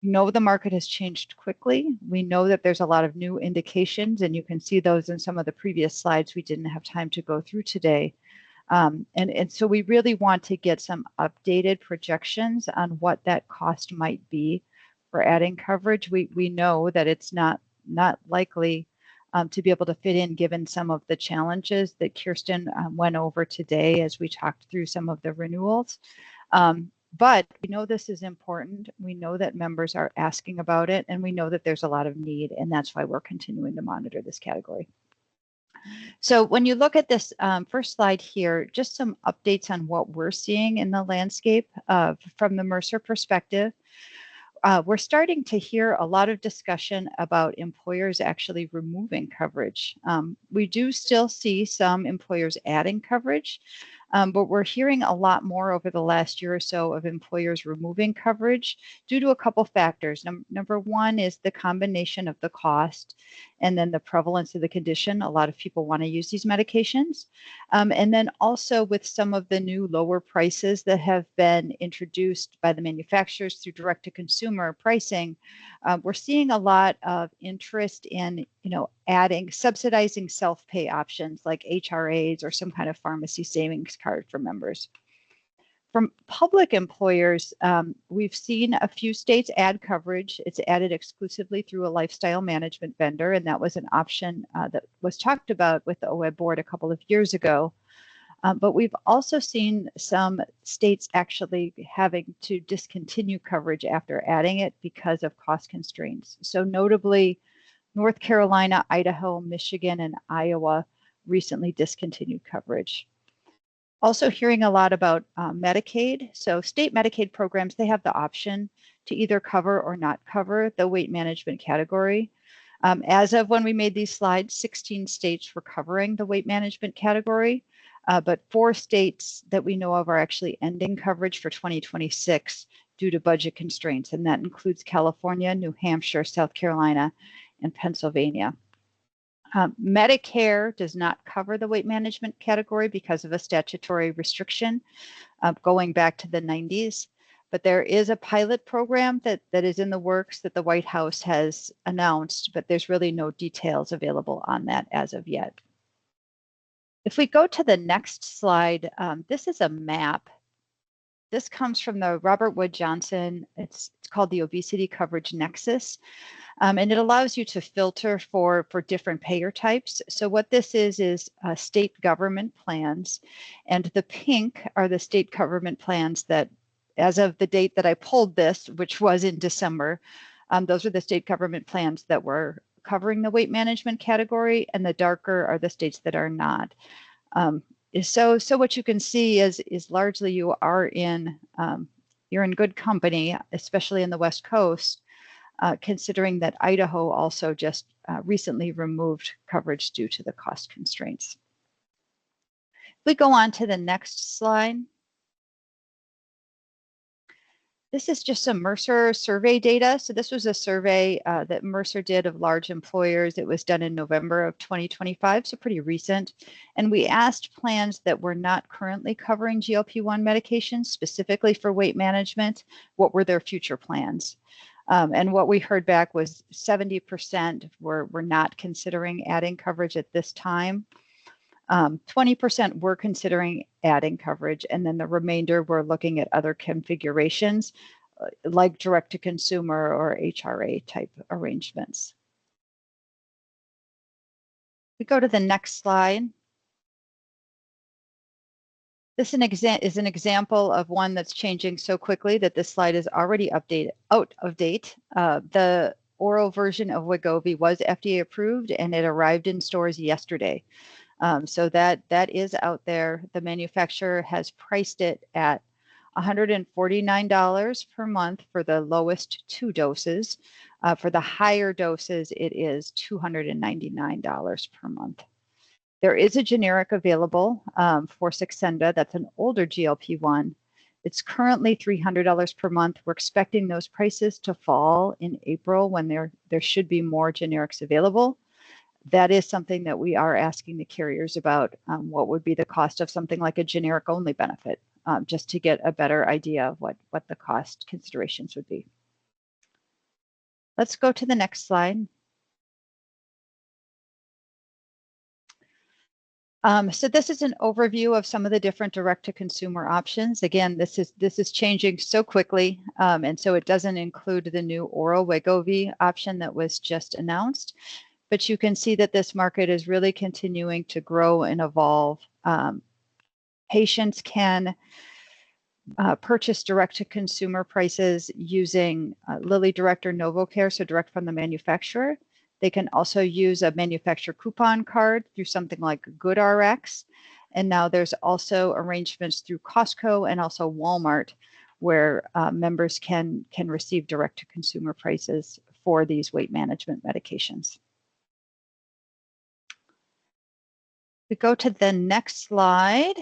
Know the market has changed quickly. We know that there's a lot of new indications, and you can see those in some of the previous slides we didn't have time to go through today. And so we really want to get some updated projections on what that cost might be for adding coverage. We know that it's not likely to be able to fit in given some of the challenges that Kirsten went over today as we talked through some of the renewals. But we know this is important. We know that members are asking about it, and we know that there's a lot of need, and that's why we're continuing to monitor this category. So when you look at this first slide here, just some updates on what we're seeing in the landscape from the Mercer perspective. We're starting to hear a lot of discussion about employers actually removing coverage. We do still see some employers adding coverage, but we're hearing a lot more over the last year or so of employers removing coverage due to a couple factors. Number one is the combination of the cost and then the prevalence of the condition. A lot of people want to use these medications. And then also with some of the new lower prices that have been introduced by the manufacturers through direct-to-consumer pricing, we're seeing a lot of interest in, subsidizing self-pay options like HRAs or some kind of pharmacy savings card for members. From public employers, we've seen a few states add coverage. It's added exclusively through a lifestyle management vendor, and that was an option that was talked about with the OEBB board a couple of years ago. But we've also seen some states actually having to discontinue coverage after adding it because of cost constraints. So notably, North Carolina, Idaho, Michigan, and Iowa recently discontinued coverage. Also hearing a lot about Medicaid. So state Medicaid programs, they have the option to either cover or not cover the weight management category. As of when we made these slides, 16 states were covering the weight management category, but 4 states that we know of are actually ending coverage for 2026 due to budget constraints, and that includes California, New Hampshire, South Carolina, and Pennsylvania. Medicare does not cover the weight management category because of a statutory restriction going back to the 90s. But there is a pilot program that is in the works that the White House has announced, but there's really no details available on that as of yet. If we go to the next slide, this is a map This comes from the Robert Wood Johnson. It's called the Obesity Coverage Nexus. And it allows you to filter for different payer types. So what this is state government plans. And the pink are the state government plans that, as of the date that I pulled this, which was in December, those are the state government plans that were covering the weight management category, and the darker are the states that are not. So what you can see is largely you are in, you're in good company, especially in the West Coast, considering that Idaho also just recently removed coverage due to the cost constraints. If we go on to the next slide. This is just some Mercer survey data. So this was a survey that Mercer did of large employers. It was done in November of 2025, so pretty recent. And we asked plans that were not currently covering GLP-1 medications, specifically for weight management, what were their future plans? And what we heard back was 70% were not considering adding coverage at this time. 20% were considering adding coverage, and then the remainder were looking at other configurations like direct-to-consumer or HRA type arrangements. We go to the next slide. This is an example of one that's changing so quickly that this slide is already out of date. The oral version of Wegovy was FDA approved, and it arrived in stores yesterday. So that is out there. The manufacturer has priced it at $149 per month for the lowest 2 doses. For the higher doses, it is $299 per month. There is a generic available for Saxenda. That's an older GLP-1. It's currently $300 per month. We're expecting those prices to fall in April when there should be more generics available. That is something that we are asking the carriers about. What would be the cost of something like a generic only benefit, just to get a better idea of what the cost considerations would be. Let's go to the next slide. So this is an overview of some of the different direct-to-consumer options. Again, this is changing so quickly, and so it doesn't include the new oral Wegovy option that was just announced. But you can see that this market is really continuing to grow and evolve. Patients can purchase direct-to-consumer prices using Lilly Direct or NovoCare, so direct from the manufacturer. They can also use a manufacturer coupon card through something like GoodRx. And now there's also arrangements through Costco and also Walmart where members can receive direct-to-consumer prices for these weight management medications. We go to the next slide.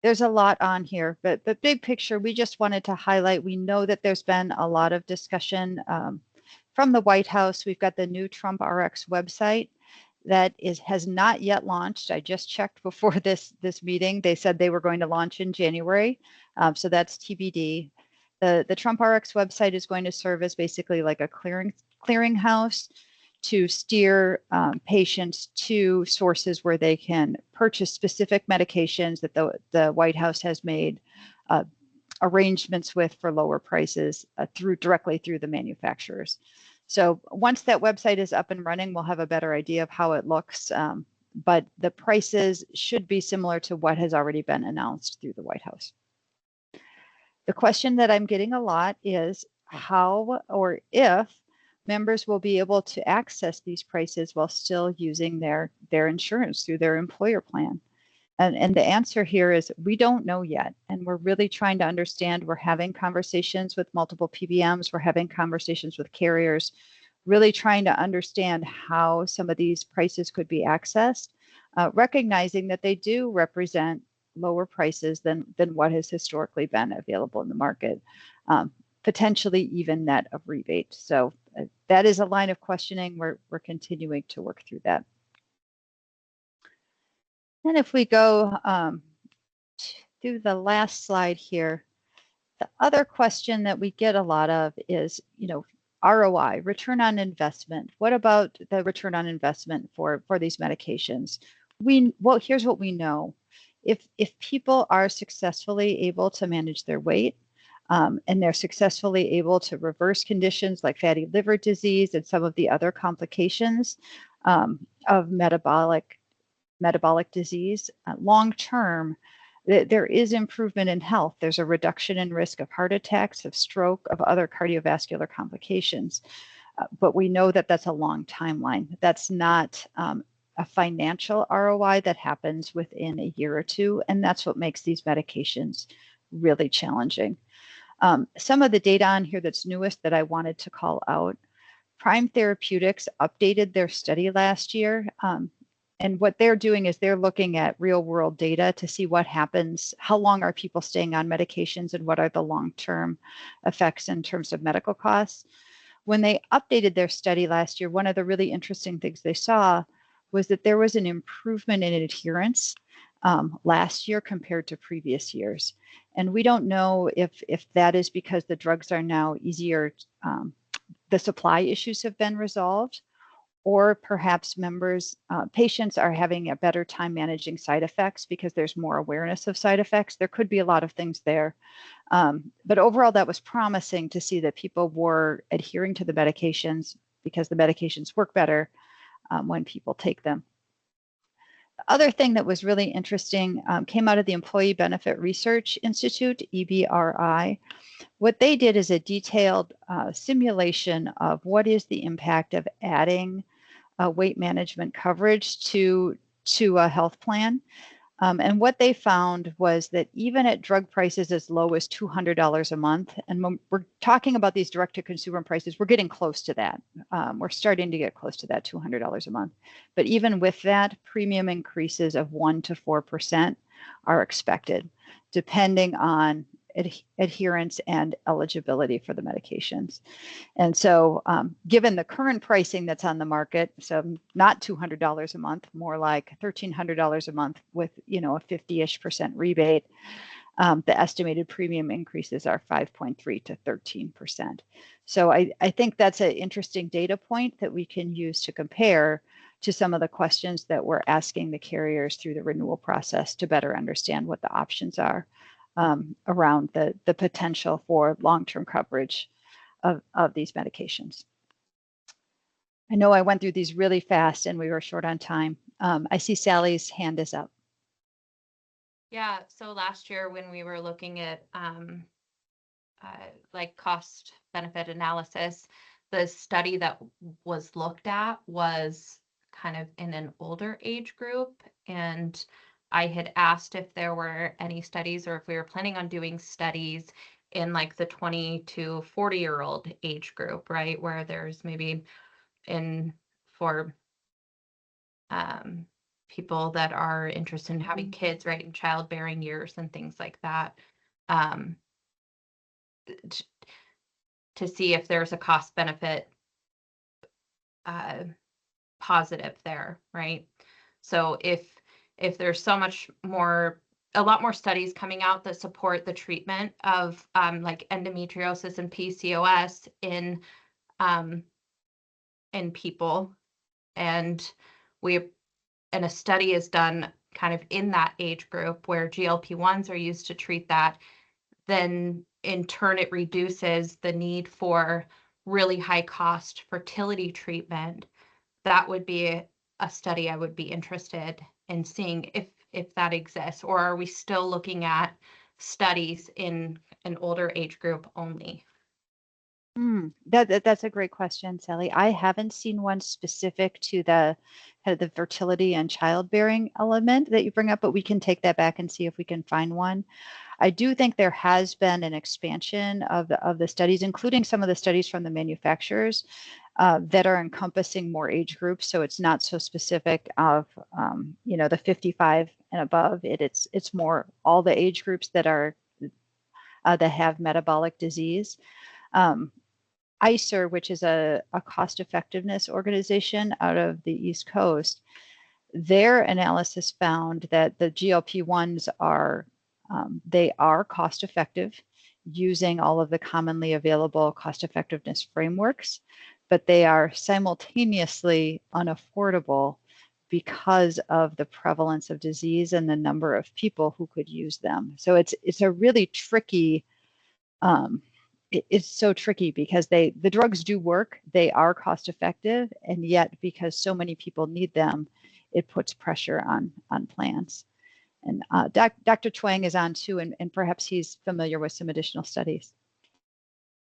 There's a lot on here, but the big picture, we just wanted to highlight, we know that there's been a lot of discussion from the White House. We've got the new Trump RX website that has not yet launched. I just checked before this meeting. They said they were going to launch in January, so that's TBD. The Trump RX website is going to serve as basically like a clearinghouse to steer patients to sources where they can purchase specific medications that the White House has made arrangements with for lower prices directly through the manufacturers. So once that website is up and running, we'll have a better idea of how it looks. But the prices should be similar to what has already been announced through the White House. The question that I'm getting a lot is how or if members will be able to access these prices while still using their insurance through their employer plan. And the answer here is we don't know yet. And we're really trying to understand. We're having conversations with multiple PBMs. We're having conversations with carriers, really trying to understand how some of these prices could be accessed, recognizing that they do represent lower prices than what has historically been available in the market, potentially even net of rebate. So that is a line of questioning. We're continuing to work through that. And if we go through the last slide here, the other question that we get a lot of is, ROI, return on investment. What about the return on investment for these medications? Here's what we know. if people are successfully able to manage their weight, and they're successfully able to reverse conditions like fatty liver disease and some of the other complications of metabolic disease, long term, there is improvement in health. There's a reduction in risk of heart attacks, of stroke, of other cardiovascular complications. But we know that that's a long timeline. That's not a financial ROI that happens within a year or two. And that's what makes these medications really challenging. Some of the data on here that's newest that I wanted to call out, Prime Therapeutics updated their study last year. And what they're doing is they're looking at real world data to see what happens, how long are people staying on medications, and what are the long-term effects in terms of medical costs. When they updated their study last year, one of the really interesting things they saw was that there was an improvement in adherence last year compared to previous years. And we don't know if that is because the drugs are now easier, the supply issues have been resolved, or perhaps patients are having a better time managing side effects because there's more awareness of side effects. There could be a lot of things there. But overall, that was promising to see that people were adhering to the medications because the medications work better when people take them. The other thing that was really interesting came out of the Employee Benefit Research Institute, EBRI. What they did is a detailed simulation of what is the impact of adding weight management coverage to a health plan. And what they found was that even at drug prices as low as $200 a month, and when we're talking about these direct-to-consumer prices, we're getting close to that. We're starting to get close to that $200 a month. But even with that, premium increases of 1% to 4% are expected, depending on adherence and eligibility for the medications. And so given the current pricing that's on the market, so not $200 a month, more like $1,300 a month with, a 50-ish% rebate, the estimated premium increases are 5.3 to 13%. So I think that's an interesting data point that we can use to compare to some of the questions that we're asking the carriers through the renewal process to better understand what the options are around the potential for long-term coverage of these medications. I know I went through these really fast and we were short on time. I see Sally's hand is up. Yeah, so last year when we were looking at like cost benefit analysis, the study that was looked at was kind of in an older age group, and I had asked if there were any studies or if we were planning on doing studies in like the 20 to 40-year-old age group, right? Where there's maybe for people that are interested in having kids, right, in childbearing years and things like that, to see if there's a cost benefit positive there, right? So if there's a lot more studies coming out that support the treatment of like endometriosis and PCOS in people, and a study is done kind of in that age group where GLP-1s are used to treat that, then in turn it reduces the need for really high cost fertility treatment. That would be a study I would be interested in seeing if that exists, or are we still looking at studies in an older age group only? That's a great question, Sally. I haven't seen one specific to the fertility and childbearing element that you bring up, but we can take that back and see if we can find one. I do think there has been an expansion of the studies, including some of the studies from the manufacturers that are encompassing more age groups. So it's not so specific of the 55 and above. It's more all the age groups that are that have metabolic disease. ICER, which is a cost effectiveness organization out of the East Coast, their analysis found that the GLP-1s are cost effective using all of the commonly available cost effectiveness frameworks, but they are simultaneously unaffordable because of the prevalence of disease and the number of people who could use them. So it's a really tricky, it's so tricky because the drugs do work, they are cost effective, and yet because so many people need them, it puts pressure on plans. And Dr. Twang is on too, and perhaps he's familiar with some additional studies.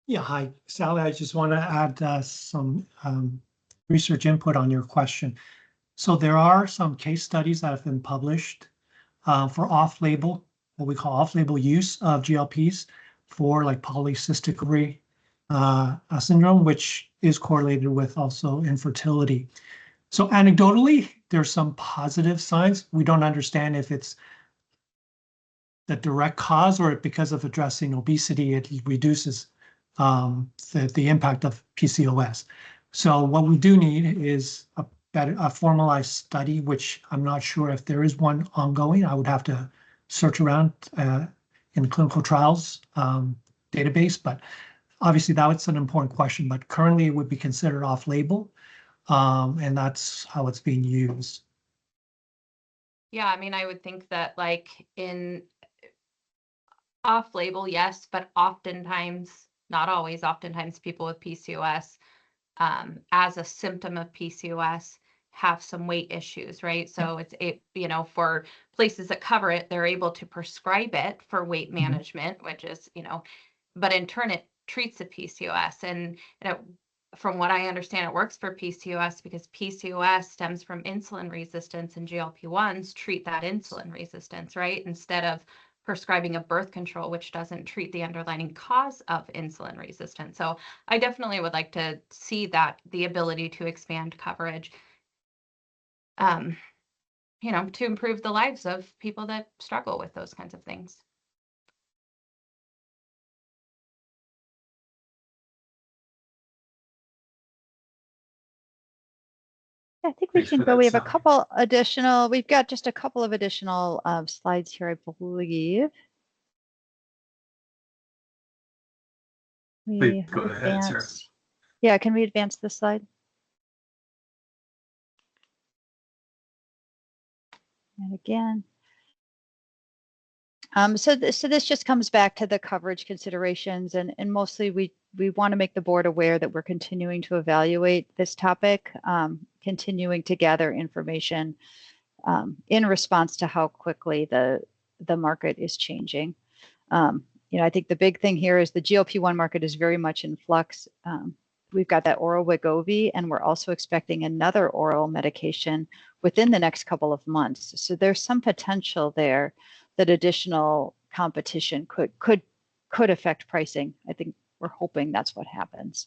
Yeah, hi, Sally. I just want to add some research input on your question. So there are some case studies that have been published for off-label, what we call off-label use of GLPs for like polycystic ovary syndrome, which is correlated with also infertility. So anecdotally, there's some positive signs. We don't understand if it's the direct cause or because of addressing obesity, it reduces the impact of PCOS. So what we do need is a formalized study, which I'm not sure if there is one ongoing. I would have to search around in clinical trials database, but obviously that's an important question, but currently it would be considered off-label, and that's how it's being used. Yeah, I mean, I would think that like in off-label, yes, but oftentimes, not always, oftentimes people with PCOS, as a symptom of PCOS, have some weight issues, right? So for places that cover it, they're able to prescribe it for weight management, which is, but in turn it treats the PCOS. And from what I understand, it works for PCOS because PCOS stems from insulin resistance, and GLP-1s treat that insulin resistance, right? Instead of prescribing a birth control, which doesn't treat the underlying cause of insulin resistance. So I definitely would like to see that, the ability to expand coverage, to improve the lives of people that struggle with those kinds of things. I think we Thanks can for go. that, We have Sally. we've got just a couple of additional slides here, I believe. Please go ahead, Sarah. Yeah, can we advance this slide? And again. So this just comes back to the coverage considerations, and mostly we want to make the board aware that we're continuing to evaluate this topic, continuing to gather information in response to how quickly the market is changing. I think the big thing here is the GLP-1 market is very much in flux. We've got that oral Wegovy, and we're also expecting another oral medication within the next couple of months. So there's some potential there that additional competition could affect pricing. I think we're hoping that's what happens.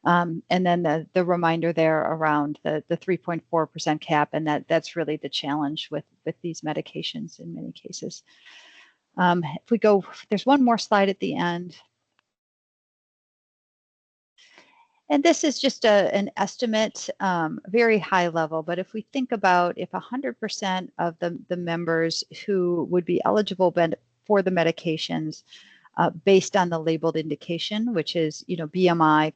And then the reminder there around the 3.4% cap, and that's really the challenge with these medications in many cases. If we go, there's one more slide at the end. And this is just an estimate, very high level, but if we think about if 100% of the members who would be eligible for the medications based on the labeled indication, which is, BMI,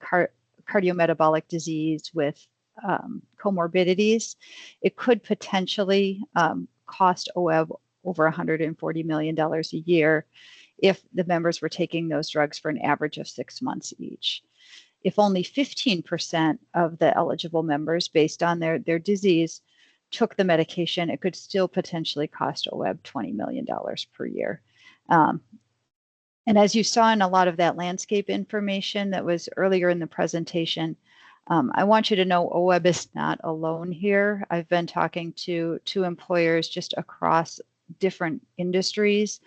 cardiometabolic disease with comorbidities, it could potentially cost OEB over $140 million a year if the members were taking those drugs for an average of 6 months each. If only 15% of the eligible members, based on their disease, took the medication, it could still potentially cost OEB $20 million per year. And as you saw in a lot of that landscape information that was earlier in the presentation, I want you to know OEB is not alone here. I've been talking to employers just across different industries.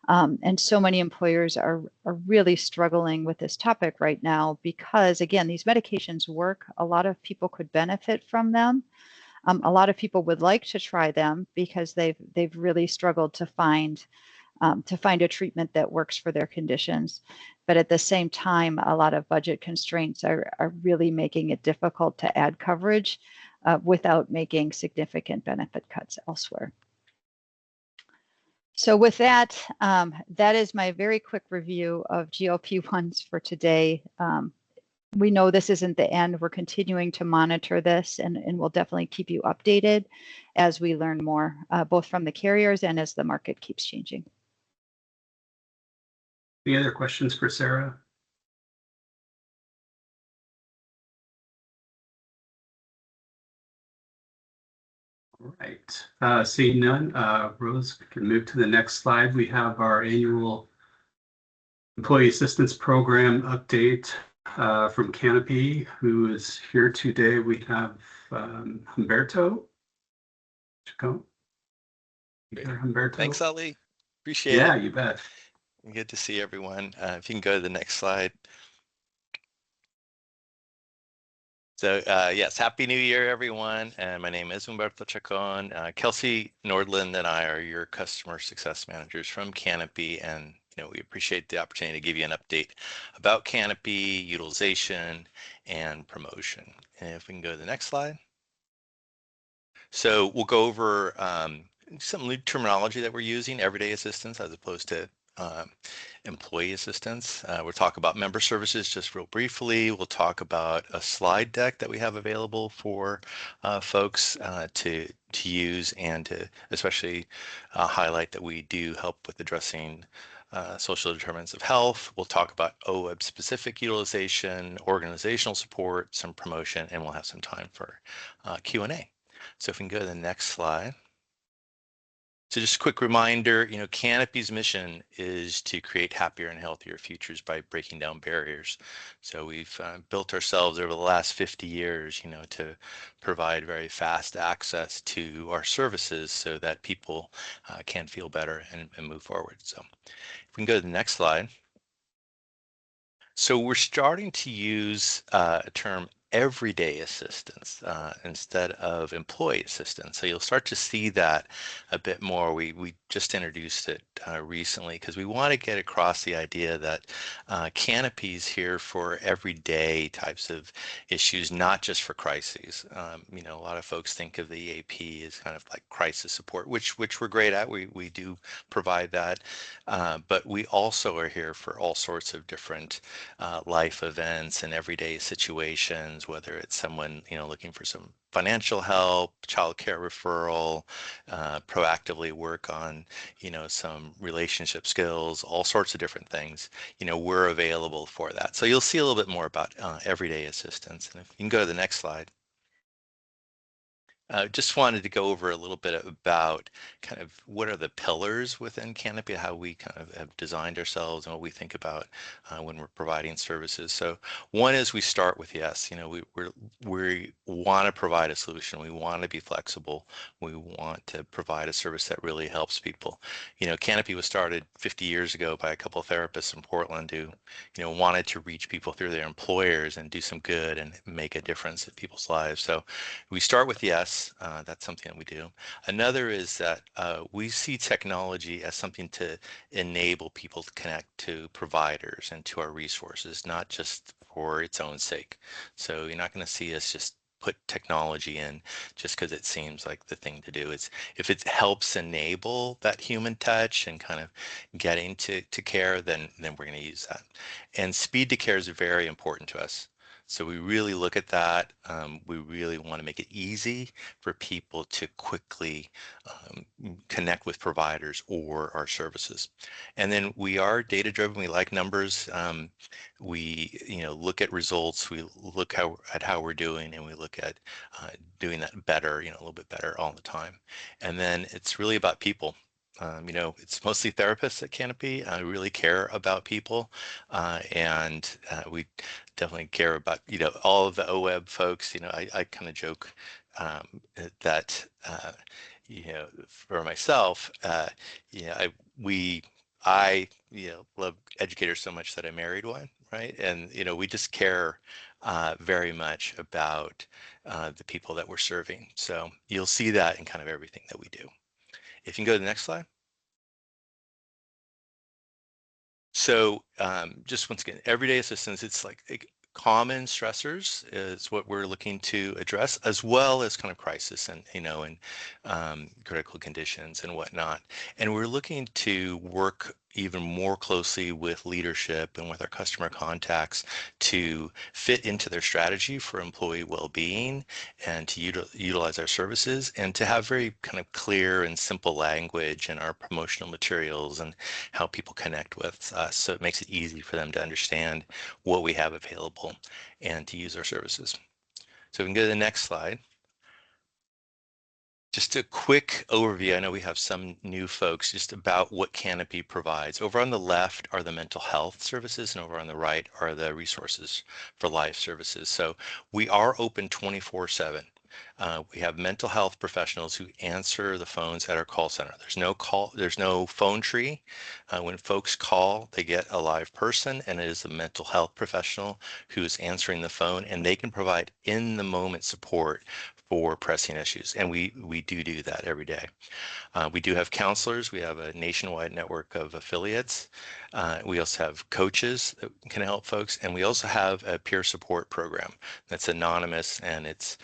And so many employers are really struggling with this topic right now because, again, these medications work. A lot of people could benefit from them. A lot of people would like to try them because they've really struggled to find a treatment that works for their conditions. But at the same time, a lot of budget constraints are really making it difficult to add coverage without making significant benefit cuts elsewhere. So with that, that is my very quick review of GLP-1s for today. we know this isn't the end. We're continuing to monitor this, and we'll definitely keep you updated as we learn more, both from the carriers and as the market keeps changing. Any other questions for Sarah? All right, seeing none, Rose, we can move to the next slide. We have our annual Employee Assistance Program update from Canopy, who is here today. We have Humberto Chacon. Humberto. Thanks, Ali. Appreciate it. Yeah, you bet. Good to see everyone. If you can go to the next slide. So yes, Happy New Year, everyone. And my name is Humberto Chacon. Kelsey Nordland and I are your customer success managers from Canopy. And we appreciate the opportunity to give you an update about Canopy, utilization, and promotion. And if we can go to the next slide. So we'll go over some new terminology that we're using, everyday assistance as opposed to employee assistance. We'll talk about member services just real briefly. We'll talk about a slide deck that we have available for folks to use, and to especially highlight that we do help with addressing social determinants of health. We'll talk about OEB specific utilization, organizational support, some promotion, and we'll have some time for Q&A. So if we can go to the next slide. So just a quick reminder, Canopy's mission is to create happier and healthier futures by breaking down barriers. So we've built ourselves over the last 50 years, to provide very fast access to our services so that people can feel better and move forward. So if we can go to the next slide. So we're starting to use a term everyday assistance instead of employee assistance. So you'll start to see that a bit more. We just introduced it recently because we want to get across the idea that Canopy's here for everyday types of issues, not just for crises. A lot of folks think of the EAP as kind of like crisis support, which we're great at. We do provide that, but we also are here for all sorts of different life events and everyday situations, whether it's someone looking for some financial help, childcare referral, proactively work on some relationship skills, all sorts of different things. We're available for that. So you'll see a little bit more about everyday assistance. And if you can go to the next slide. Just wanted to go over a little bit about kind of what are the pillars within Canopy, how we kind of have designed ourselves and what we think about when we're providing services. So one is we start with yes. We want to provide a solution. We want to be flexible. We want to provide a service that really helps people. Canopy was started 50 years ago by a couple of therapists in Portland who wanted to reach people through their employers and do some good and make a difference in people's lives. So we start with yes. That's something that we do. Another is that we see technology as something to enable people to connect to providers and to our resources, not just for its own sake. So you're not going to see us just put technology in just because it seems like the thing to do. It's if it helps enable that human touch and kind of getting to care, then we're going to use that. And speed to care is very important to us. So we really look at that. We really want to make it easy for people to quickly connect with providers or our services. And then we are data driven. We like numbers. We look at results. We look at how we're doing, and we look at doing that better, a little bit better all the time. And then it's really about people. It's mostly therapists at Canopy. I really care about people, and we definitely care about all of the OEB folks. I kind of joke that for myself, I love educators so much that I married one, right? And we just care very much about the people that we're serving. So you'll see that in kind of everything that we do. If you can go to the next slide. So just once again, everyday assistance, it's like common stressors is what we're looking to address, as well as kind of crisis and, and critical conditions and whatnot. And we're looking to work even more closely with leadership and with our customer contacts to fit into their strategy for employee well-being and to utilize our services, and to have very kind of clear and simple language in our promotional materials and how people connect with us. So it makes it easy for them to understand what we have available and to use our services. So we can go to the next slide. Just a quick overview. I know we have some new folks just about what Canopy provides. Over on the left are the mental health services, and over on the right are the resources for life services. So we are open 24/7. We have mental health professionals who answer the phones at our call center. There's no phone tree. When folks call, they get a live person, and it is a mental health professional who is answering the phone, and they can provide in the moment support for pressing issues. And we do that every day. We do have counselors. We have a nationwide network of affiliates. We also have coaches that can help folks. And we also have a peer support program that's anonymous, and it's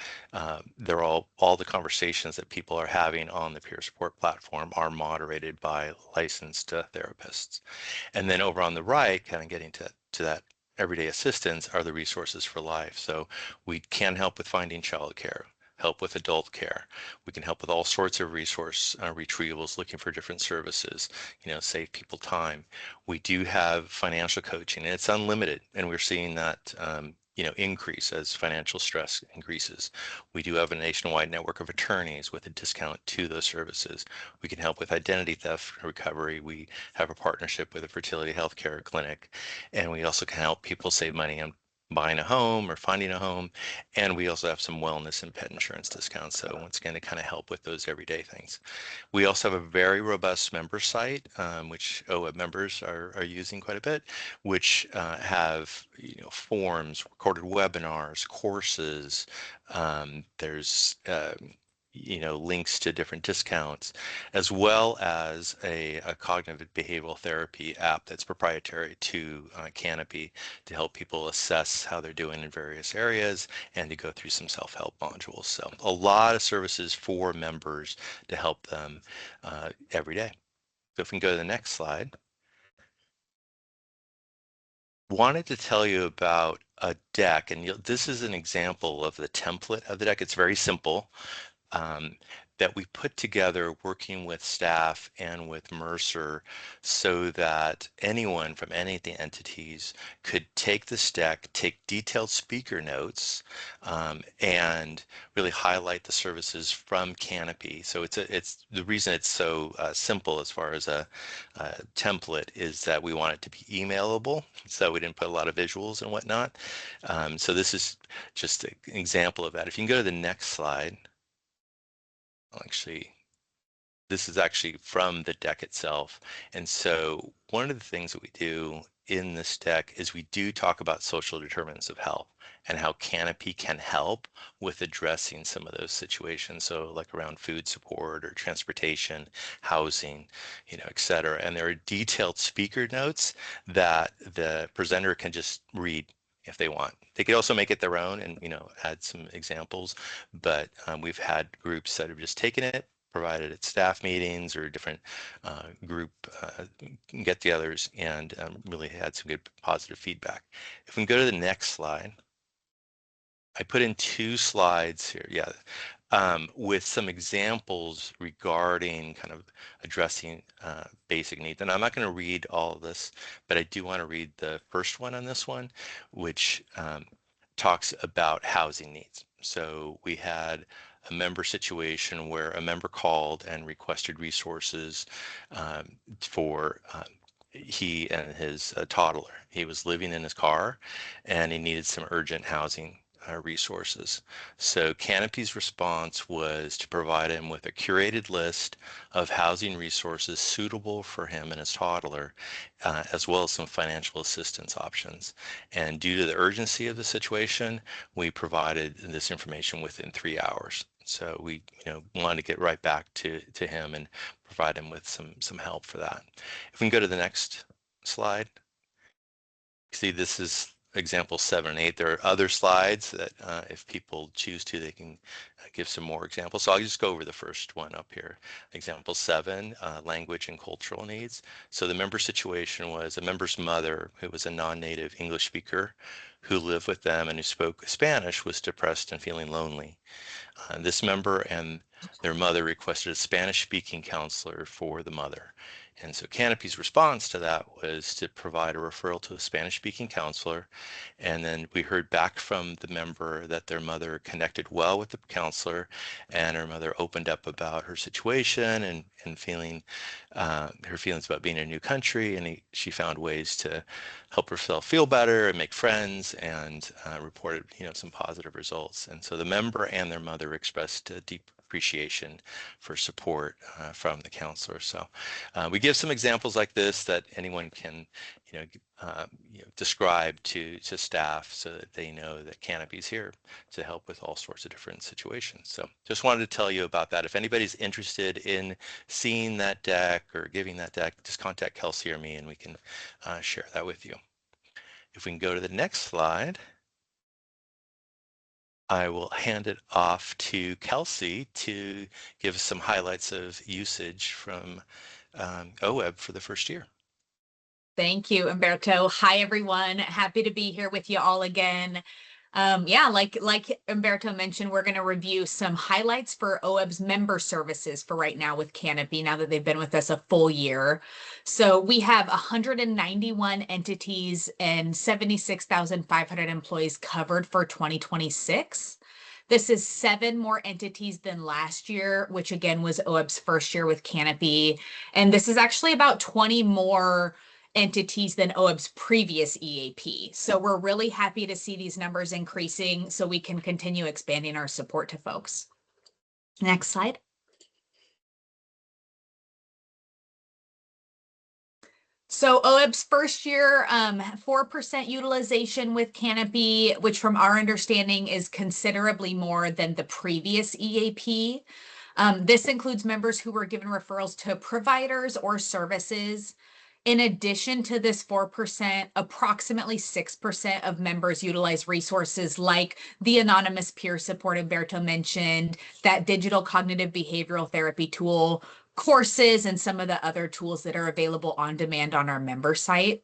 they're all the conversations that people are having on the peer support platform are moderated by licensed therapists. And then over on the right, kind of getting to that everyday assistance, are the resources for life. So we can help with finding childcare, help with adult care. We can help with all sorts of resource retrievals, looking for different services, save people time. We do have financial coaching, and it's unlimited, and we're seeing that increase as financial stress increases. We do have a nationwide network of attorneys with a discount to those services. We can help with identity theft recovery. We have a partnership with a fertility healthcare clinic, and we also can help people save money on buying a home or finding a home. And we also have some wellness and pet insurance discounts. So once again, to kind of help with those everyday things. We also have a very robust member site, which OEB members are using quite a bit, which have forms, recorded webinars, courses. There's links to different discounts, as well as a cognitive behavioral therapy app that's proprietary to Canopy to help people assess how they're doing in various areas and to go through some self-help modules. So a lot of services for members to help them every day. So if we can go to the next slide. Wanted to tell you about a deck, and this is an example of the template of the deck. It's very simple. That we put together working with staff and with Mercer so that anyone from any of the entities could take this deck, take detailed speaker notes, and really highlight the services from Canopy. So it's the reason it's so simple as far as a template is that we want it to be emailable, so we didn't put a lot of visuals and whatnot. So this is just an example of that. If you can go to the next slide. Actually, this is actually from the deck itself. And so one of the things that we do in this deck is we do talk about social determinants of health and how Canopy can help with addressing some of those situations. So like around food support or transportation, housing, et cetera. And there are detailed speaker notes that the presenter can just read if they want. They could also make it their own and add some examples, but we've had groups that have just taken it, provided at staff meetings or different group get-togethers, and really had some good positive feedback. If we can go to the next slide. I put in 2 slides here, with some examples regarding kind of addressing basic needs. And I'm not going to read all of this, but I do want to read the first one on this one, which talks about housing needs. So we had a member situation where a member called and requested resources for he and his toddler. He was living in his car and he needed some urgent housing resources. So Canopy's response was to provide him with a curated list of housing resources suitable for him and his toddler, as well as some financial assistance options. And due to the urgency of the situation, we provided this information within 3 hours. So we wanted to get right back to him and provide him with some help for that. If we can go to the next slide. See, this is examples 7 and 8. There are other slides that if people choose to, they can give some more examples. So I'll just go over the first one up here. Example 7, language and cultural needs. So the member situation was a member's mother, who was a non-native English speaker, who lived with them and who spoke Spanish, was depressed and feeling lonely. This member and their mother requested a Spanish-speaking counselor for the mother. And so Canopy's response to that was to provide a referral to a Spanish-speaking counselor. And then we heard back from the member that their mother connected well with the counselor, and her mother opened up about her situation and feeling her feelings about being in a new country. And she found ways to help herself feel better and make friends, and reported some positive results. And so the member and their mother expressed a deep appreciation for support from the counselor. So we give some examples like this that anyone can describe to staff, so that they know that Canopy's here to help with all sorts of different situations. So just wanted to tell you about that. If anybody's interested in seeing that deck or giving that deck, just contact Kelsey or me and we can share that with you. If we can go to the next slide, I will hand it off to Kelsey to give us some highlights of usage from OEB for the first year. Thank you, Umberto. Hi, everyone. Happy to be here with you all again. Yeah, like Umberto mentioned, we're going to review some highlights for OEB's member services for right now with Canopy, now that they've been with us a full year. So we have 191 entities and 76,500 employees covered for 2026. This is 7 more entities than last year, which again was OEB's first year with Canopy. And this is actually about 20 more entities than OEB's previous EAP. So we're really happy to see these numbers increasing so we can continue expanding our support to folks. Next slide. So OEB's first year, 4% utilization with Canopy, which from our understanding is considerably more than the previous EAP. This includes members who were given referrals to providers or services. In addition to this 4%, approximately 6% of members utilize resources like the anonymous peer support Umberto mentioned, that digital cognitive behavioral therapy tool, courses, and some of the other tools that are available on demand on our member site.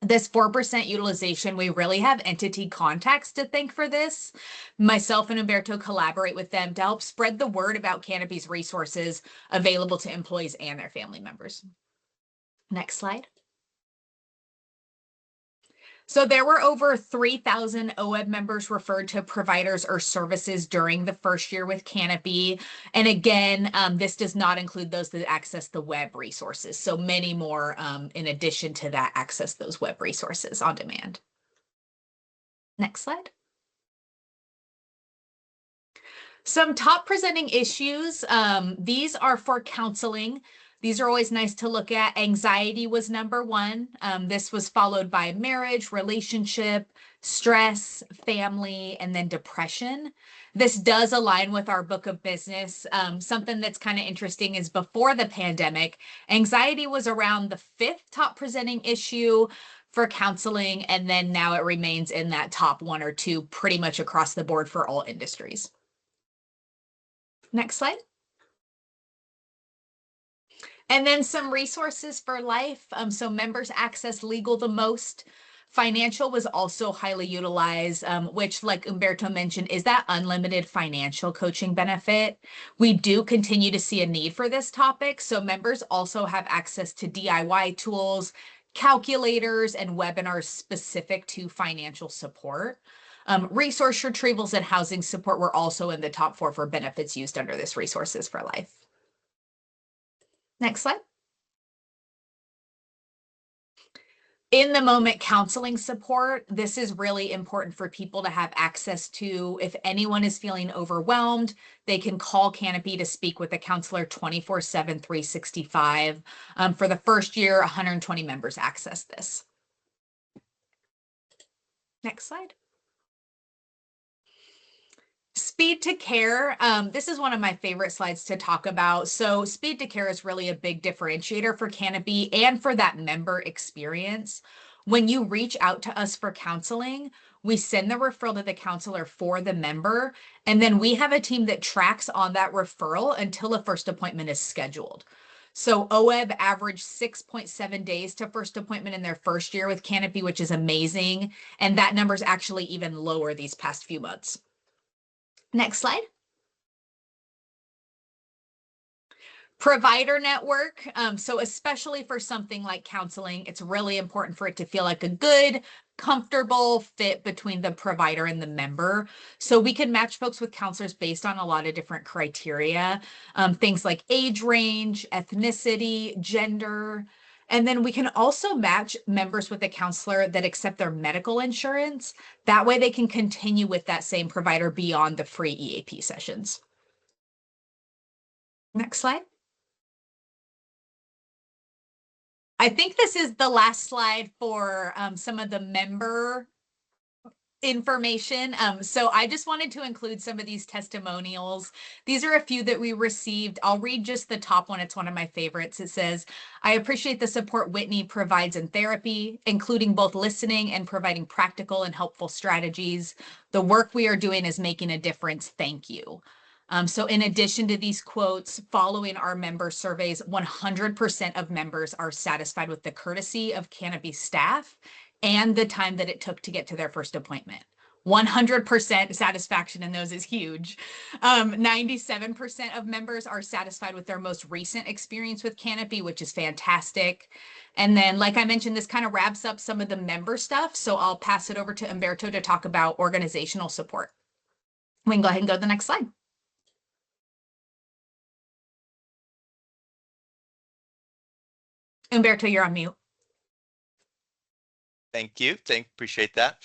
This 4% utilization, we really have entity contacts to thank for this. Myself and Umberto collaborate with them to help spread the word about Canopy's resources available to employees and their family members. Next slide. So there were over 3,000 OEB members referred to providers or services during the first year with Canopy. And again, this does not include those that access the web resources. So many more, in addition to that, access those web resources on demand. Next slide. Some top presenting issues. These are for counseling. These are always nice to look at. Anxiety was number 1. This was followed by marriage, relationship, stress, family, and then depression. This does align with our book of business. Something that's kind of interesting is before the pandemic, anxiety was around the 5th top presenting issue for counseling, and then now it remains in that top 1 or 2 pretty much across the board for all industries. Next slide. And then some resources for life. So members access legal the most. Financial was also highly utilized, which, like Umberto mentioned, is that unlimited financial coaching benefit. We do continue to see a need for this topic. So members also have access to DIY tools, calculators, and webinars specific to financial support. Resource retrievals and housing support were also in the top 4 for benefits used under this resources for life. Next slide. In the moment counseling support, this is really important for people to have access to. If anyone is feeling overwhelmed, they can call Canopy to speak with a counselor 24/7, 365. For the first year, 120 members access this. Next slide. Speed to care. This is one of my favorite slides to talk about. So speed to care is really a big differentiator for Canopy and for that member experience. When you reach out to us for counseling, we send the referral to the counselor for the member, and then we have a team that tracks on that referral until a first appointment is scheduled. So OEB averaged 6.7 days to first appointment in their first year with Canopy, which is amazing. And that number is actually even lower these past few months. Next slide. Provider network. So especially for something like counseling, it's really important for it to feel like a good, comfortable fit between the provider and the member. So we can match folks with counselors based on a lot of different criteria, things like age range, ethnicity, gender. And then we can also match members with a counselor that accept their medical insurance. That way they can continue with that same provider beyond the free EAP sessions. Next slide. I think this is the last slide for some of the member information. So I just wanted to include some of these testimonials. These are a few that we received. I'll read just the top one. It's one of my favorites. It says, I appreciate the support Whitney provides in therapy, including both listening and providing practical and helpful strategies. The work we are doing is making a difference. Thank you. So in addition to these quotes, following our member surveys, 100% of members are satisfied with the courtesy of Canopy staff and the time that it took to get to their first appointment. 100% satisfaction in those is huge. 97% of members are satisfied with their most recent experience with Canopy, which is fantastic. And then, like I mentioned, this kind of wraps up some of the member stuff. So I'll pass it over to Umberto to talk about organizational support. We can go ahead and go to the next slide. Umberto, you're on mute. Thank you. Appreciate that.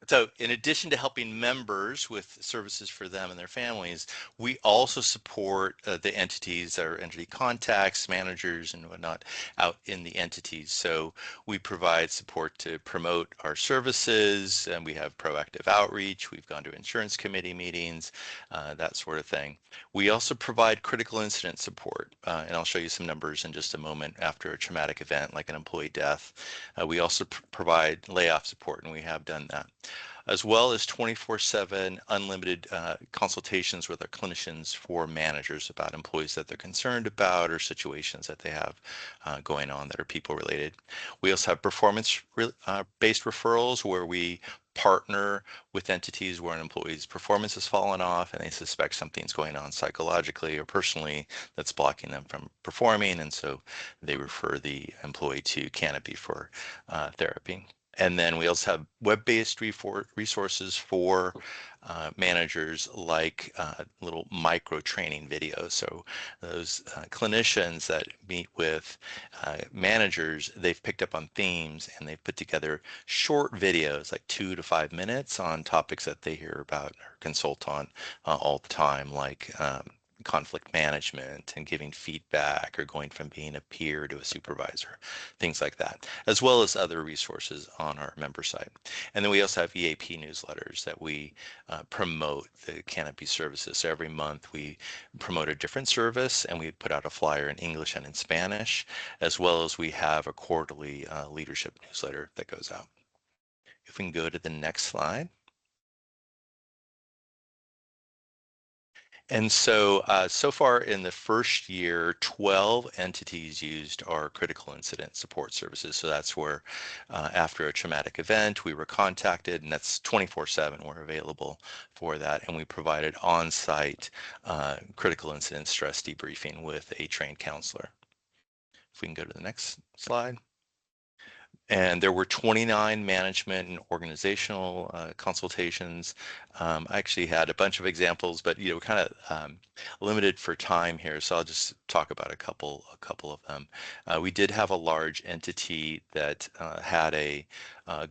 So in addition to helping members with services for them and their families, we also support the entities, our entity contacts, managers, and whatnot out in the entities. So we provide support to promote our services, and we have proactive outreach. We've gone to insurance committee meetings, that sort of thing. We also provide critical incident support, and I'll show you some numbers in just a moment after a traumatic event like an employee death. We also provide layoff support, and we have done that, as well as 24/7 unlimited consultations with our clinicians for managers about employees that they're concerned about or situations that they have going on that are people related. We also have performance-based referrals where we partner with entities where an employee's performance has fallen off and they suspect something's going on psychologically or personally that's blocking them from performing, and so they refer the employee to Canopy for therapy. And then we also have web-based resources for managers, like little micro training videos. So those clinicians that meet with managers, they've picked up on themes and they've put together short videos, like 2 to 5 minutes, on topics that they hear about or consult on all the time, like conflict management and giving feedback or going from being a peer to a supervisor, things like that, as well as other resources on our member site. And then we also have EAP newsletters that we promote the Canopy services. So every month we promote a different service, and we put out a flyer in English and in Spanish, as well as we have a quarterly leadership newsletter that goes out. If we can go to the next slide. And so, so far in the first year, 12 entities used our critical incident support services. So that's where, after a traumatic event, we were contacted, and that's 24/7. We're available for that, and we provided on-site critical incident stress debriefing with a trained counselor. If we can go to the next slide. And there were 29 management and organizational consultations. I actually had a bunch of examples, but kind of limited for time here, so I'll just talk about a couple of them. We did have a large entity that had a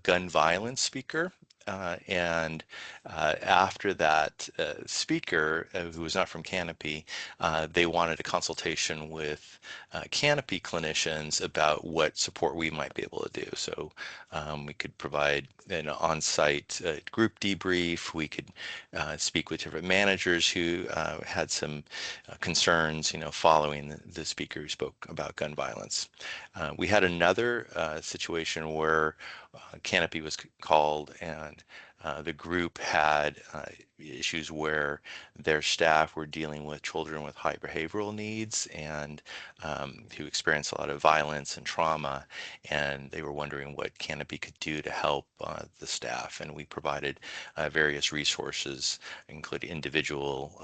gun violence speaker And after that speaker, who was not from Canopy, they wanted a consultation with Canopy clinicians about what support we might be able to do. So we could provide an on-site group debrief. We could speak with different managers who had some concerns, following the speaker who spoke about gun violence. We had another situation where Canopy was called, and the group had issues where their staff were dealing with children with high behavioral needs and who experienced a lot of violence and trauma, and they were wondering what Canopy could do to help the staff. And we provided various resources, including individual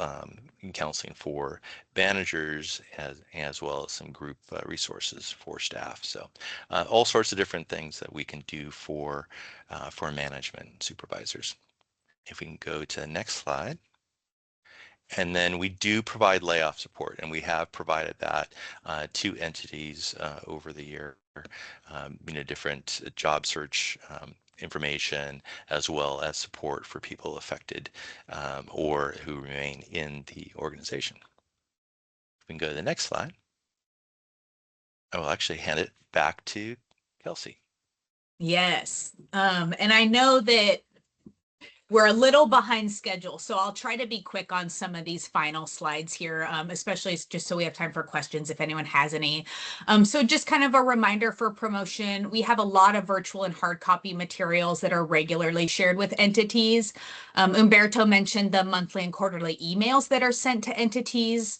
counseling for managers as well as some group resources for staff. So all sorts of different things that we can do for management and supervisors. If we can go to the next slide. And then we do provide layoff support, and we have provided that to entities over the year, different job search information, as well as support for people affected or who remain in the organization. If we can go to the next slide. I will actually hand it back to Kelsey. Yes. And I know that we're a little behind schedule, so I'll try to be quick on some of these final slides here, especially just so we have time for questions if anyone has any. So just kind of a reminder for promotion, we have a lot of virtual and hard copy materials that are regularly shared with entities. Umberto mentioned the monthly and quarterly emails that are sent to entities.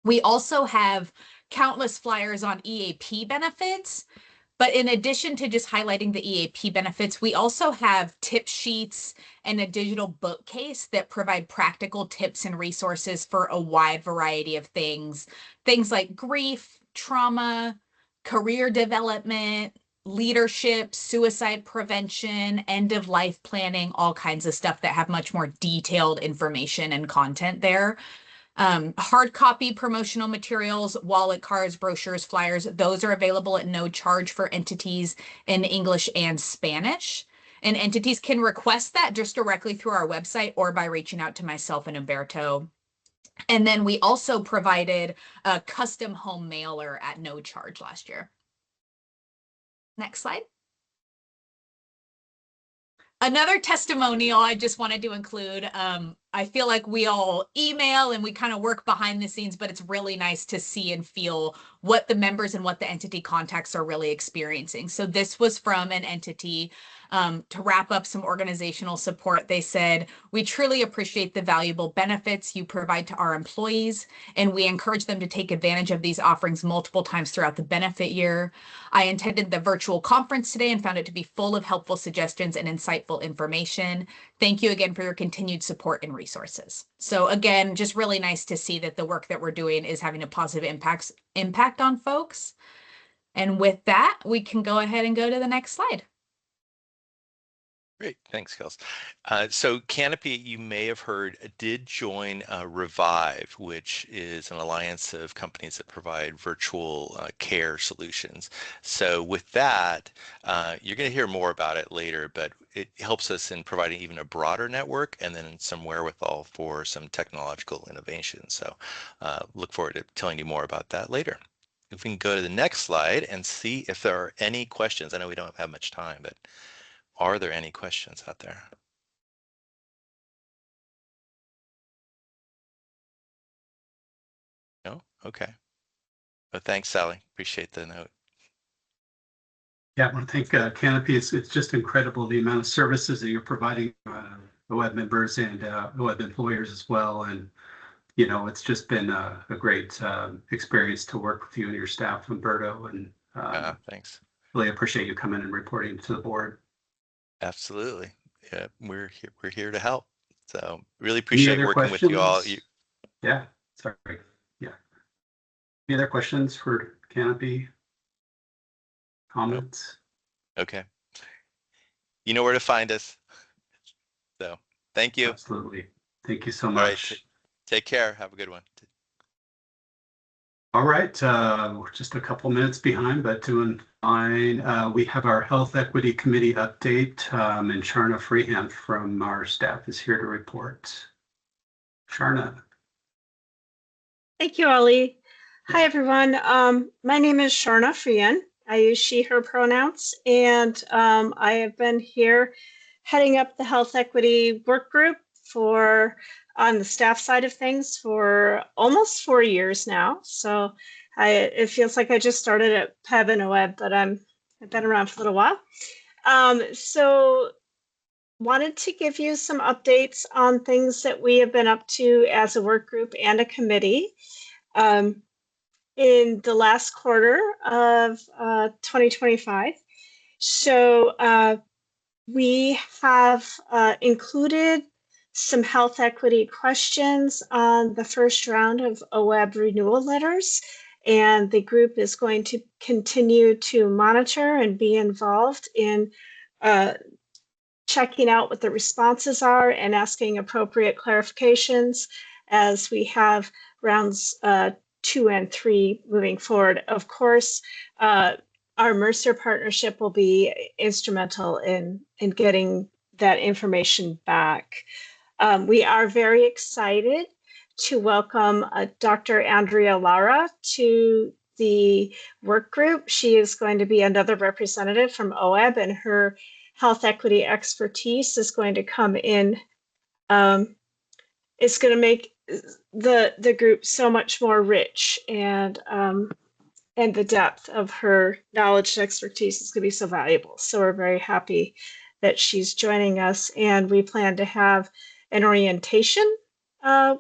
We also have countless flyers on EAP benefits. But in addition to just highlighting the EAP benefits, we also have tip sheets and a digital bookcase that provide practical tips and resources for a wide variety of things. Things like grief, trauma, career development, leadership, suicide prevention, end of life planning, all kinds of stuff that have much more detailed information and content there. Hard copy promotional materials, wallet cards, brochures, flyers, those are available at no charge for entities in English and Spanish. And entities can request that just directly through our website or by reaching out to myself and Umberto. And then we also provided a custom home mailer at no charge last year. Next slide. Another testimonial I just wanted to include. I feel like we all email and we kind of work behind the scenes, but it's really nice to see and feel what the members and what the entity contacts are really experiencing. So this was from an entity. To wrap up some organizational support, they said, "We truly appreciate the valuable benefits you provide to our employees, and we encourage them to take advantage of these offerings multiple times throughout the benefit year. I attended the virtual conference today and found it to be full of helpful suggestions and insightful information. Thank you again for your continued support and resources." So again, just really nice to see that the work that we're doing is having a positive impact on folks. And with that, we can go ahead and go to the next slide. Great, thanks, Kels. So Canopy, you may have heard, did join Revive, which is an alliance of companies that provide virtual care solutions. So with that, you're going to hear more about it later, but it helps us in providing even a broader network and then some wherewithal for some technological innovation. So look forward to telling you more about that later. If we can go to the next slide and see if there are any questions. I know we don't have much time, but are there any questions out there? No? Okay. Well, thanks, Sally. Appreciate the note. Yeah, I want to thank Canopy. It's just incredible the amount of services that you're providing OEB members and OEB employers as well. And, it's just been a great experience to work with you and your staff, Umberto. And thanks. Really appreciate you coming and reporting to the board. Absolutely. Yeah, we're here to help. So really appreciate working with you all. Yeah, sorry. Yeah. Any other questions for Canopy? Comments? Nope. Okay. You know where to find us. So thank you. Absolutely. Thank you so much. All right. Take care. Have a good one. All right, we're just a couple minutes behind, but doing fine. We have our Health Equity Committee update, and Sharna Freehand from our staff is here to report. Sharna. Thank you, Ollie. Hi, everyone. My name is Sharna Freehan. I use she, her pronouns, and I have been here heading up the Health Equity Work Group on the staff side of things for almost 4 years now. So it feels like I just started at PEB and OEB, but I've been around for a little while. So wanted to give you some updates on things that we have been up to as a work group and a committee. In the last quarter of 2025. So we have included some health equity questions on the first round of OEB renewal letters, and the group is going to continue to monitor and be involved in checking out what the responses are and asking appropriate clarifications as we have rounds 2 and 3 moving forward. Of course, our Mercer partnership will be instrumental in getting that information back. We are very excited to welcome Dr. Andrea Lara to the work group. She is going to be another representative from OEB, and her health equity expertise is going to come in. It's going to make the group so much more rich, and the depth of her knowledge and expertise is going to be so valuable. So we're very happy that she's joining us, and we plan to have an orientation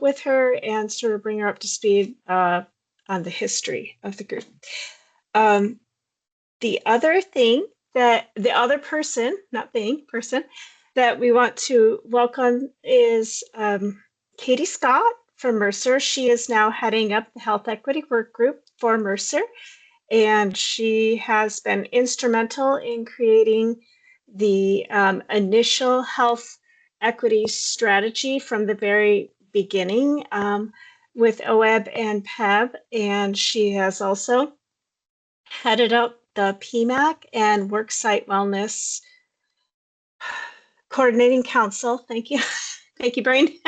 with her and sort of bring her up to speed on the history of the group. The other person that we want to welcome is Katie Scott from Mercer. She is now heading up the Health Equity Work Group for Mercer, and she has been instrumental in creating the initial health equity strategy from the very beginning with OEB and PEB, and she has also headed up the PMAC and Worksite Wellness Coordinating Council. Thank you. Thank you, Brain.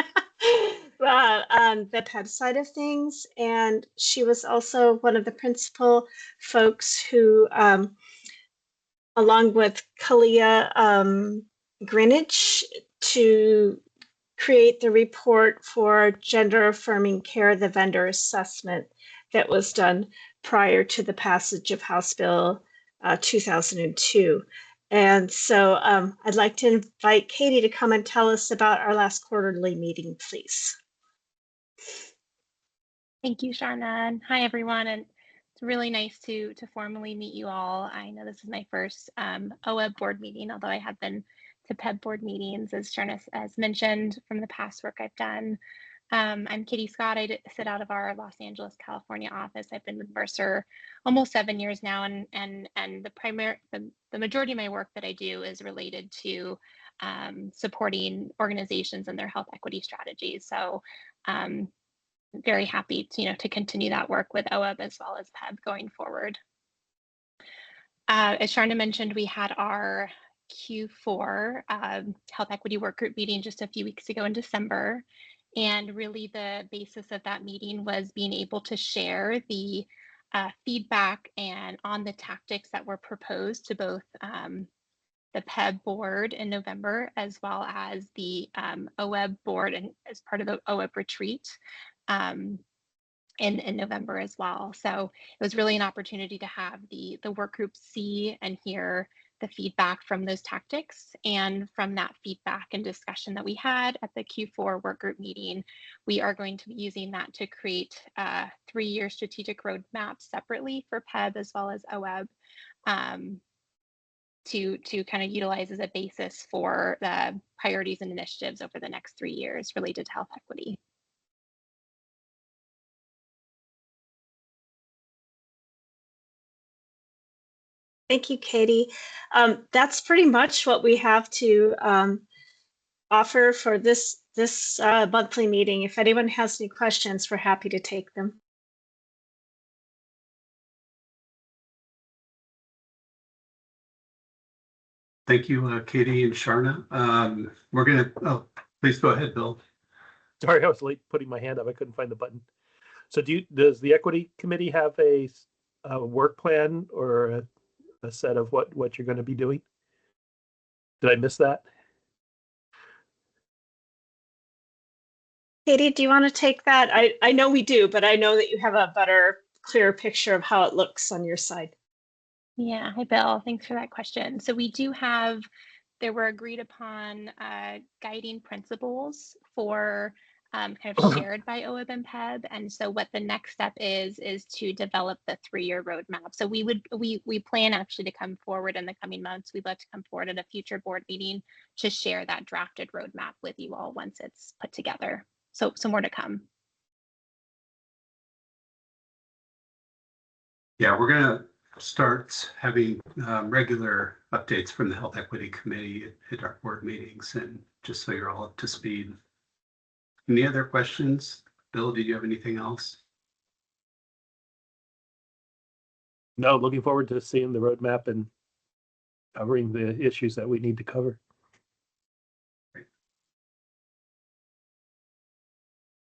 On the PEB side of things. And she was also one of the principal folks who, along with Kalia Greenwich, to create the report for gender affirming care, the vendor assessment that was done prior to the passage of House Bill 2002. And so I'd like to invite Katie to come and tell us about our last quarterly meeting, please. Thank you, Sharna. And hi, everyone. And it's really nice to formally meet you all. I know this is my first OEB board meeting, although I have been to PEB board meetings, as Sharna has mentioned, from the past work I've done. I'm Katie Scott. I sit out of our Los Angeles, California office. I've been with Mercer almost 7 years now, and the majority of my work that I do is related to supporting organizations and their health equity strategies. So very happy to continue that work with OEB as well as PEB going forward. As Sharna mentioned, we had our Q4 Health Equity Work Group meeting just a few weeks ago in December. And really the basis of that meeting was being able to share the feedback and on the tactics that were proposed to both the PEB board in November, as well as the OEB board and as part of the OEB retreat in November as well. So it was really an opportunity to have the work group see and hear the feedback from those tactics. And from that feedback and discussion that we had at the Q4 work group meeting, we are going to be using that to create a 3-year strategic roadmap separately for PEB as well as OEB to kind of utilize as a basis for the priorities and initiatives over the next 3 years related to health equity. Thank you, Katie. That's pretty much what we have to offer for this monthly meeting. If anyone has any questions, we're happy to take them. Thank you, Katie and Sharna. We're gonna, oh, please go ahead, Bill. Sorry, I was late putting my hand up. I couldn't find the button. So does the equity committee have a work plan or a set of what you're going to be doing? Did I miss that? Katie, do you want to take that? I know we do, but I know that you have a better, clearer picture of how it looks on your side. Yeah, hi Bill, thanks for that question. So we do have, there were agreed upon guiding principles for kind of shared by OEB and PEB. And so what the next step is to develop the 3-year roadmap. So we plan actually to come forward in the coming months. We'd love to come forward at a future board meeting to share that drafted roadmap with you all once it's put together. So more to come. Yeah, we're gonna start having regular updates from the Health Equity Committee at our board meetings, and just so you're all up to speed. Any other questions? Bill, do you have anything else? No, looking forward to seeing the roadmap and covering the issues that we need to cover. Great.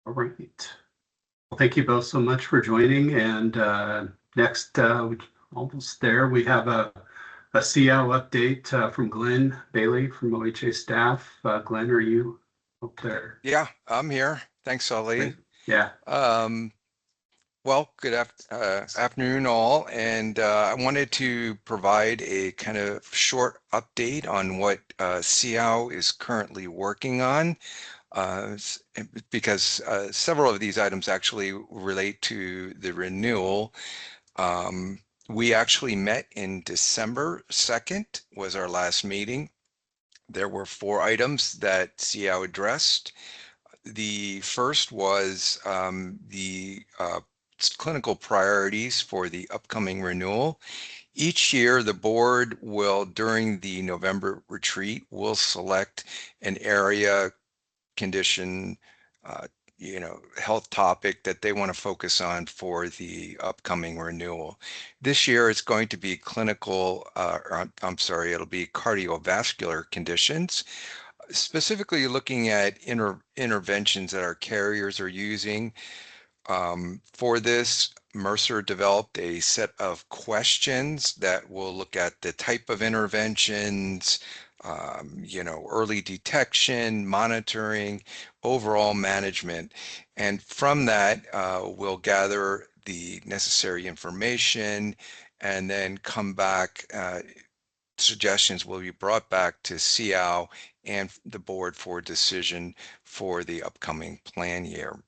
All right. Well, thank you both so much for joining. And next, almost there, we have a CL update from Glenn Bailey from OHA staff. Glenn, are you up there? Yeah, I'm here. Thanks, Ali. Great. Yeah. Well, good afternoon, all. And I wanted to provide a kind of short update on what CIAO is currently working on, because several of these items actually relate to the renewal. We actually met in December 2nd was our last meeting. There were 4 items that CIAO addressed. The first was the clinical priorities for the upcoming renewal. Each year, the board will, during the November retreat, will select an area, condition, health topic that they want to focus on for the upcoming renewal. This year, it's going to be clinical, it'll be cardiovascular conditions, specifically looking at interventions that our carriers are using. For this, Mercer developed a set of questions that will look at the type of interventions, early detection, monitoring, overall management. And from that, we'll gather the necessary information and then come back. Suggestions will be brought back to CIAO and the board for decision for the upcoming plan year.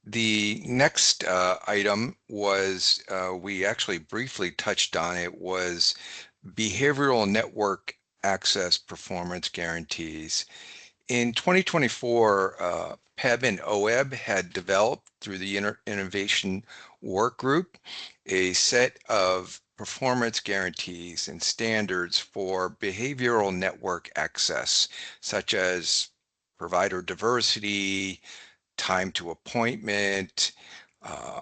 The next item was, we actually briefly touched on it, was behavioral network access performance guarantees. In 2024, PEB and OEB had developed through the Innovation Work Group a set of performance guarantees and standards for behavioral network access, such as provider diversity, time to appointment,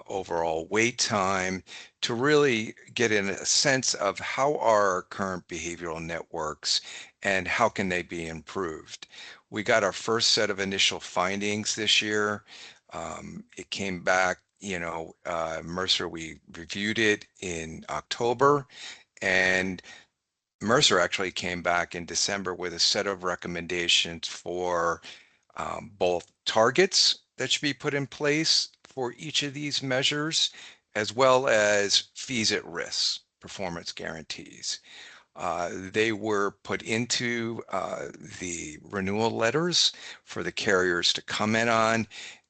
overall wait time, to really get in a sense of how are our current behavioral networks and how can they be improved. We got our first set of initial findings this year. It came back, Mercer, we reviewed it in October, and Mercer actually came back in December with a set of recommendations for both targets that should be put in place for each of these measures, as well as fees at risk performance guarantees. They were put into the renewal letters for the carriers to comment on,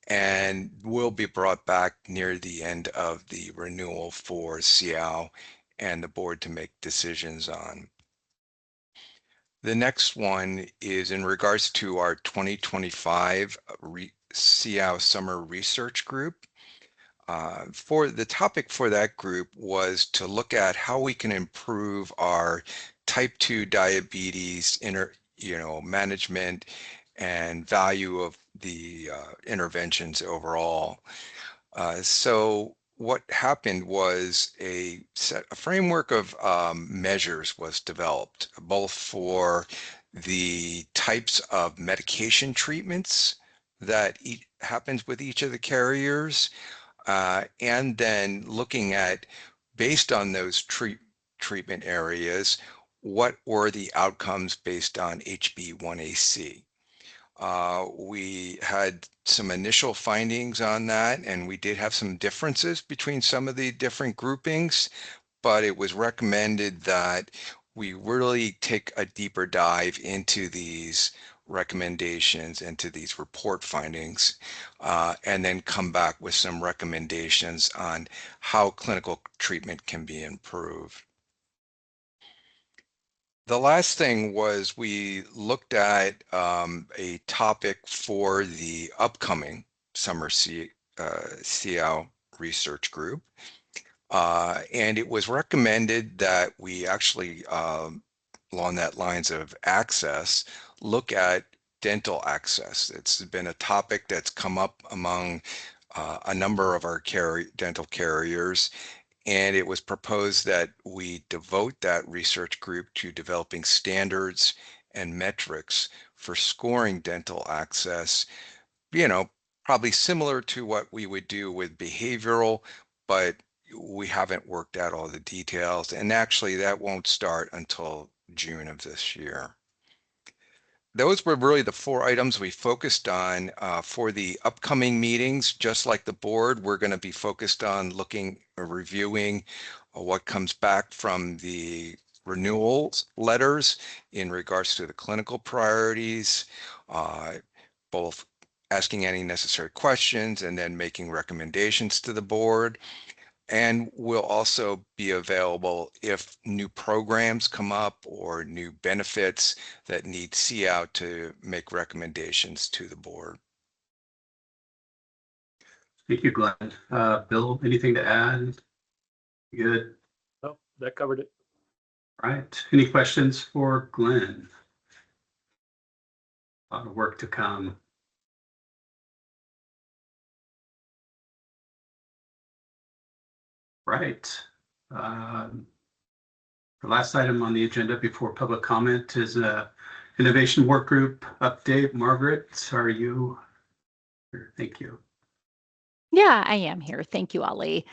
and will be brought back near the end of the renewal for CIAO and the board to make decisions on. The next one is in regards to our 2025 CIAO Summer Research Group. For the topic for that group was to look at how we can improve our type 2 diabetes management and value of the interventions overall. So what happened was a framework of measures was developed, both for the types of medication treatments that happens with each of the carriers, and then looking at, based on those treatment areas, what were the outcomes based on HB1AC. We had some initial findings on that, and we did have some differences between some of the different groupings, but it was recommended that we really take a deeper dive into these recommendations, into these report findings, and then come back with some recommendations on how clinical treatment can be improved. The last thing was we looked at a topic for the upcoming summer CL research group. And it was recommended that we actually, along that lines of access, look at dental access. It's been a topic that's come up among a number of our dental carriers, and it was proposed that we devote that research group to developing standards and metrics for scoring dental access, probably similar to what we would do with behavioral, but we haven't worked out all the details. And actually, that won't start until June of this year. Those were really the 4 items we focused on for the upcoming meetings. Just like the board, we're going to be focused on looking or reviewing what comes back from the renewals letters in regards to the clinical priorities, both asking any necessary questions and then making recommendations to the board. And we'll also be available if new programs come up or new benefits that need COUT to make recommendations to the board. Thank you, Glenn. Bill, anything to add? Good. No, that covered it. All right. Any questions for Glenn? A lot of work to come. Right. The last item on the agenda before public comment is a innovation work group update. Margaret, are you here? Thank you. Yeah, I am here. Thank you, Ali.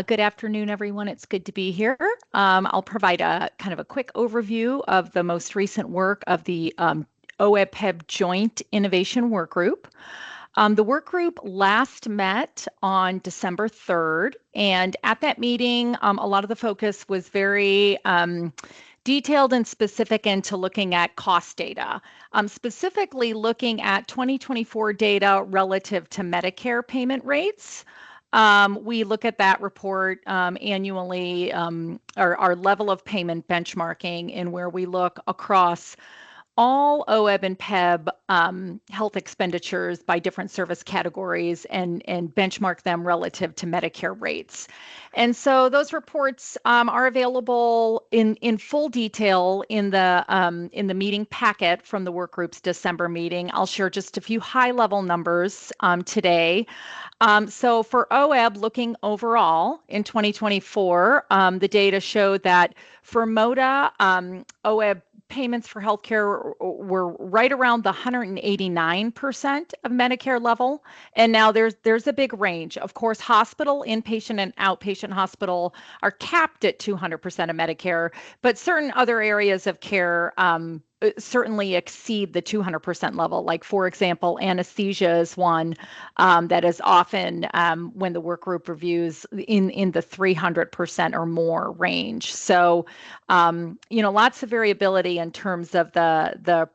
Good afternoon, everyone. It's good to be here. I'll provide a kind of a quick overview of the most recent work of the OEBB Joint Innovation Work Group. The work group last met on December 3rd, and at that meeting, a lot of the focus was very detailed and specific into looking at cost data, specifically looking at 2024 data relative to Medicare payment rates. We look at that report annually, our level of payment benchmarking, and where we look across all OEB and PEB health expenditures by different service categories and benchmark them relative to Medicare rates. And so those reports are available in full detail in the meeting packet from the work group's December meeting. I'll share just a few high-level numbers today. So for OEB, looking overall in 2024, the data showed that for MODA, OEB payments for healthcare were right around the 189% of Medicare level. And now there's a big range. Of course, hospital, inpatient, and outpatient hospital are capped at 200% of Medicare, but certain other areas of care certainly exceed the 200% level. Like, for example, anesthesia is one that is often, when the work group reviews, in the 300% or more range. So, lots of variability in terms of the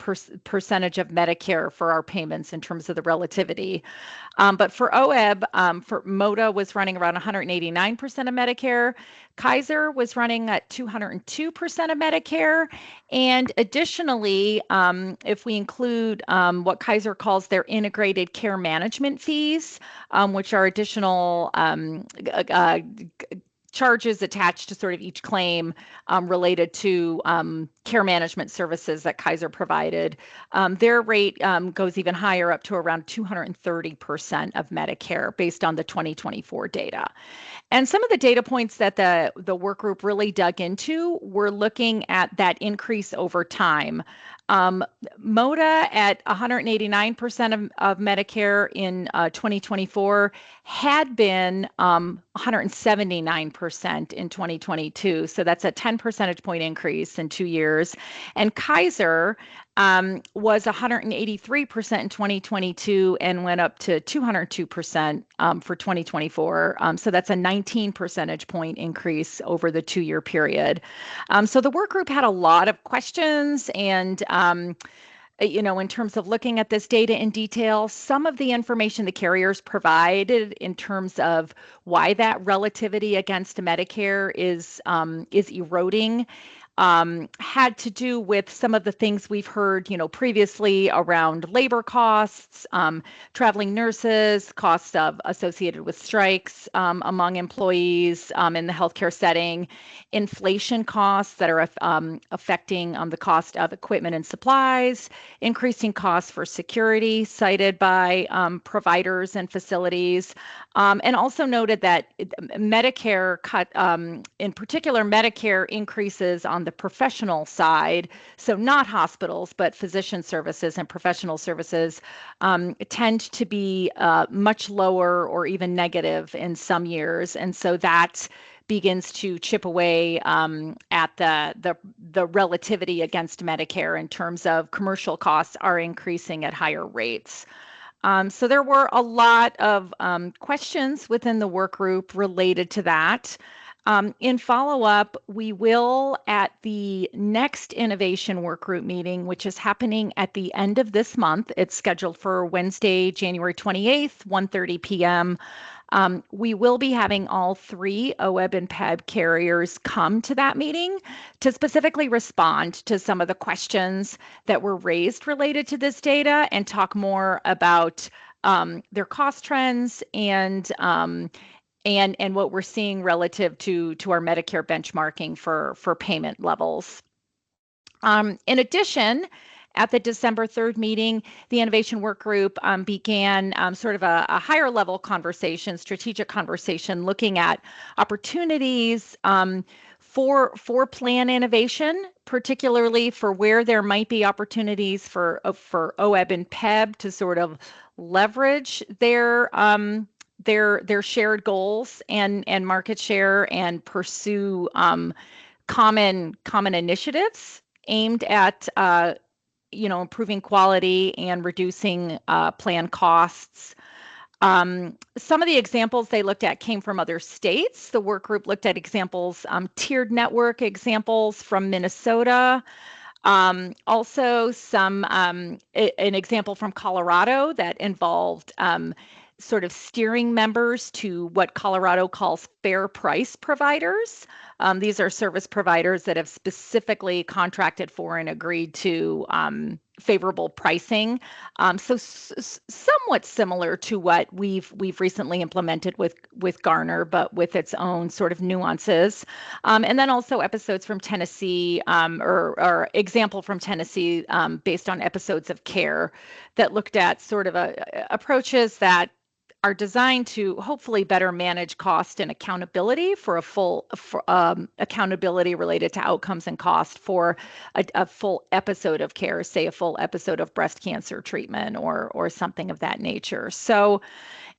percentage of Medicare for our payments in terms of the relativity. But for OEB, for MODA was running around 189% of Medicare. Kaiser was running at 202% of Medicare. And additionally, if we include what Kaiser calls their integrated care management fees, which are additional charges attached to sort of each claim related to care management services that Kaiser provided. Their rate goes even higher, up to around 230% of Medicare based on the 2024 data. And some of the data points that the work group really dug into were looking at that increase over time. MODA at 189% of Medicare in 2024 had been 179% in 2022. So that's a 10 percentage point increase in 2 years. And Kaiser was 183% in 2022 and went up to 202% for 2024. So that's a 19 percentage point increase over the 2-year period. So the work group had a lot of questions and in terms of looking at this data in detail, some of the information the carriers provided in terms of why that relativity against Medicare is eroding had to do with some of the things we've heard, previously around labor costs, traveling nurses, costs associated with strikes among employees in the healthcare setting, inflation costs that are affecting the cost of equipment and supplies, increasing costs for security cited by providers and facilities, and also noted that Medicare cut, in particular, Medicare increases on the professional side, so not hospitals, but physician services and professional services tend to be much lower or even negative in some years. And so that begins to chip away at the relativity against Medicare in terms of commercial costs are increasing at higher rates. So there were a lot of questions within the work group related to that. In follow-up, we will, at the next innovation work group meeting, which is happening at the end of this month, it's scheduled for Wednesday, January 28th, 1:30 p.m. We will be having all 3 OEB and PEB carriers come to that meeting to specifically respond to some of the questions that were raised related to this data and talk more about their cost trends and what we're seeing relative to our Medicare benchmarking for payment levels. In addition, at the December 3rd meeting, the Innovation Work Group began sort of a higher level conversation, strategic conversation, looking at opportunities for plan innovation, particularly for where there might be opportunities for OEB and PEB to sort of leverage their shared goals and market share and pursue common initiatives aimed at improving quality and reducing plan costs. Some of the examples they looked at came from other states. The work group looked at examples, tiered network examples from Minnesota. Also an example from Colorado that involved sort of steering members to what Colorado calls fair price providers. These are service providers that have specifically contracted for and agreed to favorable pricing. So somewhat similar to what we've recently implemented with Garner, but with its own sort of nuances. And then also episodes from Tennessee, or example from Tennessee based on episodes of care that looked at sort of approaches that are designed to hopefully better manage cost and accountability for accountability related to outcomes and cost for a full episode of care, say a full episode of breast cancer treatment or something of that nature. So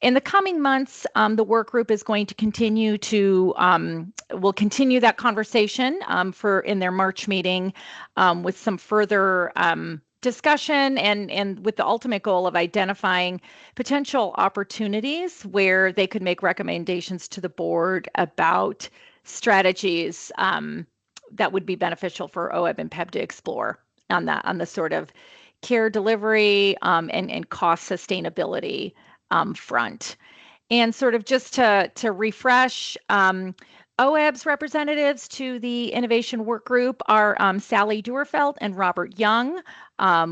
in the coming months, the work group is going to continue will continue that conversation in their March meeting with some further discussion and with the ultimate goal of identifying potential opportunities where they could make recommendations to the board about strategies that would be beneficial for OEB and PEB to explore on the sort of care delivery and cost sustainability front. And sort of just to refresh, OEB's representatives to the innovation work group are Sally Duerfeld and Robert Young.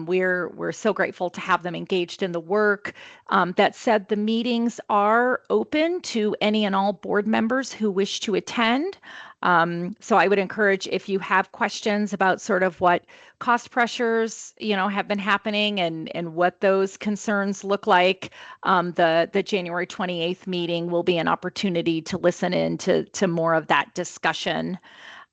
We're so grateful to have them engaged in the work. That said, the meetings are open to any and all board members who wish to attend. So I would encourage, if you have questions about sort of what cost pressures, have been happening and what those concerns look like, the January 28th meeting will be an opportunity to listen in to more of that discussion.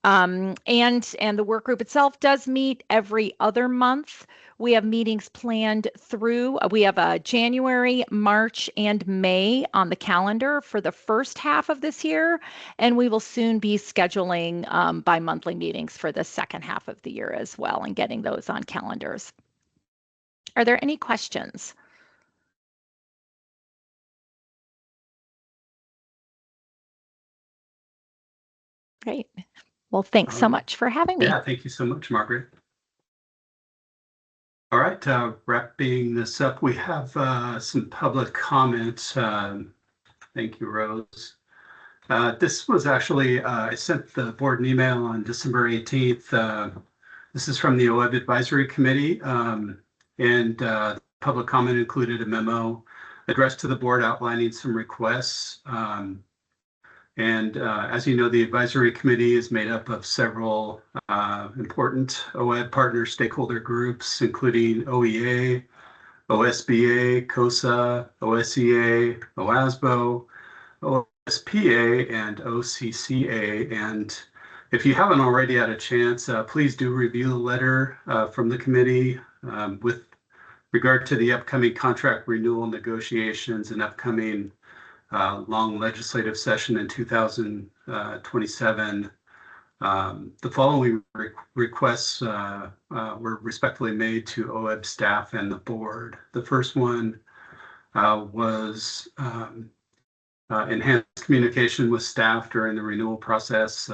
And the work group itself does meet every other month. We have meetings planned through, we have January, March, and May on the calendar for the first half of this year, and we will soon be scheduling bi-monthly meetings for the second half of the year as well and getting those on calendars. Are there any questions? Great. Well, thanks so much for having me. Yeah, thank you so much, Margaret. All right, wrapping this up, we have some public comments. Thank you, Rose. This was actually, I sent the board an email on December 18th. This is from the OEB Advisory Committee, and public comment included a memo addressed to the board outlining some requests. As you know, the advisory committee is made up of several important OEB partner stakeholder groups, including OEA, OSBA, COSA, OSEA, OASBO, OSPA, and OCCA. And if you haven't already had a chance, please do review the letter from the committee with regard to the upcoming contract renewal negotiations and upcoming long legislative session in 2027. The following requests were respectfully made to OEB staff and the board. The first one was enhanced communication with staff during the renewal process,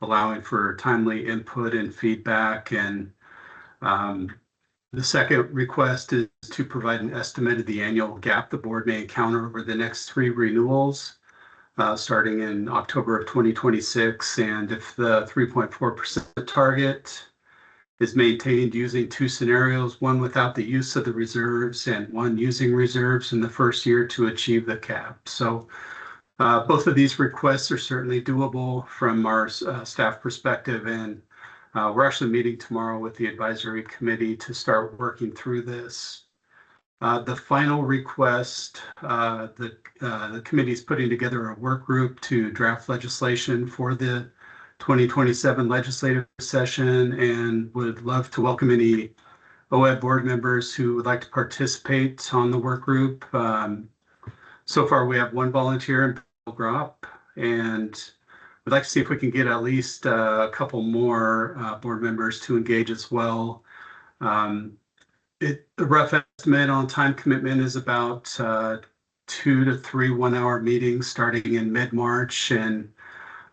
allowing for timely input and feedback. And the second request is to provide an estimate of the annual gap the board may encounter over the next 3 renewals, starting in October of 2026. And if the 3.4% target is maintained using 2 scenarios, one without the use of the reserves and one using reserves in the first year to achieve the cap. So both of these requests are certainly doable from our staff perspective, and we're actually meeting tomorrow with the advisory committee to start working through this. The final request, the committee is putting together a work group to draft legislation for the 2027 legislative session, and would love to welcome any OEB board members who would like to participate on the work group. So far, we have 1 volunteer in Bill Gropp, and we'd like to see if we can get at least a couple more board members to engage as well. The rough estimate on time commitment is about 2 to 3 1-hour meetings starting in mid-March. And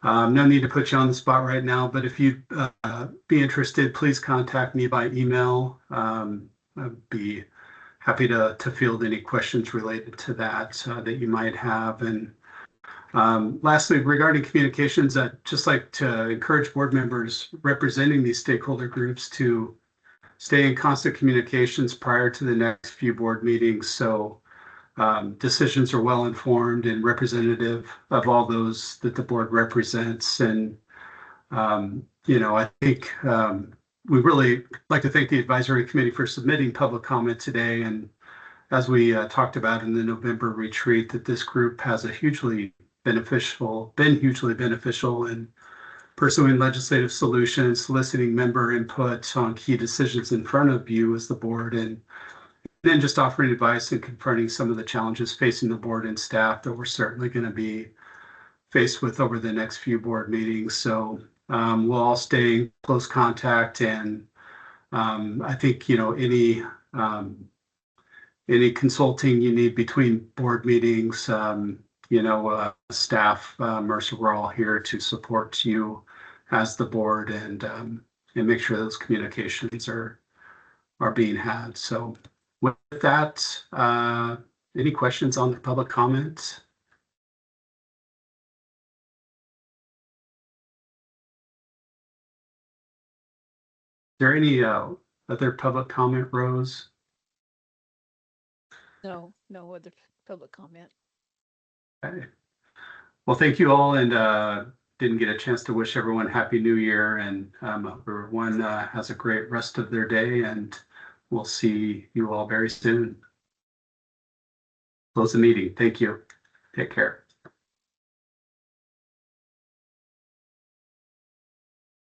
no need to put you on the spot right now, but if you'd be interested, please contact me by email. I'd be happy to field any questions related to that that you might have. And lastly, regarding communications, I'd just like to encourage board members representing these stakeholder groups to stay in constant communications prior to the next few board meetings, so decisions are well informed and representative of all those that the board represents. And I think we really like to thank the advisory committee for submitting public comment today. And as we talked about in the November retreat, that this group has been hugely beneficial in pursuing legislative solutions, soliciting member input on key decisions in front of you as the board, and then just offering advice and confronting some of the challenges facing the board and staff that we're certainly going to be faced with over the next few board meetings. So we'll all stay in close contact, and I think any consulting you need between board meetings, staff, Mercer, we're all here to support you as the board and make sure those communications are being had. So with that, any questions on the public comment? there any other public comment, Rose? No other public comment. Okay. Well, thank you all, and didn't get a chance to wish everyone Happy New Year, and hope everyone has a great rest of their day, and we'll see you all very soon. Close the meeting. Thank you. Take care.